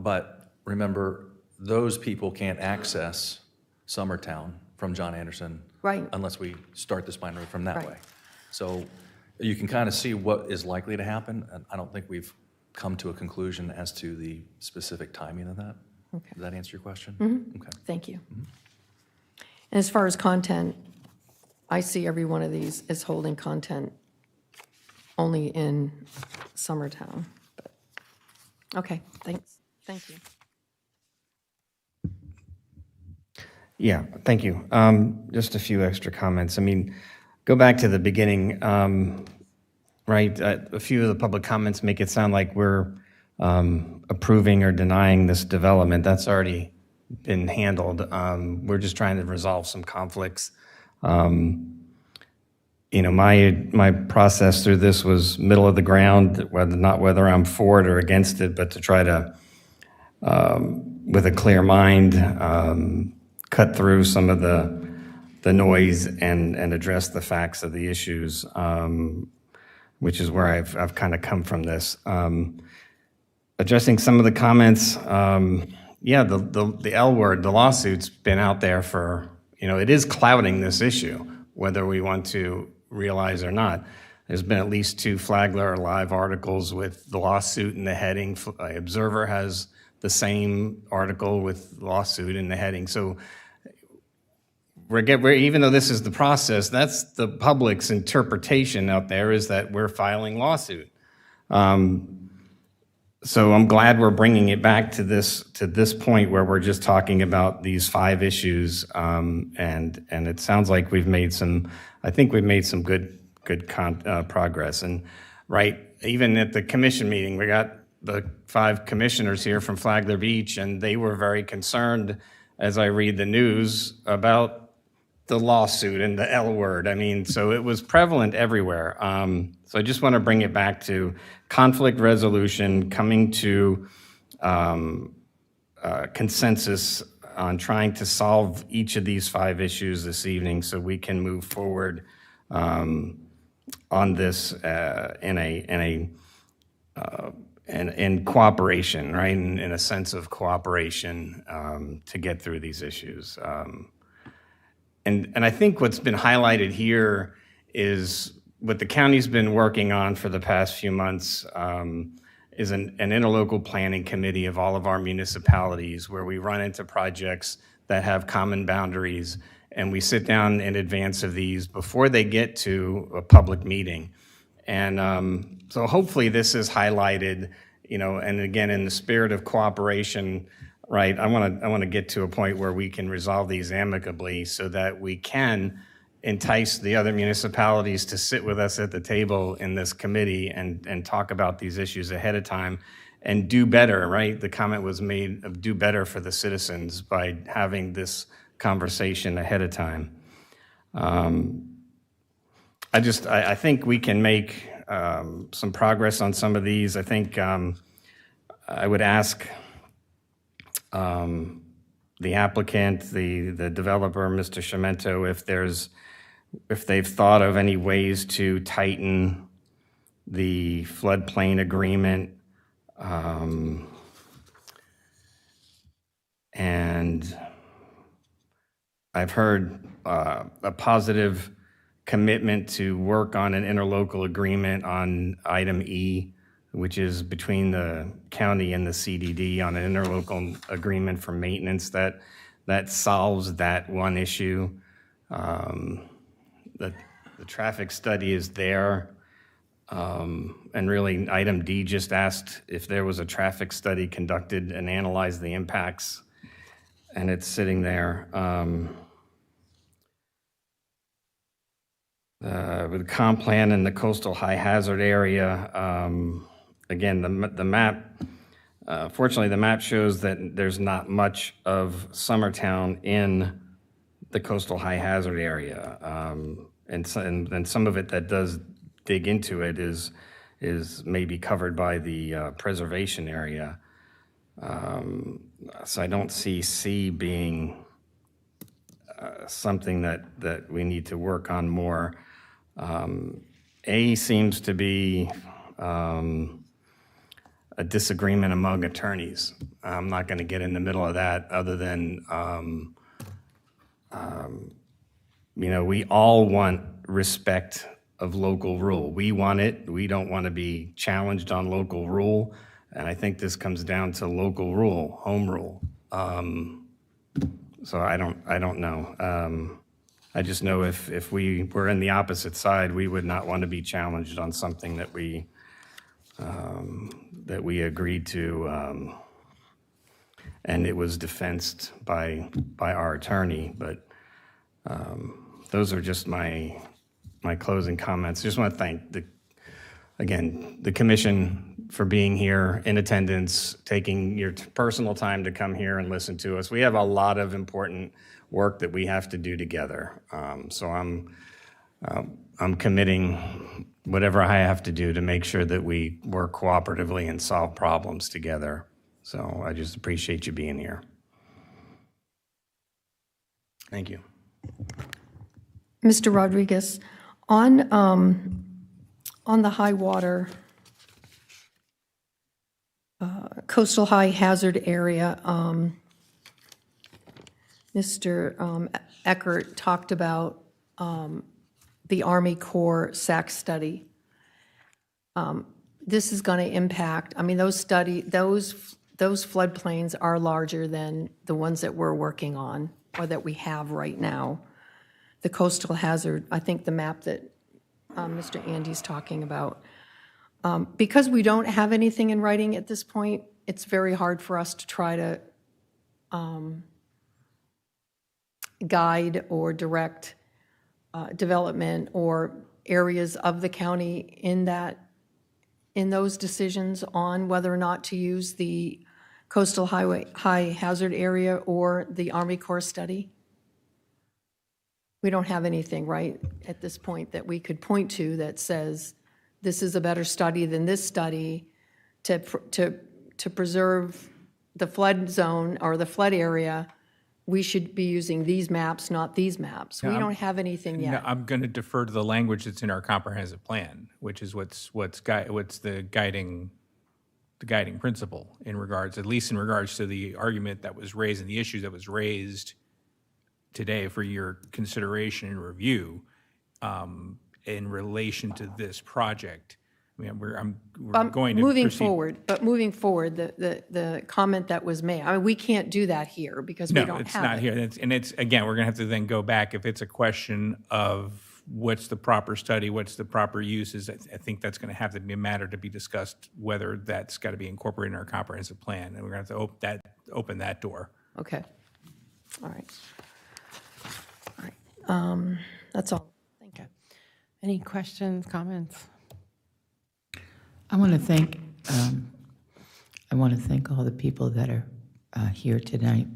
But remember, those people can't access Summertown from John Anderson unless we start the Spine Road from that way. So you can kind of see what is likely to happen, and I don't think we've come to a conclusion as to the specific timing of that. Okay. Does that answer your question? Okay. Thank you. And as far as content, I see every one of these as holding content only in Summertown. But, okay, thanks. Thank you. Yeah, thank you. Just a few extra comments. I mean, go back to the beginning, right? A few of the public comments make it sound like we're approving or denying this development. That's already been handled. We're just trying to resolve some conflicts. You know, my process through this was middle of the ground, not whether I'm for it or against it, but to try to, with a clear mind, cut through some of the noise and address the facts of the issues, which is where I've kind of come from this. Addressing some of the comments, yeah, the L word, the lawsuit's been out there for, you know, it is clouding this issue, whether we want to realize or not. There's been at least 2 Flagler Live articles with the lawsuit in the heading. Observer has the same article with lawsuit in the heading. So even though this is the process, that's the public's interpretation out there, is that we're filing lawsuit. So I'm glad we're bringing it back to this point where we're just talking about these 5 issues, and it sounds like we've made some. I think we've made some good progress. And right, even at the commission meeting, we got the 5 commissioners here from Flagler Beach, and they were very concerned, as I read the news, about the lawsuit and the L word. I mean, so it was prevalent everywhere. So I just want to bring it back to conflict resolution, coming to consensus on trying to solve each of these 5 issues this evening so we can move forward on this in cooperation, right? In a sense of cooperation to get through these issues. And I think what's been highlighted here is what the county's been working on for the past few months, is an interlocal planning committee of all of our municipalities where we run into projects that have common boundaries, and we sit down in advance of these before they get to a public meeting. And so hopefully this is highlighted, you know, and again, in the spirit of cooperation, right, I want to get to a point where we can resolve these amicably so that we can entice the other municipalities to sit with us at the table in this committee and talk about these issues ahead of time and do better, right? The comment was made of do better for the citizens by having this conversation ahead of time. I think we can make some progress on some of these. I think I would ask the applicant, the developer, Mr. Sciamento, if they've thought of any ways to tighten the floodplain agreement. And I've heard a positive commitment to work on an interlocal agreement on item E, which is between the county and the CDD on an interlocal agreement for maintenance that solves that one issue. The traffic study is there. And really, item D just asked if there was a traffic study conducted and analyzed the impacts, and it's sitting there. With the comp plan in the coastal high hazard area, again, the map, fortunately, the map shows that there's not much of Summertown in the coastal high hazard area. And some of it that does dig into it is maybe covered by the preservation area. So I don't see C being something that we need to work on more. A seems to be a disagreement among attorneys. I'm not going to get in the middle of that other than, you know, we all want respect of local rule. We want it. We don't want to be challenged on local rule. And I think this comes down to local rule, home rule. So I don't know. I just know if we were in the opposite side, we would not want to be challenged on something that we agreed to. and it was defensed by our attorney. But those are just my closing comments. Just want to thank the commission for being here in attendance, taking your personal time to come here and listen to us. We have a lot of important work that we have to do together. So I'm committing whatever I have to do to make sure that we work cooperatively and solve problems together. So I just appreciate you being here. Thank you. Mr. Rodriguez, on the high water, coastal high hazard area, Mr. Eckert talked about the Army Corps SAC study. This is going to impact, I mean, those floodplains are larger than the ones that we're working on or that we have right now. The coastal hazard, I think the map that Mr. Andy's talking about. Because we don't have anything in writing at this point, it's very hard for us to try to guide or direct development or areas of the county in those decisions on whether or not to use the coastal high hazard area or the Army Corps study. We don't have anything, right, at this point that we could point to that says this is a better study than this study to preserve the flood zone or the flood area. We should be using these maps, not these maps. We don't have anything yet. I'm going to defer to the language that's in our comprehensive plan, which is what's the guiding principle in regards, at least in regards to the argument that was raised and the issue that was raised today for your consideration and review in relation to this project. I mean, we're going to moving proceed. Moving forward, the comment that was made, I mean, we can't do that here because we don't have it. No, it's not here. It's again, we're going to have to then go back if it's a question of what's the proper study, what's the proper uses. I think that's going to have to be a matter to be discussed, whether that's got to be incorporated in our comprehensive plan, and we're going to have to open that door. Okay. All right. That's all. Thank you. Any questions, comments? I want to thank all the people that are here tonight,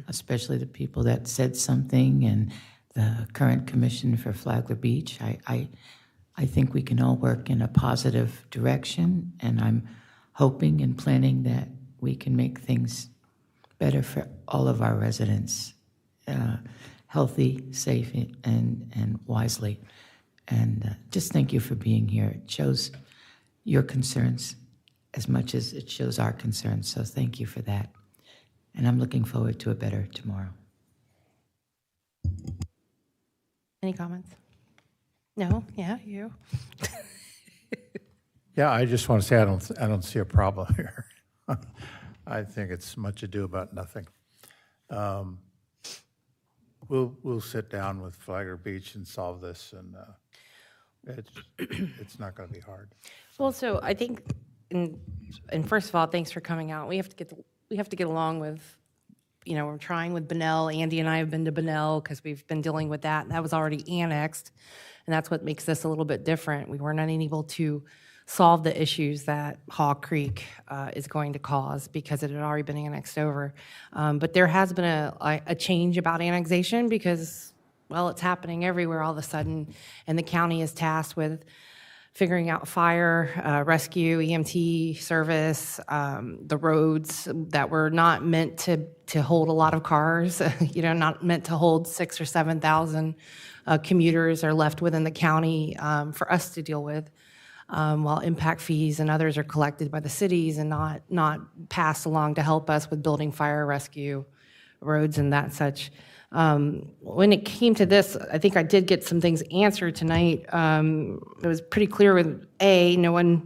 especially the people that said something and the current commission for Flagler Beach. I think we can all work in a positive direction, and I'm hoping and planning that we can make things better for all of our residents, healthy, safe, and wisely. And just thank you for being here. It shows your concerns as much as it shows our concerns, so thank you for that. And I'm looking forward to a better tomorrow. Any comments? No? Yeah, you? Yeah, I just want to say I don't see a problem here. I think it's much ado about nothing. We'll sit down with Flagler Beach and solve this, and it's not going to be hard. Well, so I think, and first of all, thanks for coming out. We have to get along with, we're trying with Bunnell. Andy and I have been to Bunnell because we've been dealing with that. That was already annexed, and that's what makes this a little bit different. We were not able to solve the issues that Hawk Creek is going to cause because it had already been annexed over. But there has been a change about annexation because, well, it's happening everywhere all of a sudden, and the county is tasked with figuring out fire, rescue, EMT service, the roads that were not meant to hold a lot of cars, not meant to hold 6,000 or 7,000 commuters are left within the county for us to deal with, while impact fees and others are collected by the cities and not passed along to help us with building fire rescue roads and that such. When it came to this, I think I did get some things answered tonight. It was pretty clear with that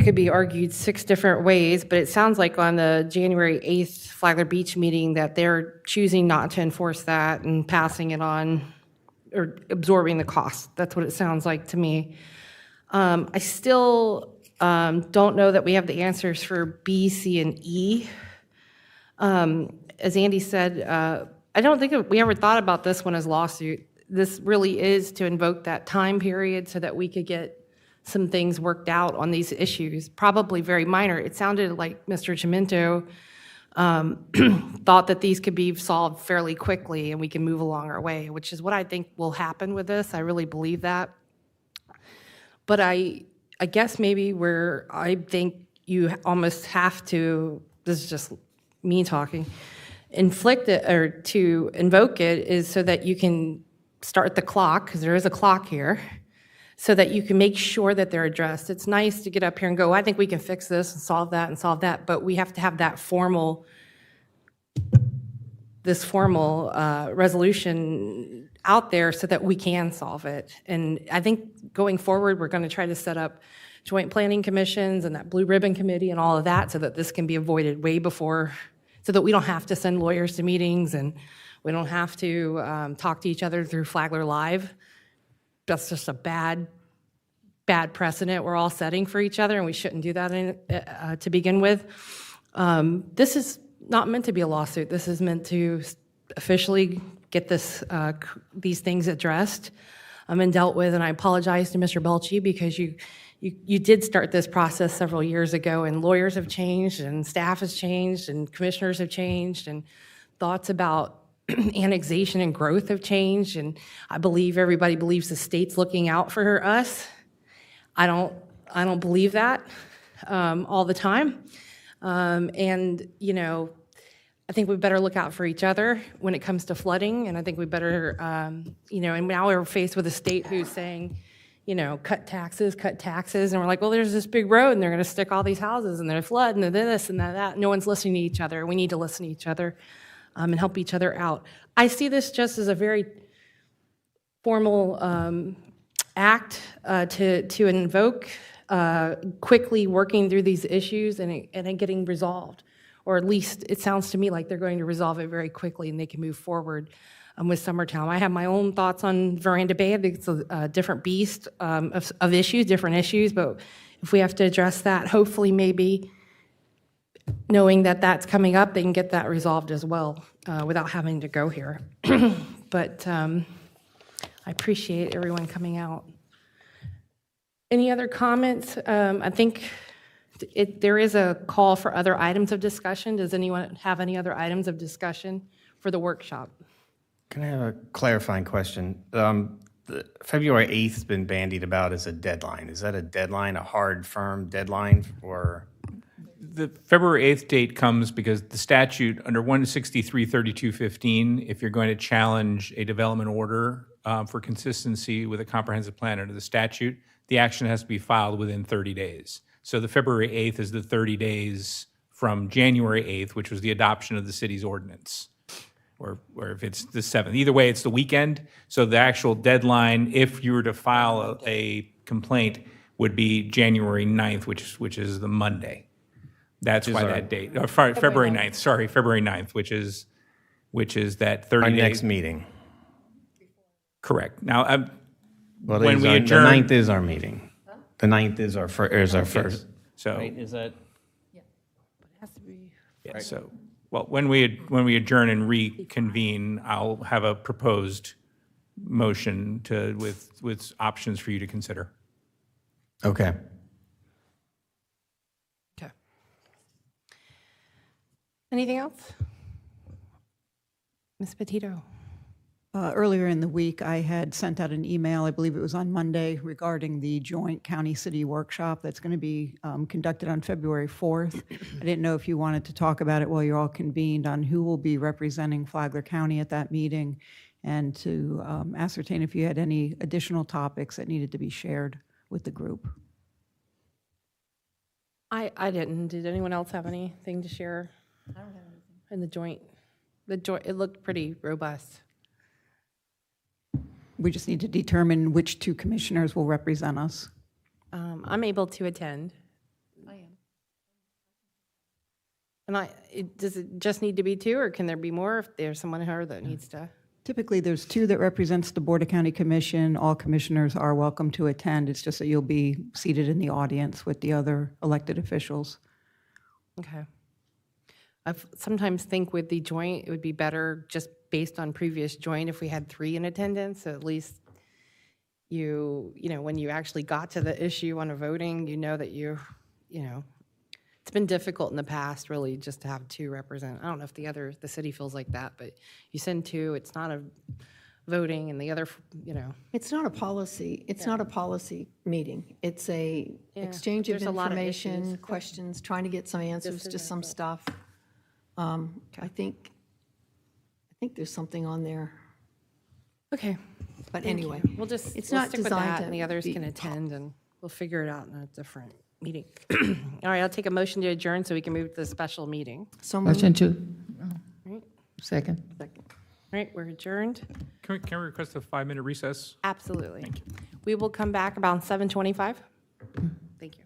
could be argued 6 different ways, but it sounds like on the January 8th Flagler Beach meeting that they're choosing not to enforce that and passing it on or absorbing the cost. That's what it sounds like to me. I still don't know that we have the answers for B, C, and E. As Andy said, I don't think that we ever thought about this one as lawsuit. This really is to invoke that time period so that we could get some things worked out on these issues, probably very minor. It sounded like Mr. Chimento thought that these could be solved fairly quickly and we can move along our way, which is what I think will happen with this. I really believe that. But I guess maybe where I think you almost have to, this is just me talking, inflict it or to invoke it is so that you can start the clock, because there is a clock here, so that you can make sure that they're addressed. It's nice to get up here and go, I think we can fix this and solve that, but we have to have that formal resolution out there so that we can solve it. And I think going forward, we're going to try to set up joint planning commissions and that blue ribbon committee and all of that so that this can be avoided way before, so that we don't have to send lawyers to meetings and we don't have to talk to each other through Flagler Live. That's just a bad precedent we're all setting for each other, and we shouldn't do that to begin with. This is not meant to be a lawsuit. This is meant to officially get these things addressed and dealt with, and I apologize to Mr. Belchi because you did start this process several years ago, and lawyers have changed, and staff has changed, and commissioners have changed, and thoughts about annexation and growth have changed, and I believe everybody believes the state's looking out for us. I don't believe that all the time, and you know, I think we better look out for each other when it comes to flooding, and I think we better, you know, and now we're faced with a state who's saying, you know, cut taxes, and we're like, well, there's this big road, and they're going to stick all these houses, and they're flood, and they're this and that. No one's listening to each other. We need to listen to each other. And help each other out. I see this just as a very formal act to invoke quickly working through these issues and it getting resolved. Or at least it sounds to me like they're going to resolve it very quickly and they can move forward with Summertown. I have my own thoughts on Veranda Bay. I think it's a different beast of issues, different issues, but if we have to address that, hopefully maybe knowing that that's coming up, they can get that resolved as well without having to go here. But I appreciate everyone coming out. Any other comments? I think there is a call for other items of discussion. Does anyone have any other items of discussion for the workshop? Can I have a clarifying question? February 8th has been bandied about as a deadline. Is that a deadline, a hard, firm deadline, or? The February 8th date comes because the statute under 163-3215, if you're going to challenge a development order for consistency with a comprehensive plan under the statute, the action has to be filed within 30 days. So the February 8th is the 30 days from January 8th, which was the adoption of the city's ordinance, or if it's the 7th. Either way, it's the weekend. So the actual deadline, if you were to file a complaint, would be January 9th, which is the Monday. That's why that date, February 9th, sorry, February 9th, which is that 30 Our days. next meeting. Correct. Now, Well, when we adjourn. The 9th is our meeting. The 9th is our first. So, Right, is that? yeah, so, well, when we adjourn and reconvene, I'll have a proposed motion with options for you to consider. Okay. Anything else? Ms. Petito? Earlier in the week, I had sent out an email, I believe it was on Monday, regarding the joint county-city workshop that's going to be conducted on February 4th. I didn't know if you wanted to talk about it while you're all convened on who will be representing Flagler County at that meeting, and to ascertain if you had any additional topics that needed to be shared with the group. I didn't. Did anyone else have anything to share? I don't have anything. In the joint, it looked pretty robust. We just need to determine which two commissioners will represent us. I'm able to attend. I am. And does it just need to be two, or can there be more if there's someone here that needs to? Typically, there's two that represents the Board of County Commission. All commissioners are welcome to attend. It's just that you'll be seated in the audience with the other elected officials. Okay. sometimes think with the joint, it would be better just based on previous joint if we had 3 in attendance, so at least you know, when you actually got to the issue on a voting, you know that you know, it's been difficult in the past, really, just to have 2 represent. I don't know if the city feels like that, but you send 2, it's not a voting, and the other, you know. It's not a policy, it's not a policy meeting. It's a exchange of There's a lot of information, issues. questions, trying to get some answers to some stuff. I think there's something on there. Okay. But Thank anyway, you. We'll just, it's we'll not stick with designed that, to and the others be can attend, and we'll figure it out in a different meeting. All right, I'll take a motion to adjourn so we can move to the special meeting. So Motion to, Right. second. All right, we're adjourned. Can we request a 5-minute recess? Absolutely. Thank you. We will come back about 7:25. Thank you.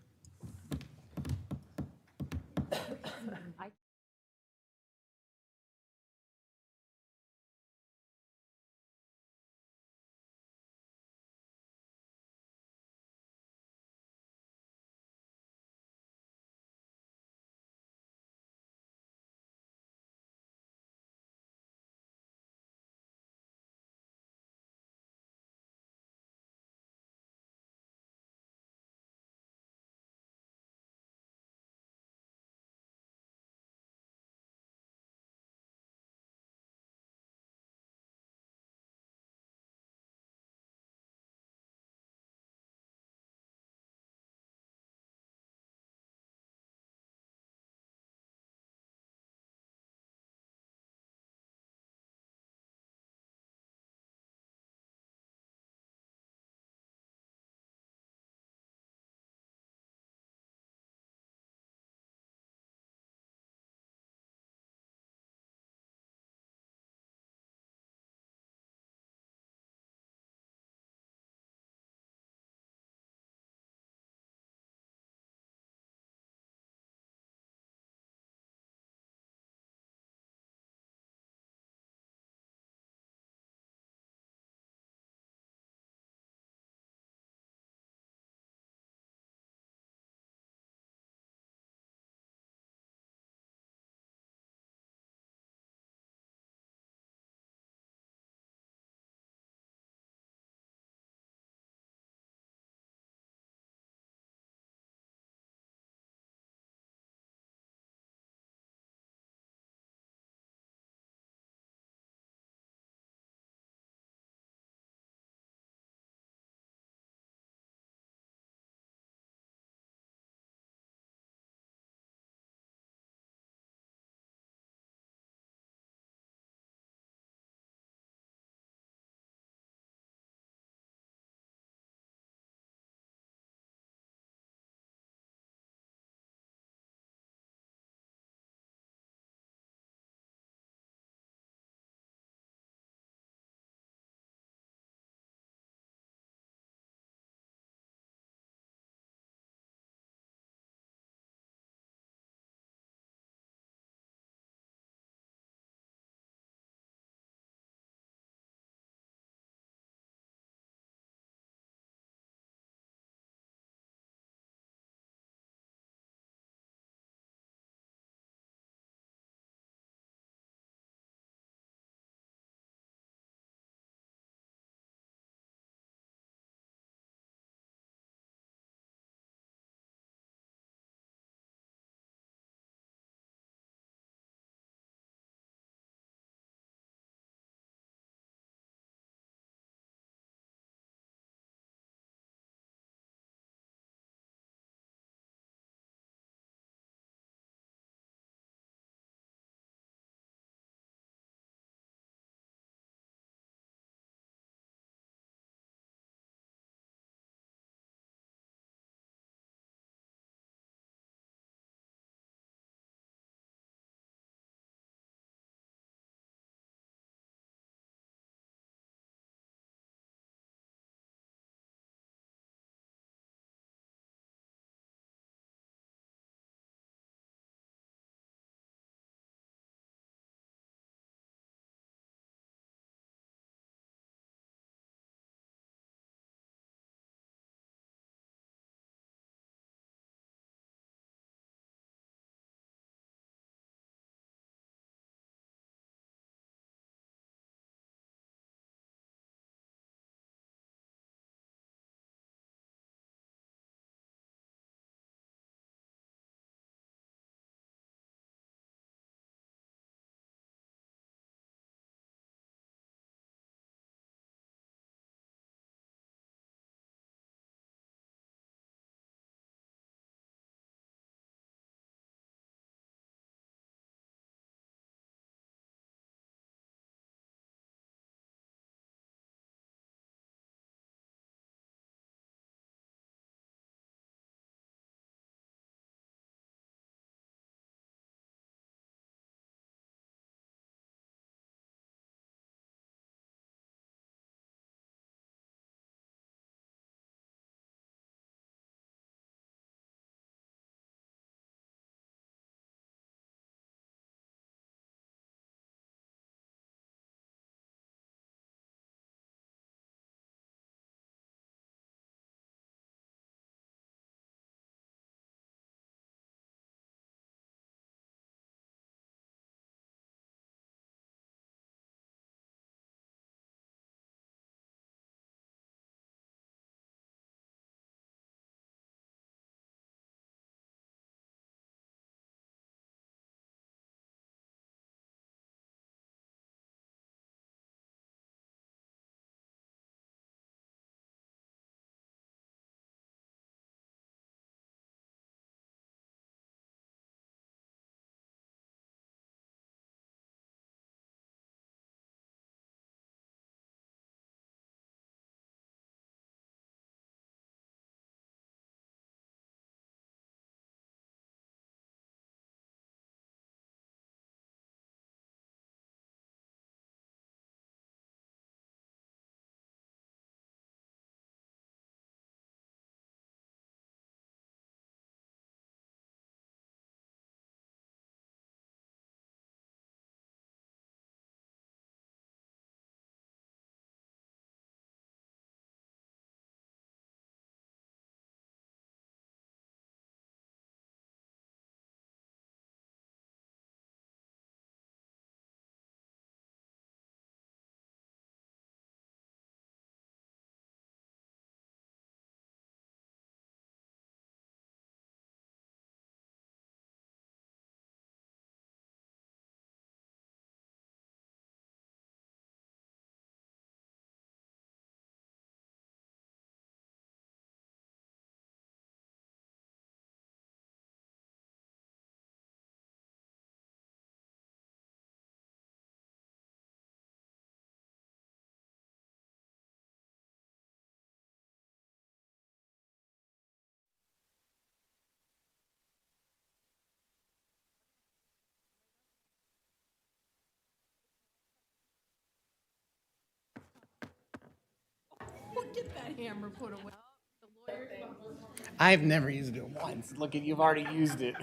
I've never used it once. Look at, you've already used it.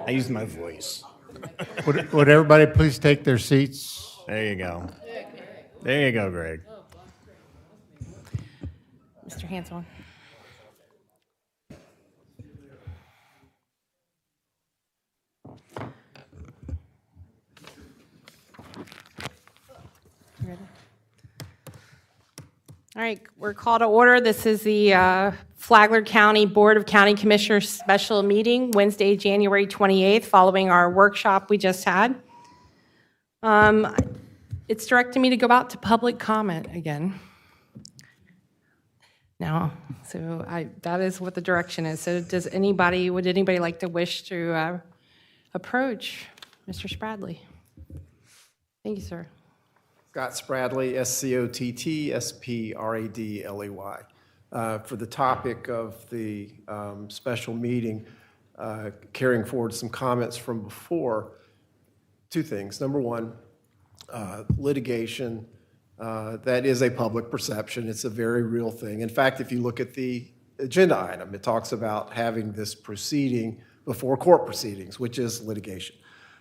I used my voice. Would everybody please take their seats? There you go. There you go, Greg. Mr. Hanselman. All right, we're called to order. This is the Flagler County Board of County Commissioners special meeting, Wednesday, January 28th, following our workshop we just had. It's directing me to go out to public comment again. Now, so that is what the direction is. So would anybody like to wish to approach Mr. Spradley? Thank you, sir. Scott Spradley, SCOTT-SPRADLEY. For the topic of the special meeting, carrying forward some comments from before, two things. Number one, litigation, that is a public perception. It's a very real thing. In fact, if you look at the agenda item, it talks about having this proceeding before court proceedings, which is litigation.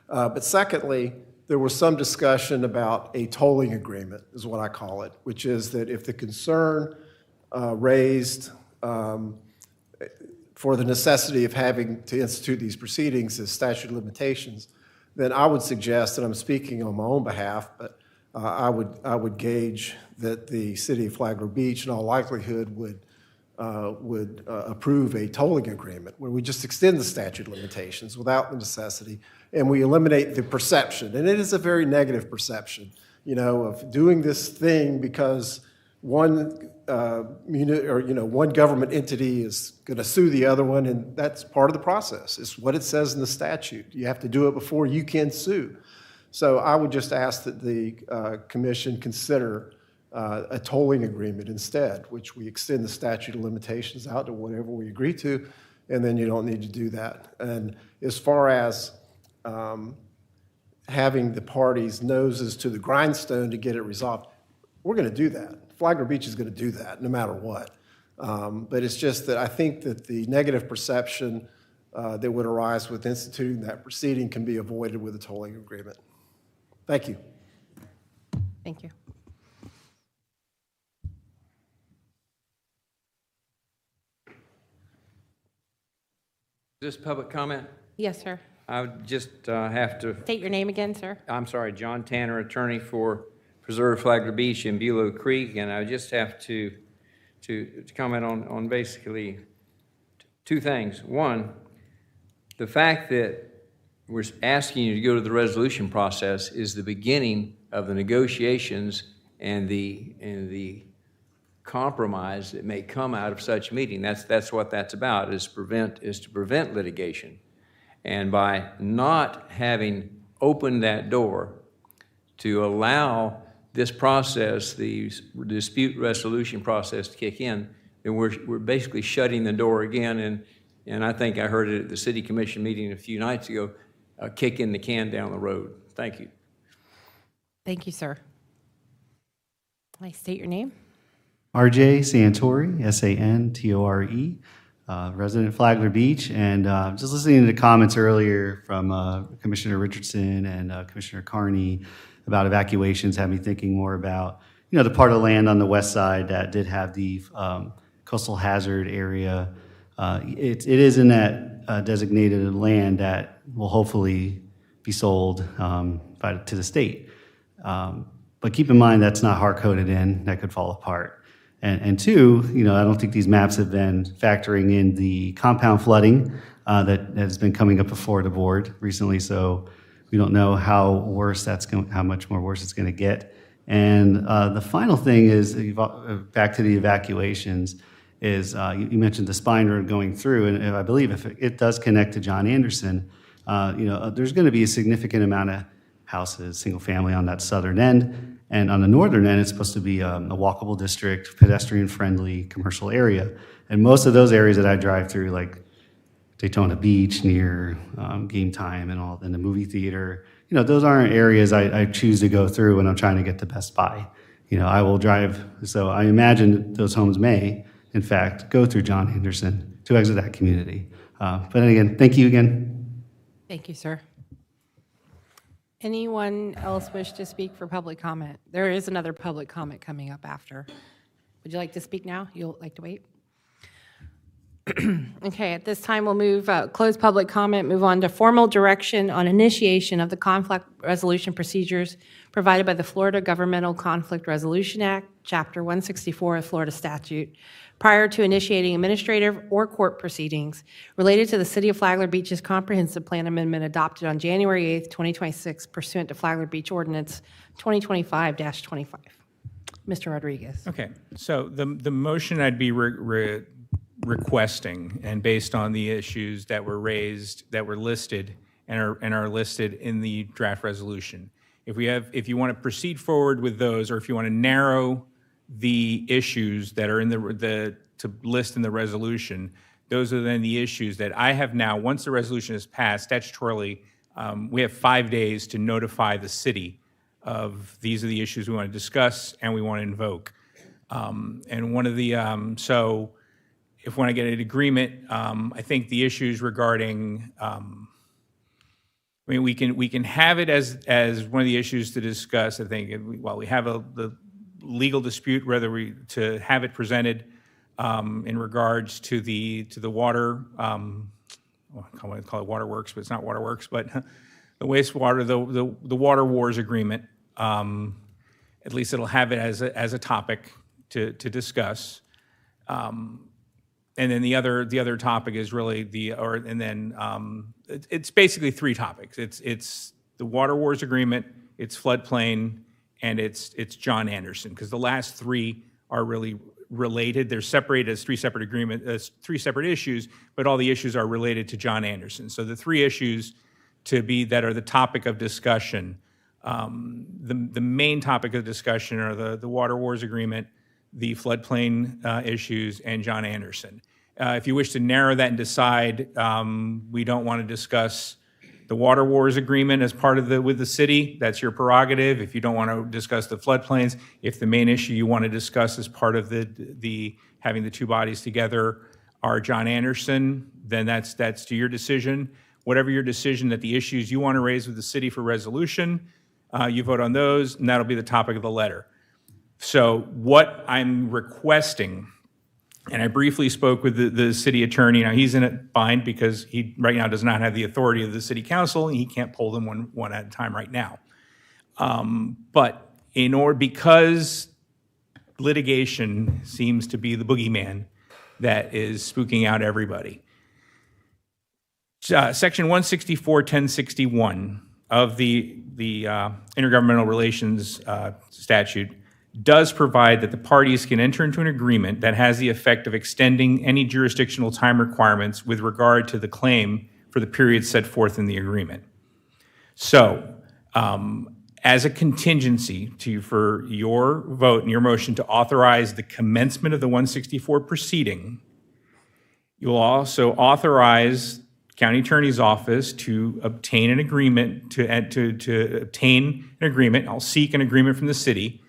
But secondly, there was some discussion about a tolling agreement, is what I call it, which is that if the concern raised for the necessity of having to institute these proceedings is statute of limitations, then I would suggest, and I'm speaking on my own behalf, but I would gauge that the city of Flagler Beach, in all likelihood, would approve a tolling agreement where we just extend the statute of limitations without the necessity, and we eliminate the perception. And it is a very negative perception, of doing this thing because one government entity is going to sue the other one, and that's part of the process. It's what it says in the statute. You have to do it before you can sue. So I would just ask that the commission consider a tolling agreement instead, which we extend the statute of limitations out to whatever we agree to, and then you don't need to do that. And as far as having the parties' noses to the grindstone to get it resolved, we're going to do that. Flagler Beach is going to do that no matter what. But it's just that I think that the negative perception that would arise with instituting that proceeding can be avoided with a tolling agreement. Thank you. Thank you. Is this public comment? Yes, sir. I would just have to, State your name again, sir. I'm sorry, John Tanner, attorney for Preserve Flagler Beach and Bulow Creek, and I just have to comment on basically two things. One, the fact that we're asking you to go to the resolution process is the beginning of the negotiations and the compromise that may come out of such a meeting. That's what that's about, is to prevent litigation. And by not having opened that door to allow this process, the dispute resolution process, to kick in, then we're basically shutting the door again. And I think I heard it at the city commission meeting a few nights ago, kicking the can down the road. Thank you. Thank you, sir. Can I state your name? RJ Santori, S-A-N-T-O-R-E, resident Flagler Beach. And just listening to the comments earlier from Commissioner Richardson and Commissioner Carney about evacuations had me thinking more about, the part of the land on the west side that did have the coastal hazard area. It is in that designated land that will hopefully be sold to the state. But keep in mind that's not hard-coded in. That could fall apart. And two, I don't think these maps have been factoring in the compound flooding that has been coming up before the board recently. So we don't know how much more worse it's going to get. And the final thing is, back to the evacuations, is you mentioned the spine road going through, and I believe if it does connect to John Anderson, there's going to be a significant amount of houses, single family on that southern end. And on the northern end, it's supposed to be a walkable district, pedestrian-friendly commercial area. And most of those areas that I drive through, like Daytona Beach near game time and all, and the movie theater. Those aren't areas I choose to go through when I'm trying to get to Best Buy. I will drive, so I imagine those homes may, in fact, go through John Anderson to exit that community. But again, thank you again. Thank you, sir. Anyone else wish to speak for public comment? There is another public comment coming up after. Would you like to speak now? You'll like to wait? Okay, at this time, we'll move, close public comment, move on to formal direction on initiation of the conflict resolution procedures provided by the Florida Governmental Conflict Resolution Act, Chapter 164 of Florida statute, prior to initiating administrative or court proceedings related to the City of Flagler Beach's comprehensive plan amendment adopted on January 8th, 2026 pursuant to Flagler Beach Ordinance 2025-25. Mr. Rodriguez. Okay, so the motion I'd be requesting, and based on the issues that were raised, that were listed, and are listed in the draft resolution. If you want to proceed forward with those, or if you want to narrow the issues that are in to list in the resolution, those are then the issues that I have now, once the resolution is passed, statutorily, we have 5 days to notify the city of these are the issues we want to discuss and we want to invoke. And one of the, so if we want to get an agreement, I think the issues regarding, we can have it as one of the issues to discuss. I think while we have the legal dispute, whether to have it presented in regards to the water, I want to call it waterworks, but it's not waterworks, but the wastewater, the water wars agreement. At least it'll have it as a topic to discuss. And then the other topic is really it's basically three topics. It's the water wars agreement, it's floodplain, and it's John Anderson, because the last three are really related. They're separated as three separate issues, but all the issues are related to John Anderson. So the three issues that are the topic of discussion, the main topic of discussion are the water wars agreement, the floodplain issues, and John Anderson. If you wish to narrow that and decide we don't want to discuss the water wars agreement as part of with the city, that's your prerogative. If you don't want to discuss the floodplains, if the main issue you want to discuss as part of the having the two bodies together are John Anderson, then that's to your decision. Whatever your decision that the issues you want to raise with the city for resolution, you vote on those, and that'll be the topic of the letter. So what I'm requesting, and I briefly spoke with the city attorney. Now, he's in a bind because he right now does not have the authority of the city council, and he can't pull them one at a time right now. But because litigation seems to be the boogeyman that is spooking out everybody, Section 164-1061 of the Intergovernmental Relations statute does provide that the parties can enter into an agreement that has the effect of extending any jurisdictional time requirements with regard to the claim for the period set forth in the agreement. So, as a contingency for your vote and your motion to authorize the commencement of the 164 proceeding, you'll also authorize County Attorney's Office to obtain an agreement, I'll seek an agreement from the city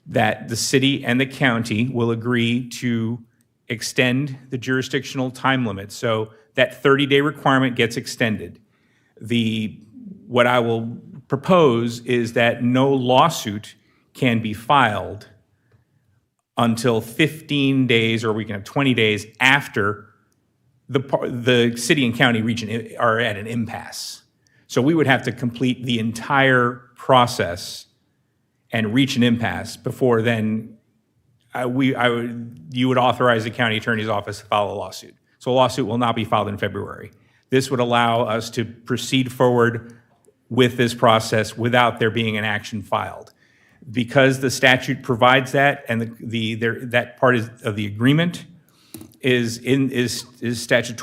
that the city and the county will agree to extend the jurisdictional time limit. So that 30-day requirement gets extended. What I will propose is that no lawsuit can be filed until 15 days, or we can have 20 days after the city and county region are at an impasse. So we would have to complete the entire process and reach an impasse before then you would authorize the county attorney's office to file a lawsuit. So a lawsuit will not be filed in February. This would allow us to proceed forward with this process without there being an action filed. Because the statute provides that, and that part of the agreement is in the statute,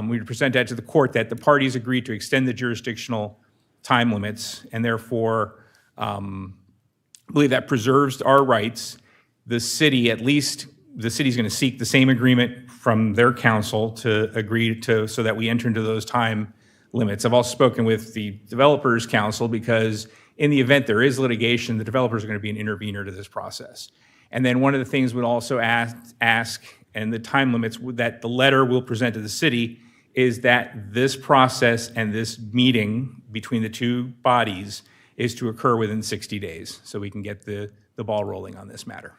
we would present that to the court that the parties agreed to extend the jurisdictional time limits, and therefore believe that preserves our rights. The city's going to seek the same agreement from their council to agree to, so that we enter into those time limits. I've also spoken with the developers council because in the event there is litigation, the developers are going to be an intervener to this process. And then one of the things we'd also ask, and the time limits that the letter will present to the city, is that this process and this meeting between the two bodies is to occur within 60 days, so we can get the ball rolling on this matter.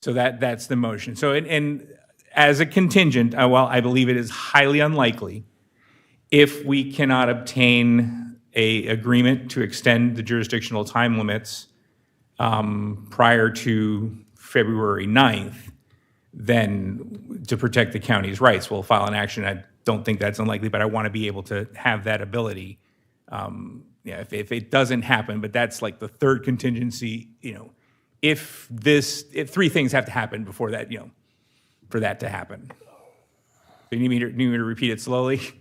So that's the motion. So, and as a contingent, while I believe it is highly unlikely, if we cannot obtain a agreement to extend the jurisdictional time limits prior to February 9th, then to protect the county's rights, we'll file an action. I don't think that's unlikely, but I want to be able to have that ability. If it doesn't happen, but that's like the third contingency, if three things have to happen before that, for that to happen. So you need me to repeat it slowly? So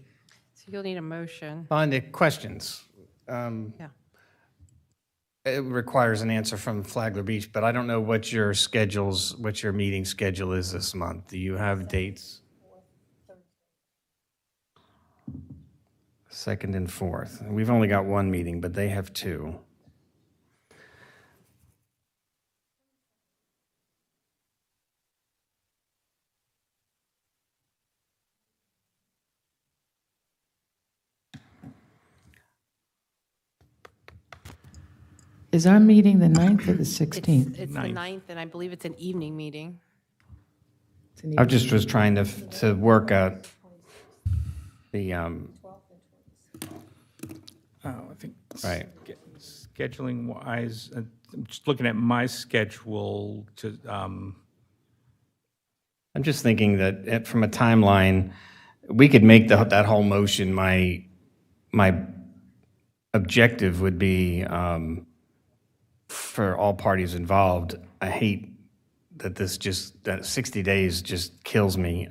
you'll need a motion. On the questions. Yeah. It requires an answer from Flagler Beach, but I don't know what your meeting schedule is this month. Do you have dates? 2nd and 4th. We've only got one meeting, but they have two. Is our meeting the 9th or the 16th? It's the 9th, and I believe it's an evening meeting. I just was trying to work out the, I think right. Scheduling wise, I'm just looking at my schedule to, I'm just thinking that from a timeline, we could make that whole motion. My objective would be for all parties involved. I hate that that 60 days just kills me.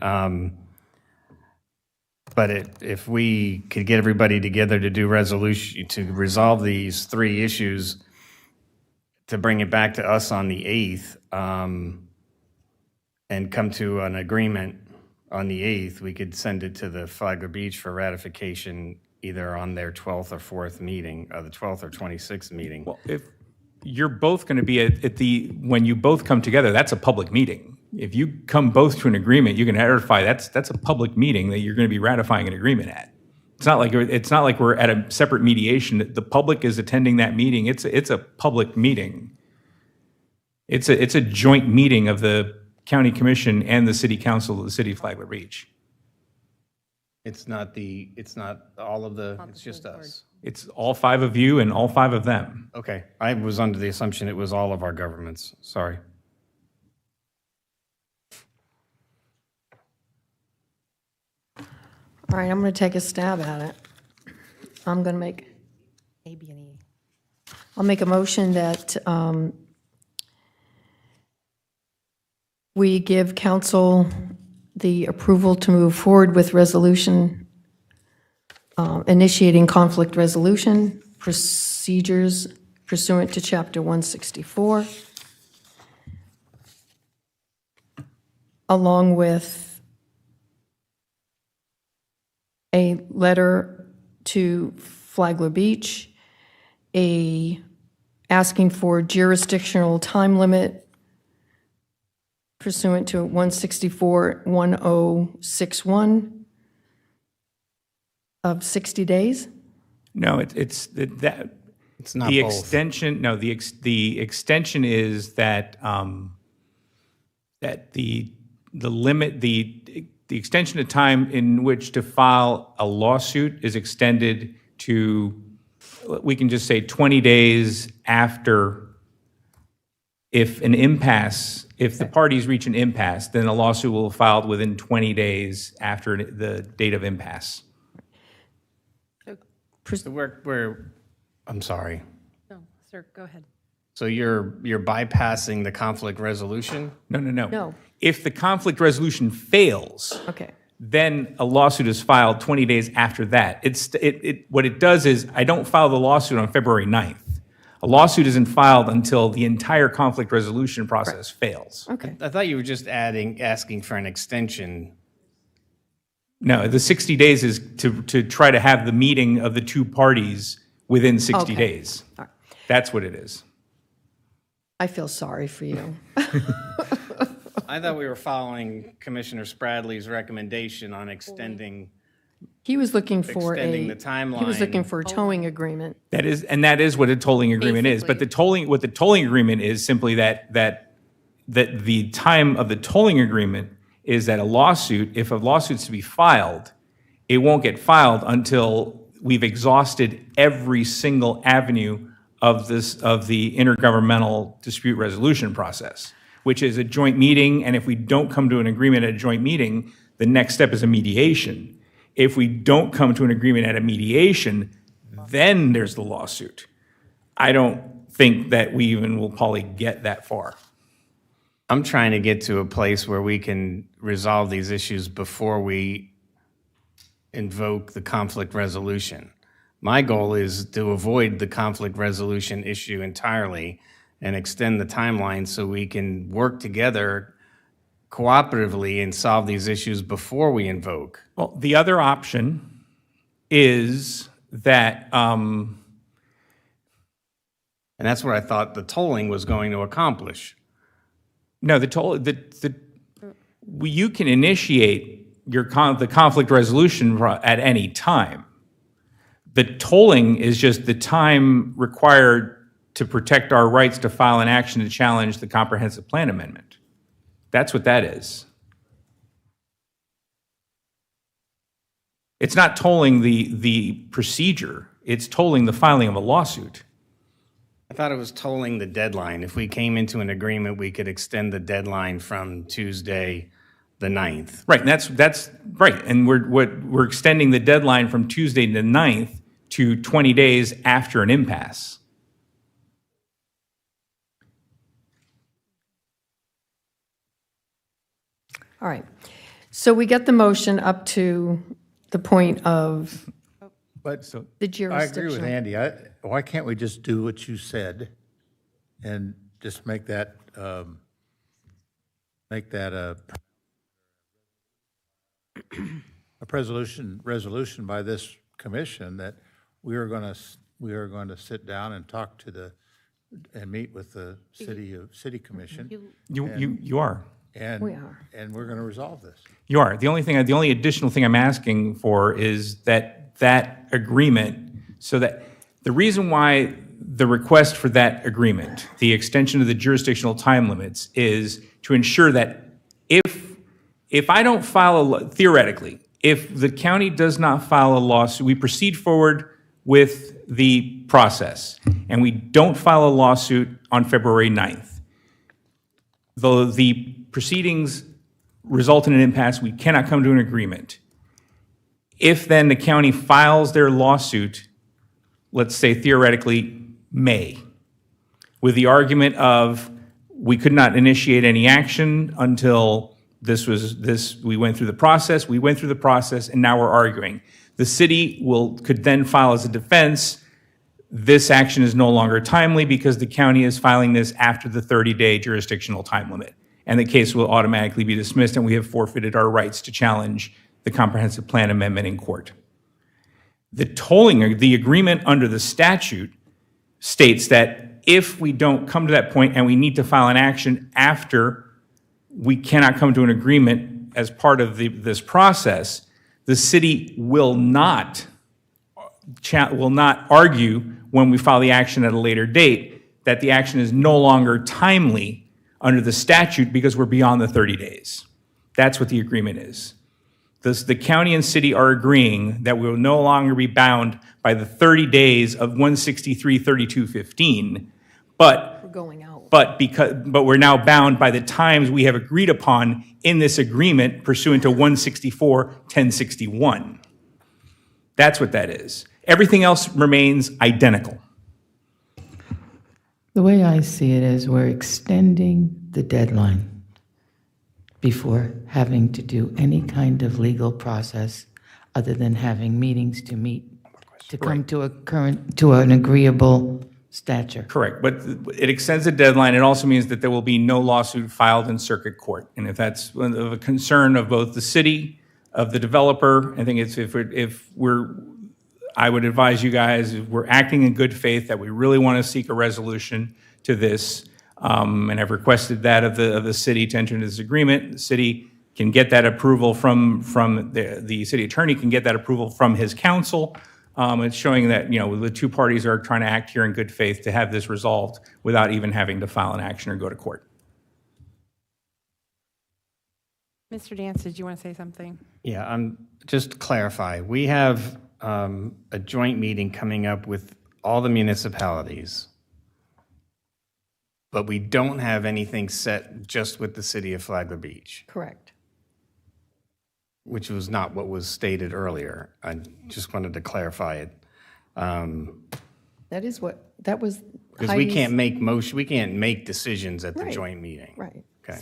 But if we could get everybody together to do resolution, to resolve these three issues, to bring it back to us on the 8th, and come to an agreement on the 8th, we could send it to the Flagler Beach for ratification either on their 12th or 4th meeting, or the 12th or 26th meeting. well, if you're both going to be when you both come together, that's a public meeting. If you come both to an agreement, you can ratify, that's a public meeting that you're going to be ratifying an agreement at. It's not like we're at a separate mediation. The public is attending that meeting. It's a public meeting. It's a joint meeting of the county commission and the city council of the city of Flagler Beach. It's not all of it's just us. It's all five of you and all five of them. Okay, I was under the assumption it was all of our governments. Sorry. All right, I'm going to take a stab at it. I'm going to make, A, B, and E. I'll make a motion that we give council the approval to move forward with resolution, initiating conflict resolution procedures pursuant to Chapter 164, along with a letter to Flagler Beach, asking for jurisdictional time limit pursuant to 164-1061 of 60 days? No, it's that. It's not the both. extension. No, the extension is that that the limit the extension of time in which to file a lawsuit is extended to, we can just say 20 days after. If the parties reach an impasse, then a lawsuit will be filed within 20 days after the date of impasse. So I'm sorry. No, sir, go ahead. So you're bypassing the conflict resolution? No. No. If the conflict resolution fails, Okay. then a lawsuit is filed 20 days after that. What it does is, I don't file the lawsuit on February 9th. A lawsuit isn't filed until the entire conflict resolution process fails. Okay. I thought you were just asking for an extension. No, the 60 days is to try to have the meeting of the two parties within 60 Okay. days. All right. That's what it is. I feel sorry for you. I thought we were following Commissioner Spradley's recommendation on extending. He was looking for Extending the timeline. He was looking for a towing agreement. That is what a tolling agreement is. But what the tolling agreement is simply that the time of the tolling agreement is that if a lawsuit's to be filed, it won't get filed until we've exhausted every single avenue of the intergovernmental dispute resolution process, which is a joint meeting. And if we don't come to an agreement at a joint meeting, the next step is a mediation. If we don't come to an agreement at a mediation, then there's the lawsuit. I don't think that we even will probably get that far. I'm trying to get to a place where we can resolve these issues before we invoke the conflict resolution. My goal is to avoid the conflict resolution issue entirely and extend the timeline so we can work together cooperatively and solve these issues before we invoke. Well, the other option is that, and that's what I thought the tolling was going to accomplish. no, you can initiate the conflict resolution at any time. The tolling is just the time required to protect our rights to file an action to challenge the comprehensive plan amendment. That's what that is. It's not tolling the procedure, it's tolling the filing of a lawsuit. I thought it was tolling the deadline. If we came into an agreement, we could extend the deadline from Tuesday, the 9th. Right, and that's right. And we're extending the deadline from Tuesday the 9th to 20 days after an impasse. All right. So we get the motion up to the point of But the I jurisdiction. agree with Andy. Why can't we just do what you said and just make that a resolution by this commission that we are going to sit down and talk to and meet with the city commission. You are. And We are. And we're going to resolve this. You are. The only additional thing I'm asking for is that agreement, so that the reason why the request for that agreement, the extension of the jurisdictional time limits, is to ensure that if I don't file theoretically, if the county does not file a lawsuit, we proceed forward with the process, and we don't file a lawsuit on February 9th, though the proceedings result in an impasse, we cannot come to an agreement. If then the county files their lawsuit, let's say theoretically May, with the argument of we could not initiate any action until we went through the process, and now we're arguing. The city could then file as a defense, this action is no longer timely because the county is filing this after the 30-day jurisdictional time limit. And the case will automatically be dismissed, and we have forfeited our rights to challenge the comprehensive plan amendment in court. The agreement under the statute states that if we don't come to that point and we need to file an action after we cannot come to an agreement as part of this process, the city will not argue when we file the action at a later date that the action is no longer timely under the statute because we're beyond the 30 days. That's what the agreement is. The county and city are agreeing that we will no longer be bound by the 30 days of 163-3215, but We're going out. but we're now bound by the times we have agreed upon in this agreement pursuant to 164-1061. That's what that is. Everything else remains identical. The way I see it is we're extending the deadline before having to do any kind of legal process other than having meetings to meet, to come to an agreeable stature. Correct, but it extends the deadline. It also means that there will be no lawsuit filed in circuit court. And if that's of a concern of both the city, of the developer, I think it's, I would advise you guys, if we're acting in good faith, that we really want to seek a resolution to this. And I've requested that of the city to enter into this agreement. The city can get that approval from the city attorney can get that approval from his counsel. It's showing that, the two parties are trying to act here in good faith to have this resolved without even having to file an action or go to court. Mr. Dance, did you want to say something? Yeah, just to clarify, we have a joint meeting coming up with all the municipalities, but we don't have anything set just with the city of Flagler Beach, Correct. which was not what was stated earlier. I just wanted to clarify it. That was Because we Heidi's- can't we can't make decisions at the Right. joint meeting. Right. Okay.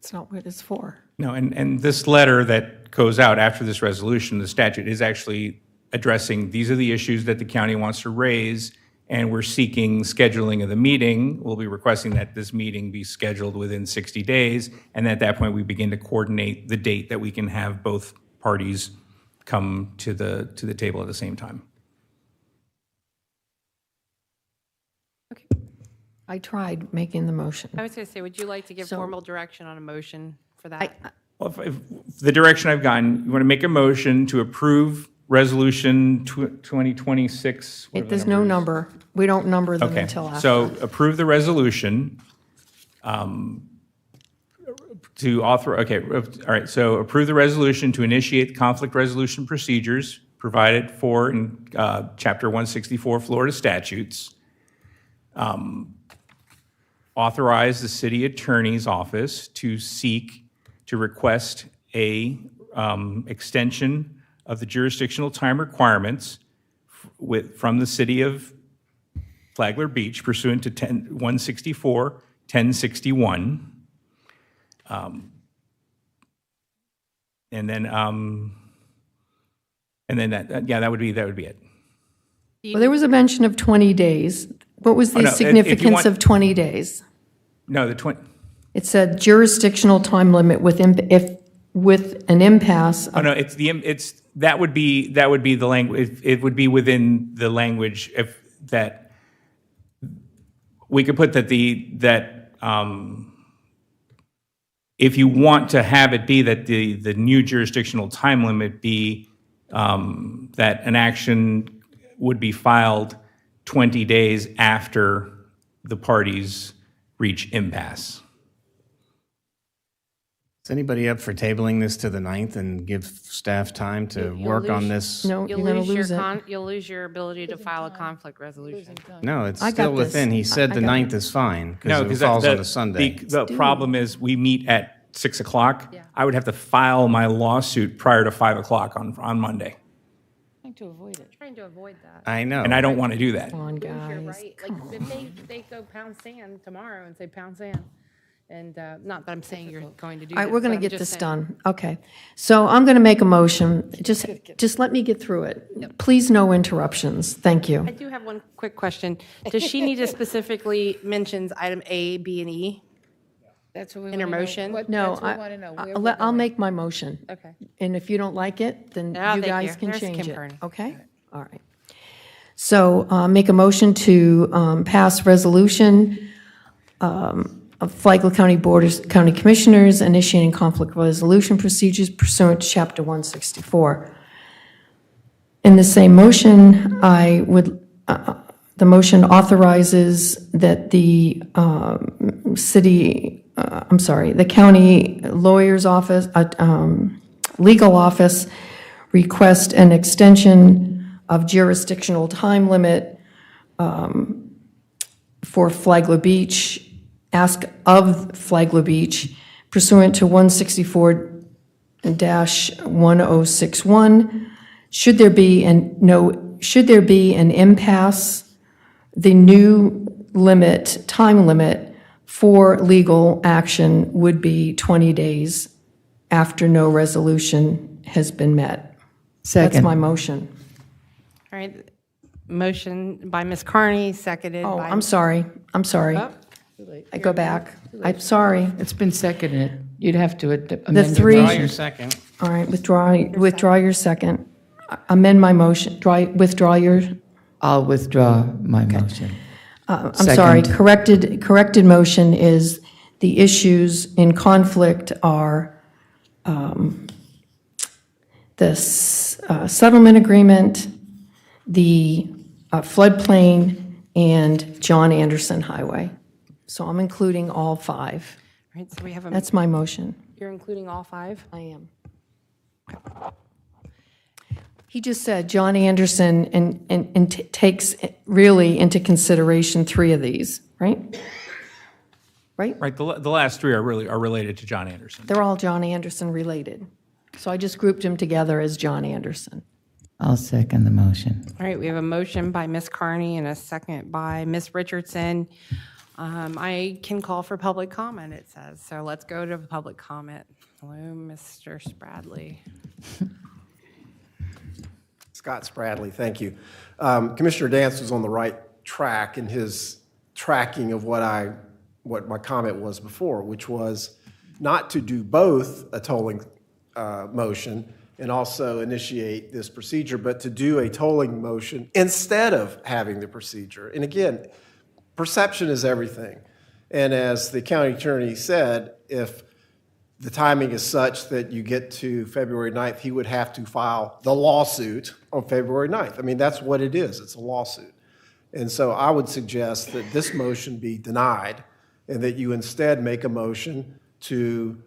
It's not what it's for. No, and this letter that goes out after this resolution, the statute, is actually addressing, these are the issues that the county wants to raise, and we're seeking scheduling of the meeting. We'll be requesting that this meeting be scheduled within 60 days, and at that point, we begin to coordinate the date that we can have both parties come to the table at the same time. I tried making the motion. I was going to say, would you like to give So- formal direction on a motion for that? Well, if the direction I've gotten, you want to make a motion to approve Resolution 2026? whatever the There's no is. number. We don't number them Okay, until after. so approve the resolution to author, okay, all right, so approve the resolution to initiate conflict resolution procedures provided for in Chapter 164 Florida statutes. Authorize the city attorney's office to request a extension of the jurisdictional time requirements from the city of Flagler Beach pursuant to 164, 1061. And then that would be it. Well, there was a mention of 20 days. What was the no, if you significance want- of 20 days? No, the 20, It said jurisdictional time limit with an impasse. oh no, that would be the language, it would be within the language that we could put that if you want to have it be that the new jurisdictional time limit be that an action would be filed 20 days after the parties reach impasse. Is anybody up for tabling this to the 9th and give staff time to work on this? No, you're going to lose it. You'll lose your ability to file a conflict resolution. No, it's I got still this. within. He said the I got 9th is fine because it falls on a Sunday. The problem is we meet at 6 o'clock. I would have to file my lawsuit prior to 5 o'clock on Monday. Trying to avoid it. Trying to avoid that. I know. And I don't want to do that. Come on, You're guys. right. Like, if they go pound sand tomorrow and say pound sand, and not that I'm saying you're going to do that. All right, we're going but to I'm get just this saying. done. Okay. So I'm going to make a motion. Just let me get through it. Please, no interruptions. Thank you. I do have one quick question. Does she need to specifically mention item A, B, and E? That's what we In her wanna know. motion? No, That's what we want to know. Where I'll we're I'll going. make my motion. Okay. And if you don't like it, then No, you thank guys you. can There's change Kim it. Kern. Okay? All right. So make a motion to pass resolution of Flagler County Board of County Commissioners initiating conflict resolution procedures pursuant to Chapter 164. In the same motion, I would, the motion authorizes that the the county lawyer's office, legal office, request an extension of jurisdictional time limit for Flagler Beach, ask of Flagler Beach pursuant to 164-1061. Should there be an impasse, the new time limit for legal action would be 20 days after no resolution has been met. That's Second. my motion. All right. Motion by Ms. Carney, seconded Oh, by. I'm sorry. Oh, I go back. I'm sorry. It's been seconded. You'd have to The amend your three. motion. Second. All right, withdraw your second. Amend my motion. Withdraw your, I'll withdraw my motion. I'm sorry, Second. corrected motion is the issues in conflict are the settlement agreement, the floodplain, and John Anderson Highway. So I'm including all five. Right, so we have a. That's my motion. You're including all five? I am. He just said John Anderson and takes really into consideration three of these, right? Right? Right, the last three are related to John Anderson. They're all John Anderson related. So I just grouped them together as John Anderson. I'll second the motion. All right, we have a motion by Ms. Carney and a second by Ms. Richardson. I can call for public comment, it says. So let's go to public comment. Hello, Mr. Spradley. Scott Spradley, thank you. Commissioner Dance was on the right track in his tracking of what my comment was before, which was not to do both a tolling motion and also initiate this procedure, but to do a tolling motion instead of having the procedure. And again, perception is everything. And as the county attorney said, if the timing is such that you get to February 9th, he would have to file the lawsuit on February 9th. I mean, that's what it is. It's a lawsuit. And so I would suggest that this motion be denied and that you instead make a motion to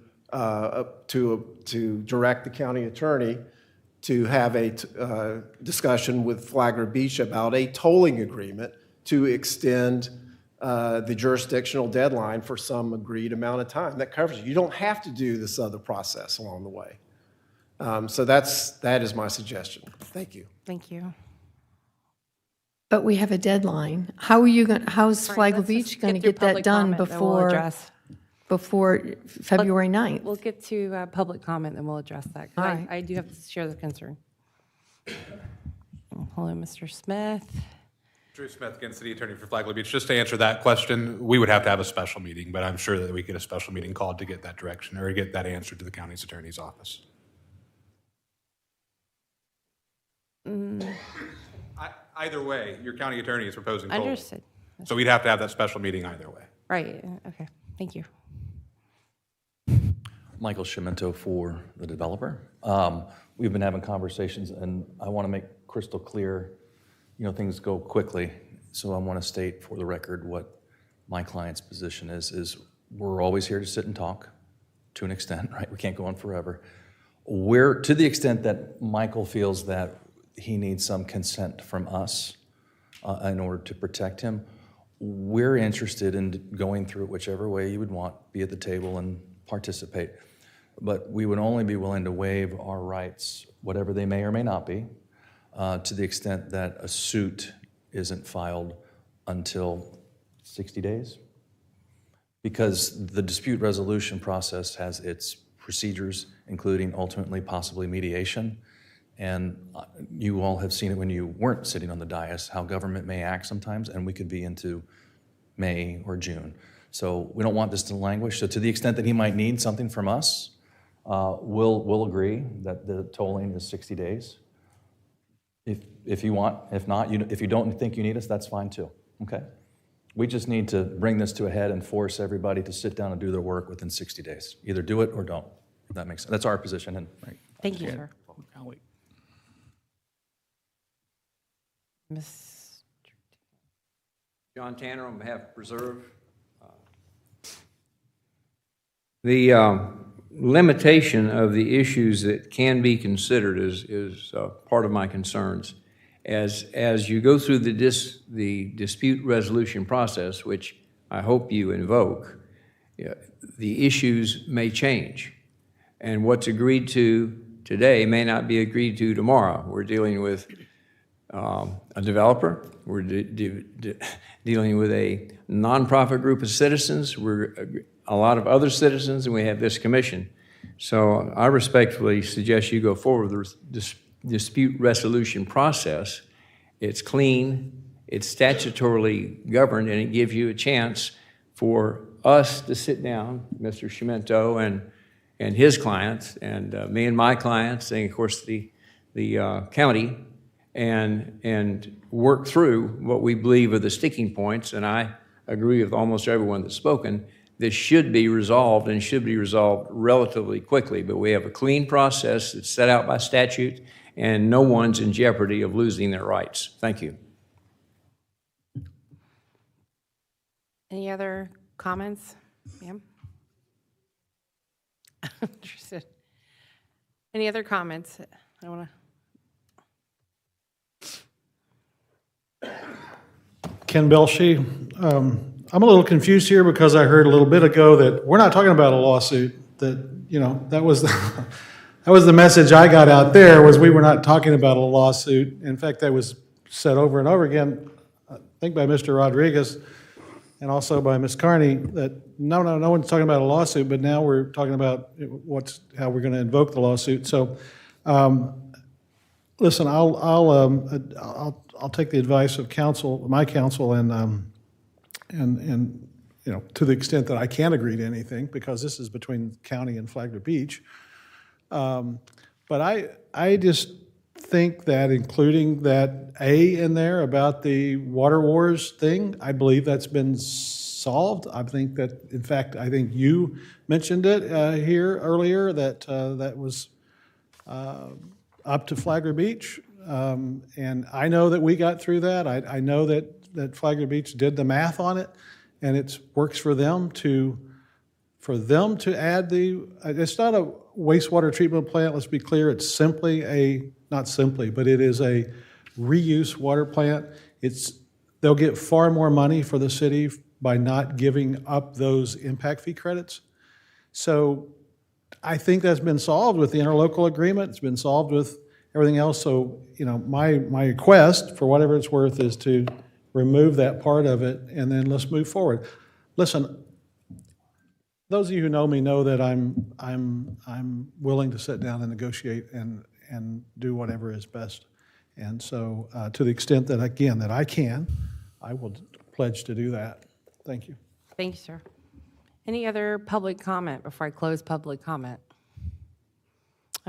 direct the county attorney to have a discussion with Flagler Beach about a tolling agreement to extend the jurisdictional deadline for some agreed amount of time. That covers it. You don't have to do this other process along the way. So that is my suggestion. Thank you. Thank you. But we have a deadline. How is Flagler Beach going to get that done before February 9th? We'll get to public comment, and we'll address that. 'Cause All right. I do have to share the concern. Hello, Mr. Smith. Drew Smith, again, City Attorney for Flagler Beach. Just to answer that question, we would have to have a special meeting, but I'm sure that we get a special meeting called to get that direction or get that answer to the county's attorney's office. Either way, your county attorney is proposing tolling. Understood. So we'd have to have that special meeting either way. Right, okay, thank you. Michael Schimento for the developer. We've been having conversations, and I want to make crystal clear, things go quickly. So I want to state for the record what my client's position is we're always here to sit and talk to an extent, right? We can't go on forever. To the extent that Michael feels that he needs some consent from us in order to protect him, we're interested in going through it whichever way you would want, be at the table and participate. But we would only be willing to waive our rights, whatever they may or may not be, to the extent that a suit isn't filed until 60 days. Because the dispute resolution process has its procedures, including ultimately possibly mediation. And you all have seen it when you weren't sitting on the dais, how government may act sometimes, and we could be into May or June. So we don't want this to languish. So to the extent that he might need something from us, we'll agree that the tolling is 60 days. If you want, if not, if you don't think you need us, that's fine too, okay? We just need to bring this to a head and force everybody to sit down and do their work within 60 days. Either do it or don't, if that makes sense. That's our position. And right. Thank you, sir. John Tanner on behalf of Preserve. The limitation of the issues that can be considered is part of my concerns. As you go through the dispute resolution process, which I hope you invoke, the issues may change. And what's agreed to today may not be agreed to tomorrow. We're dealing with a developer. We're dealing with a nonprofit group of citizens. We're a lot of other citizens, and we have this commission. So I respectfully suggest you go forward with this dispute resolution process it's clean, it's statutorily governed, and it gives you a chance for us to sit down, Mr. Schimento and his clients, and me and my clients, and of course the county, and work through what we believe are the sticking points. And I agree with almost everyone that's spoken. This should be resolved and should be resolved relatively quickly. But we have a clean process that's set out by statute, and no one's in jeopardy of losing their rights. Thank you. Any other comments, ma'am? Interested. Any other comments? I want to. Ken Belshey. I'm a little confused here because I heard a little bit ago that we're not talking about a lawsuit. That was the message I got out there, was we were not talking about a lawsuit. In fact, that was said over and over again, I think by Mr. Rodriguez and also by Ms. Carney, that no one's talking about a lawsuit, but now we're talking about how we're going to invoke the lawsuit. So, listen, I'll take the advice of my counsel, and to the extent that I can agree to anything, because this is between the county and Flagler Beach. But I just think that including that A in there about the water wars thing, I believe that's been solved. I think that, in fact, I think you mentioned it here earlier, that that was up to Flagler Beach. And I know that we got through that. I know that Flagler Beach did the math on it, and it works for them to add it's not a wastewater treatment plant, let's be clear. It's simply not simply, but it is a reuse water plant. They'll get far more money for the city by not giving up those impact fee credits. So I think that's been solved with the interlocal agreement. It's been solved with everything else. So, my request, for whatever it's worth, is to remove that part of it, and then let's move forward. Listen, those of you who know me know that I'm willing to sit down and negotiate and do whatever is best. And so, to the extent that I can, I will pledge to do that. Thank you. Thank you, sir. Any other public comment before I close public comment?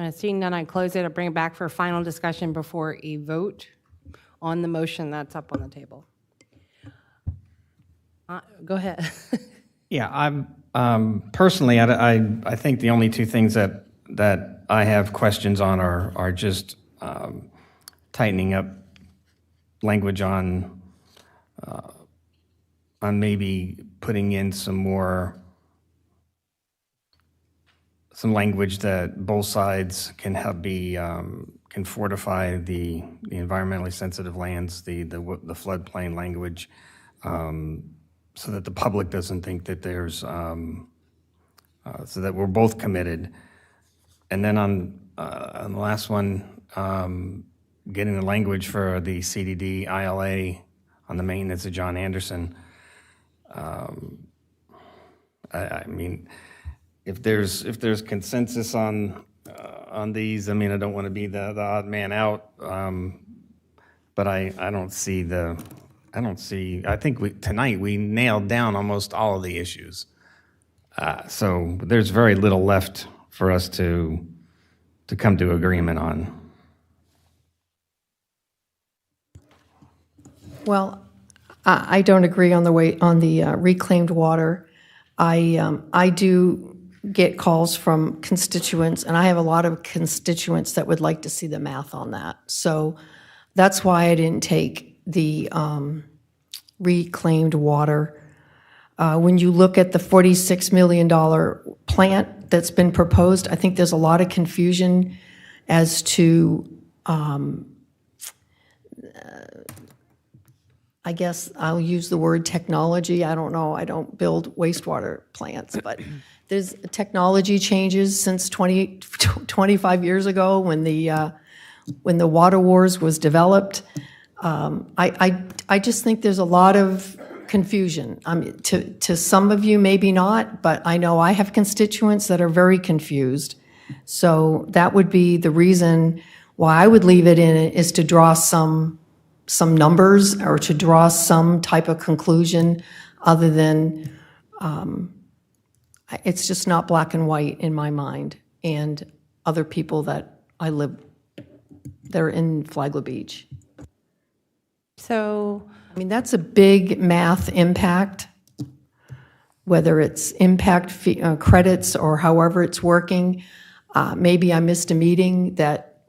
Seeing none, I close it. I'll bring it back for final discussion before a vote on the motion that's up on the table. Go ahead. Yeah, I'm personally, I think the only two things that I have questions on are just tightening up language on maybe putting in some language that both sides can can fortify the environmentally sensitive lands, the floodplain language, so that the public doesn't think that there's so that we're both committed. And then on the last one, getting the language for the CDD ILA on the maintenance of John Anderson. I mean, if there's consensus on these, I mean, I don't want to be the odd man out, but I think tonight we nailed down almost all of the issues. So there's very little left for us to come to agreement on. Well, I don't agree on the reclaimed water. I do get calls from constituents, and I have a lot of constituents that would like to see the math on that. So that's why I didn't take the reclaimed water. When you look at the $46 million plant that's been proposed, I think there's a lot of confusion as to, I guess I'll use the word technology. I don't know. I don't build wastewater plants, but there's technology changes since 25 years ago when the water wars was developed. I just think there's a lot of confusion. To some of you, maybe not, but I know I have constituents that are very confused. So that would be the reason why I would leave it in, is to draw some some numbers or to draw some type of conclusion other than, it's just not black and white in my mind. And other people that I live, they're in Flagler Beach. So, I mean, that's a big math impact, whether it's impact credits or however it's working. Maybe I missed a meeting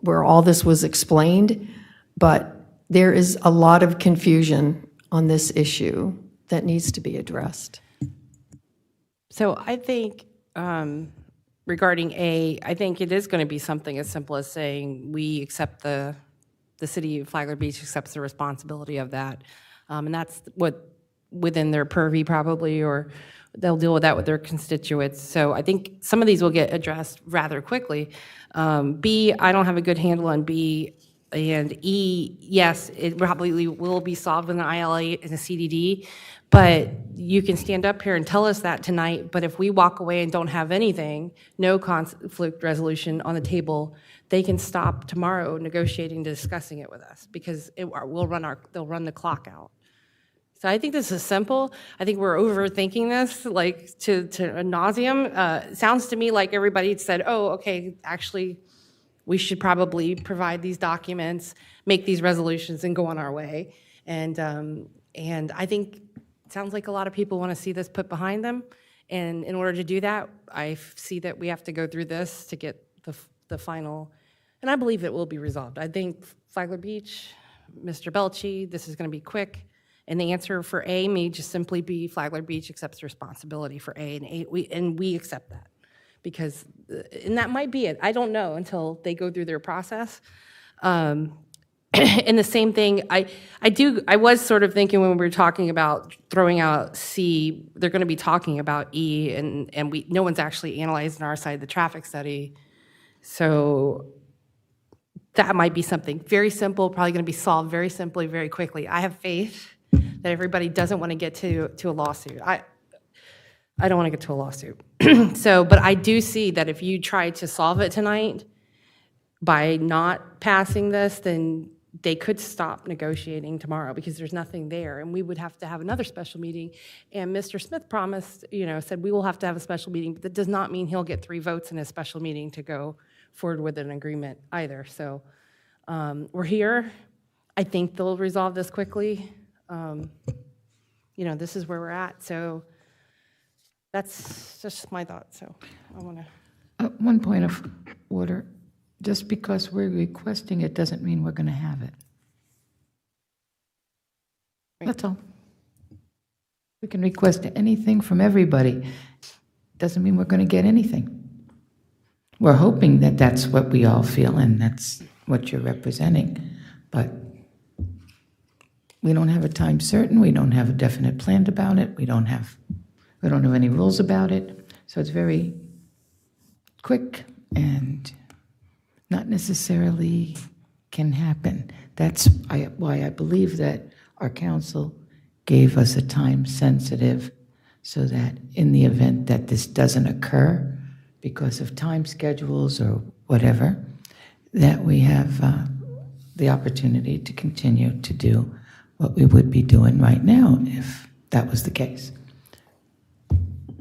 where all this was explained, but there is a lot of confusion on this issue that needs to be addressed. so I think regarding A, I think it is going to be something as simple as saying we accept the city of Flagler Beach accepts the responsibility of that. And that's what within their purview probably, or they'll deal with that with their constituents. So I think some of these will get addressed rather quickly. B, I don't have a good handle on B. And E, yes, it probably will be solved with an ILA and a CDD, but you can stand up here and tell us that tonight, but if we walk away and don't have anything, no conflict resolution on the table, they can stop tomorrow negotiating, discussing it with us, because they'll run the clock out. So I think this is simple. I think we're overthinking this, like to ad nauseum. It sounds to me like everybody said, oh, okay, actually, we should probably provide these documents, make these resolutions, and go on our way. And I think it sounds like a lot of people want to see this put behind them. And in order to do that, I see that we have to go through this to get the final, and I believe it will be resolved. I think Flagler Beach, Mr. Belchi, this is going to be quick. And the answer for A may just simply be Flagler Beach accepts responsibility for A, and we accept that. Because, and that might be it. I don't know until they go through their process. And the same thing, I was sort of thinking when we were talking about throwing out C, they're going to be talking about E, and no one's actually analyzed on our side the traffic study. So that might be something very simple, probably going to be solved very simply, very quickly. I have faith that everybody doesn't want to get to a lawsuit. I don't want to get to a lawsuit. But I do see that if you try to solve it tonight by not passing this, then they could stop negotiating tomorrow because there's nothing there, and we would have to have another special meeting. And Mr. Smith promised, said we will have to have a special meeting, but that does not mean he'll get 3 votes in a special meeting to go forward with an agreement either. So we're here. I think they'll resolve this quickly. This is where we're at. So that's just my thought. So I want to. One point of order. Just because we're requesting it doesn't mean we're going to have it. That's all. We can request anything from everybody. Doesn't mean we're going to get anything. We're hoping that that's what we all feel and that's what you're representing. But we don't have a time certain. We don't have a definite plan about it. We don't have any rules about it. So it's very quick and not necessarily can happen. That's why I believe that our council gave us a time sensitive so that in the event that this doesn't occur because of time schedules or whatever, that we have the opportunity to continue to do what we would be doing right now if that was the case.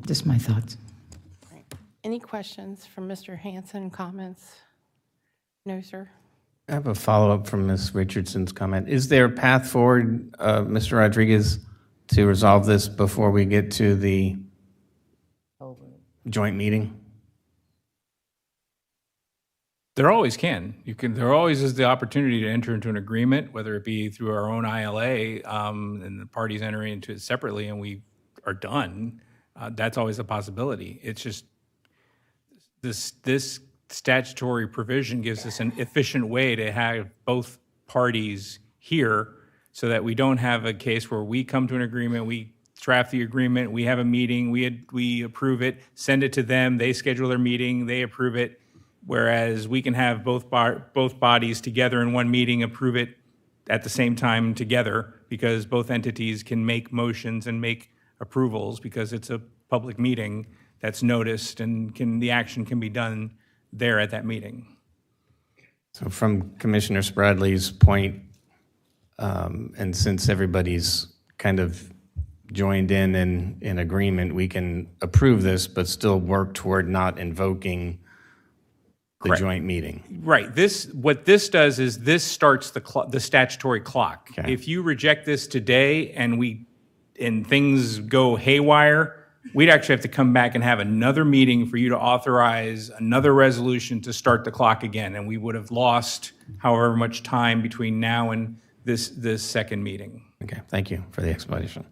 Just my thoughts. Any questions from Mr. Hanson, comments? No, sir. I have a follow-up from Ms. Richardson's comment. Is there a path forward, Mr. Rodriguez, to resolve this before we get to the joint meeting? There always can. There always is the opportunity to enter into an agreement, whether it be through our own ILA, and the parties enter into it separately, and we are done. That's always a possibility. It's just this statutory provision gives us an efficient way to have both parties here, so that we don't have a case where we come to an agreement, we draft the agreement, we have a meeting, we approve it, send it to them, they schedule their meeting, they approve it. Whereas we can have both bodies together in one meeting, approve it at the same time together, because both entities can make motions and make approvals because it's a public meeting that's noticed, and the action can be done there at that meeting. So from Commissioner Spradley's point, And since everybody's kind of joined in agreement, we can approve this, but still work toward not invoking the Correct. joint meeting. Right. What this does is this starts the statutory clock. If you reject this today and things go haywire, we'd actually have to come back and have another meeting for you to authorize another resolution to start the clock again, and we would have lost however much time between now and this second meeting. Okay, thank you for the explanation.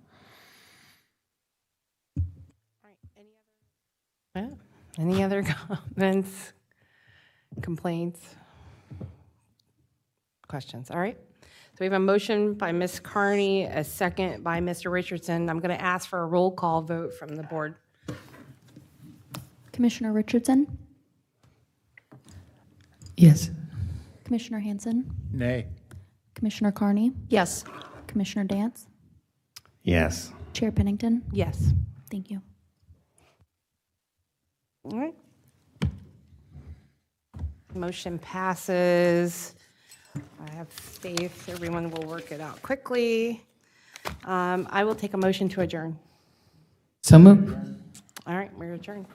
Any other comments, complaints, questions? All right. So we have a motion by Ms. Carney, a second by Mr. Richardson. I'm going to ask for a roll call vote from the board. Commissioner Richardson? Yes. Commissioner Hanson? Nay. Commissioner Carney? Yes. Commissioner Dance? Yes. Chair Pennington? Yes. Thank you. All right. Motion passes. I have faith everyone will work it out quickly. I will take a motion to adjourn. So moved. All right, we're adjourned.